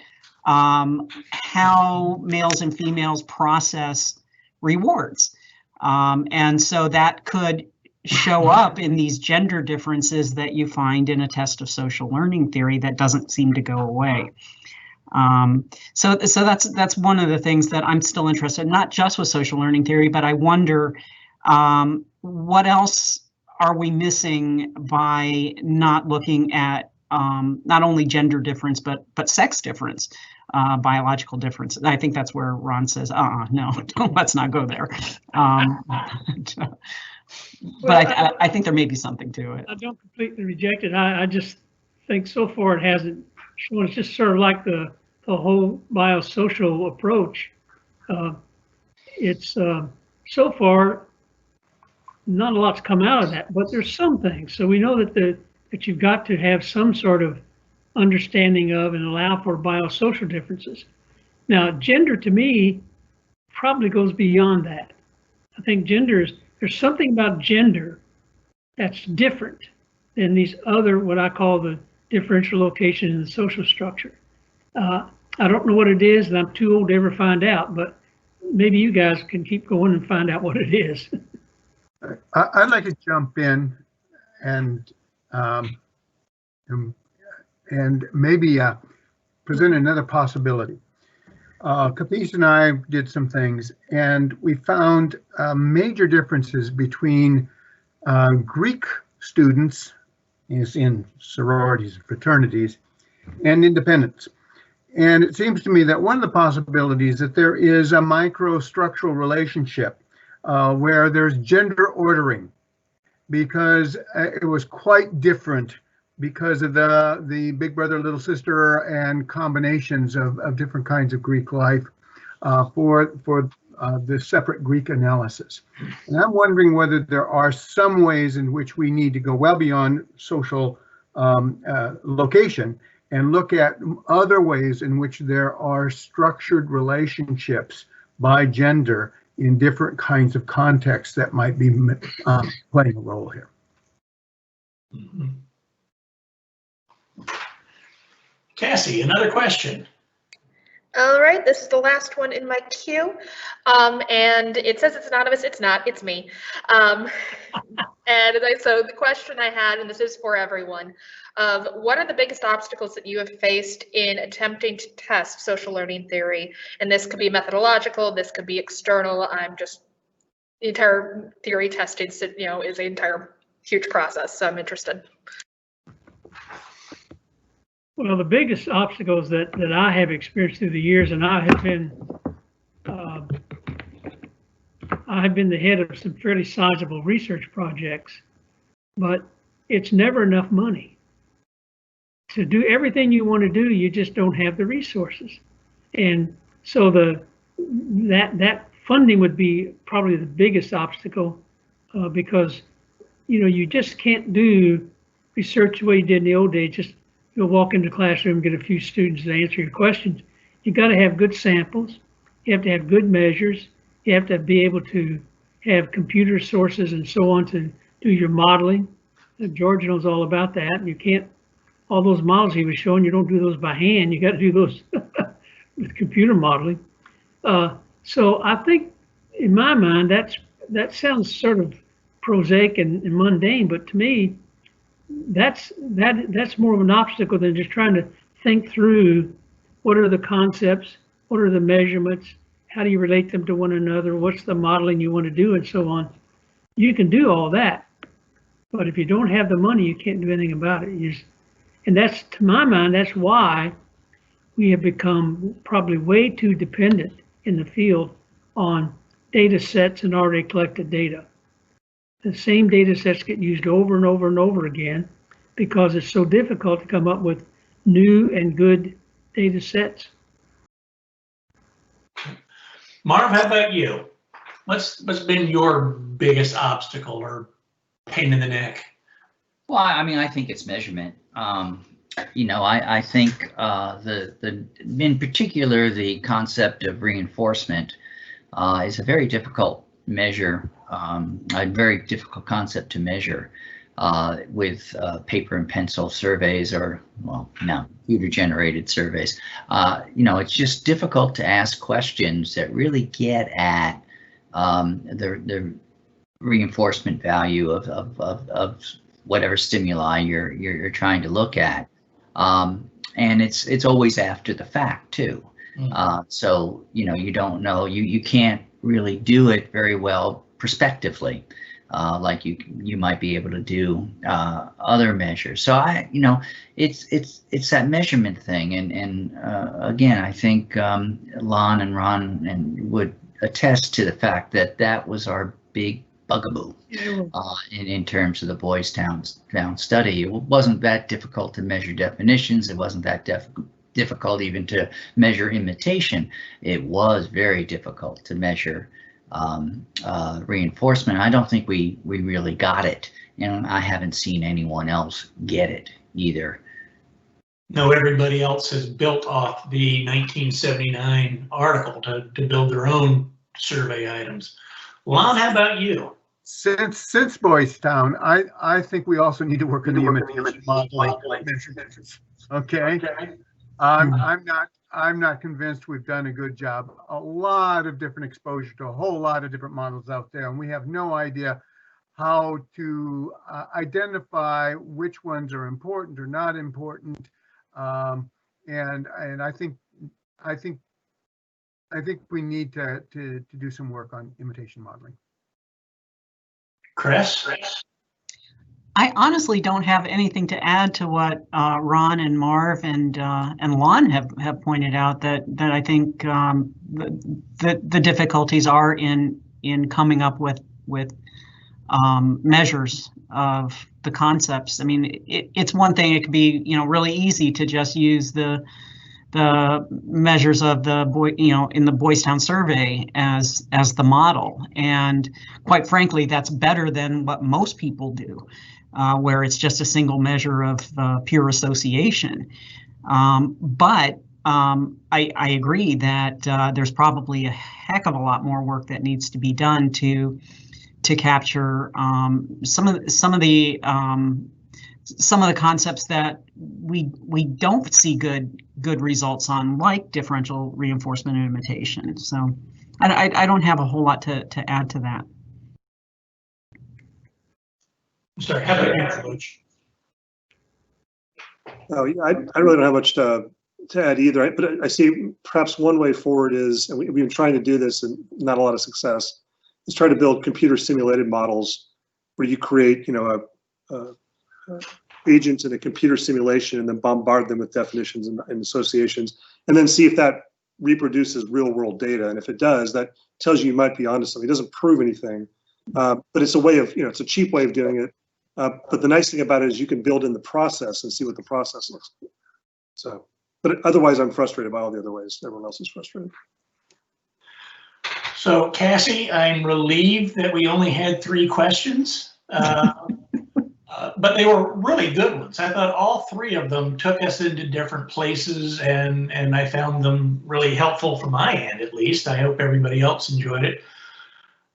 how males and females process rewards. And so that could show up in these gender differences that you find in a test of social learning theory that doesn't seem to go away. So that's one of the things that I'm still interested in, not just with social learning theory, but I wonder what else are we missing by not looking at not only gender difference, but sex difference, biological difference. I think that's where Ron says, no, let's not go there. But I think there may be something to it. I don't completely reject it. I just think so far it hasn't shown. It's just sort of like the whole biosocial approach. It's so far not a lot's come out of that, but there's some things. So we know that that you've got to have some sort of understanding of and allow for biosocial differences. Now, gender to me probably goes beyond that. I think there's something about gender that's different than these other, what I call the differential location in the social structure. I don't know what it is, and I'm too old to ever find out, but maybe you guys can keep going and find out what it is. I'd like to jump in and maybe present another possibility. Capiz and I did some things, and we found major differences between Greek students, in sororities and fraternities, and independents. And it seems to me that one of the possibilities that there is a microstructural relationship where there's gender ordering, because it was quite different because of the big brother, little sister, and combinations of different kinds of Greek life for the separate Greek analysis. And I'm wondering whether there are some ways in which we need to go well beyond social location and look at other ways in which there are structured relationships by gender in different kinds of contexts that might be playing a role here. Mm-hmm. Cassie, another question. All right, this is the last one in my queue, and it says it's anonymous. It's not, it's me. So the question I had, and this is for everyone, what are the biggest obstacles that you have faced in attempting to test social learning theory? And this could be methodological, this could be external. The entire theory testing, is an entire huge process, so I'm interested. Well, the biggest obstacles that I have experienced through the years, and I have been the head of some fairly sizable research projects, but it's never enough money. To do everything you want to do, you just don't have the resources. And so that funding would be probably the biggest obstacle because, you just can't do research the way you did in the old days. Just you'll walk into the classroom, get a few students to answer your questions. You got to have good samples. You have to have good measures. You have to be able to have computer sources and so on to do your modeling. George knows all about that. You can't, all those models he was showing, you don't do those by hand. You got to do those with computer modeling. So I think, in my mind, that sounds sort of prosaic and mundane, but to me, that's more of an obstacle than just trying to think through what are the concepts, what are the measurements, how do you relate them to one another, what's the modeling you want to do, and so on. You can do all that, but if you don't have the money, you can't do anything about it. And that's, to my mind, that's why we have become probably way too dependent in the field on data sets and already collected data. The same data sets get used over and over and over again because it's so difficult to come up with new and good data sets. Marv, how about you? What's been your biggest obstacle or pain in the neck? Well, I mean, I think it's measurement. you know, I think in particular, the concept of reinforcement is a very difficult measure, a very difficult concept to measure with paper and pencil surveys, or, well, no, computer-generated surveys. You know, it's just difficult to ask questions that really get at the reinforcement value of whatever stimuli you're trying to look at. And it's always after the fact too. So, you know, you don't know, you can't really do it very well prospectively, like you might be able to do other measures. So you know, it's that measurement thing. And again, I think Lon and Ron would attest to the fact that that was our big bugaboo in terms of the Boys Town study. It wasn't that difficult to measure definitions. It wasn't that difficult even to measure imitation. It was very difficult to measure reinforcement. I don't think we really got it, and I haven't seen anyone else get it either. No, everybody else has built off the 1979 article to build their own survey items. Lon, how about you? Since Boys Town, I think we also need to work on the imitation modeling measurements. Okay. I'm not convinced we've done a good job. A lot of different exposure to a whole lot of different models out there, and we have no idea how to identify which ones are important or not important. And I think we need to do some work on imitation modeling. Chris? I honestly don't have anything to add to what Ron and Marv and Lon have pointed out. That I think the difficulties are in coming up with measures of the concepts. I mean, it's one thing. It could be, you know, really easy to just use the measures of the in the Boys Town survey as the model, and quite frankly, that's better than what most people do. Where it's just a single measure of pure association. But I agree that there's probably a heck of a lot more work that needs to be done to capture some of the concepts that we don't see good results on, like differential reinforcement and imitation. So I don't have a whole lot to add to that. Sorry, how about you, Coach? Oh, I really don't have much to add either. But I see perhaps one way forward is, and we've been trying to do this and not a lot of success, is try to build computer simulated models where you create, you know, agents in a computer simulation and then bombard them with definitions and associations, and then see if that reproduces real world data. And if it does, that tells you might be onto something. It doesn't prove anything, but it's a way of, you know, it's a cheap way of doing it. But the nice thing about it is you can build in the process and see what the process looks like. So, but otherwise I'm frustrated by all the other ways. Everyone else is frustrated. So Cassie, I'm relieved that we only had 3 questions, but they were really good ones. I thought all 3 of them took us into different places, and I found them really helpful from my end, at least. I hope everybody else enjoyed it.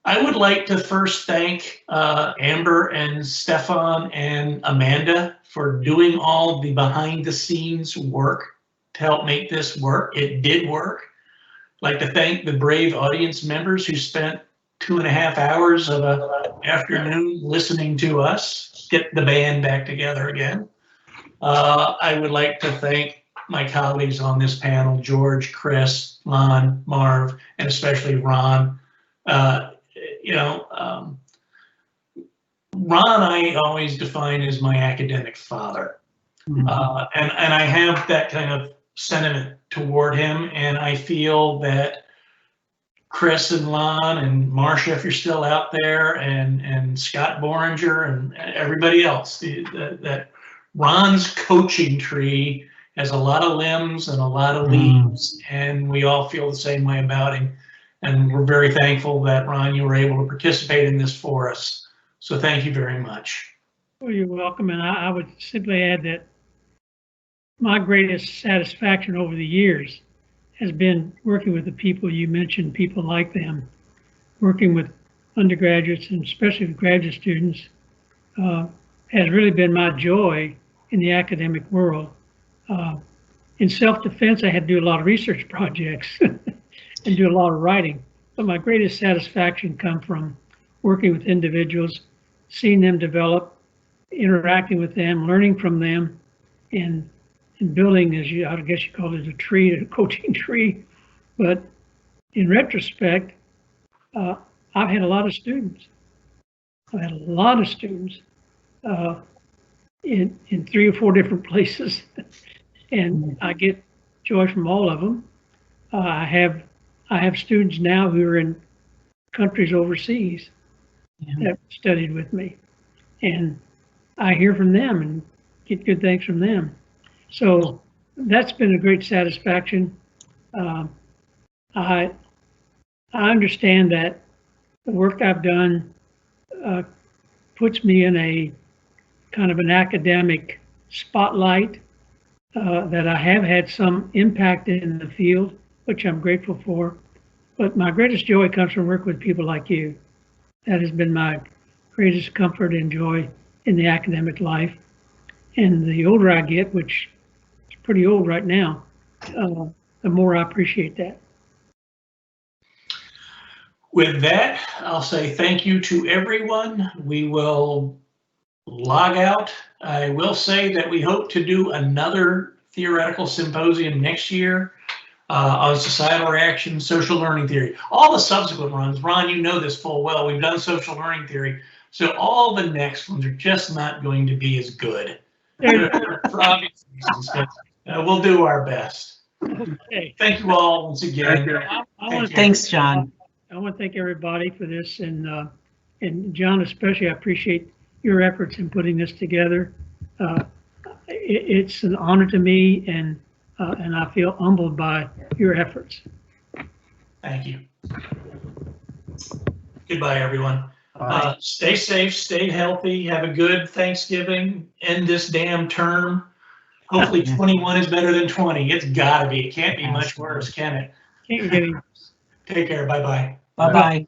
I would like to first thank Amber and Stefan and Amanda for doing all the behind the scenes work to help make this work. It did work. I'd like to thank the brave audience members who spent 2.5 hours of an afternoon listening to us get the band back together again. I would like to thank my colleagues on this panel, George, Chris, Lon, Marv, and especially Ron. You know, Ron, I always define as my academic father. And I have that kind of sentiment toward him. And I feel that Chris and Lon and Marcia, if you're still out there, and Scott Boringer and everybody else, that Ron's coaching tree has a lot of limbs and a lot of leaves, and we all feel the same way about him. And we're very thankful that, Ron, you were able to participate in this for us. So thank you very much. Well, you're welcome. And I would simply add that my greatest satisfaction over the years has been working with the people you mentioned, people like them, working with undergraduates and especially with graduate students, has really been my joy in the academic world. In self-defense, I had to do a lot of research projects and do a lot of writing, but my greatest satisfaction comes from working with individuals, seeing them develop, interacting with them, learning from them, and building, as I guess you call it, a tree, a coaching tree. But in retrospect, I've had a lot of students. I've had a lot of students in 3 or 4 different places, and I get joy from all of them. I have students now who are in countries overseas that studied with me, and I hear from them and get good things from them. So that's been a great satisfaction. I understand that the work I've done puts me in a kind of an academic spotlight, that I have had some impact in the field, which I'm grateful for. But my greatest joy comes from working with people like you. That has been my greatest comfort and joy in the academic life. And the older I get, which is pretty old right now, the more I appreciate that. With that, I'll say thank you to everyone. We will log out. I will say that we hope to do another theoretical symposium next year on societal reaction, social learning theory. All the subsequent runs, Ron, you know this full well, we've done social learning theory. So all the next ones are just not going to be as good for obvious reasons, but we'll do our best. Okay. Thank you all once again. Thanks, John. I want to thank everybody for this, and John especially. I appreciate your efforts in putting this together. It's an honor to me, and I feel humbled by your efforts. Thank you. Goodbye, everyone. Stay safe, stay healthy, have a good Thanksgiving, end this damn term. Hopefully 21 is better than 20. It's gotta be. It can't be much worse, can it? Can't get any. Take care. Bye-bye. Bye-bye.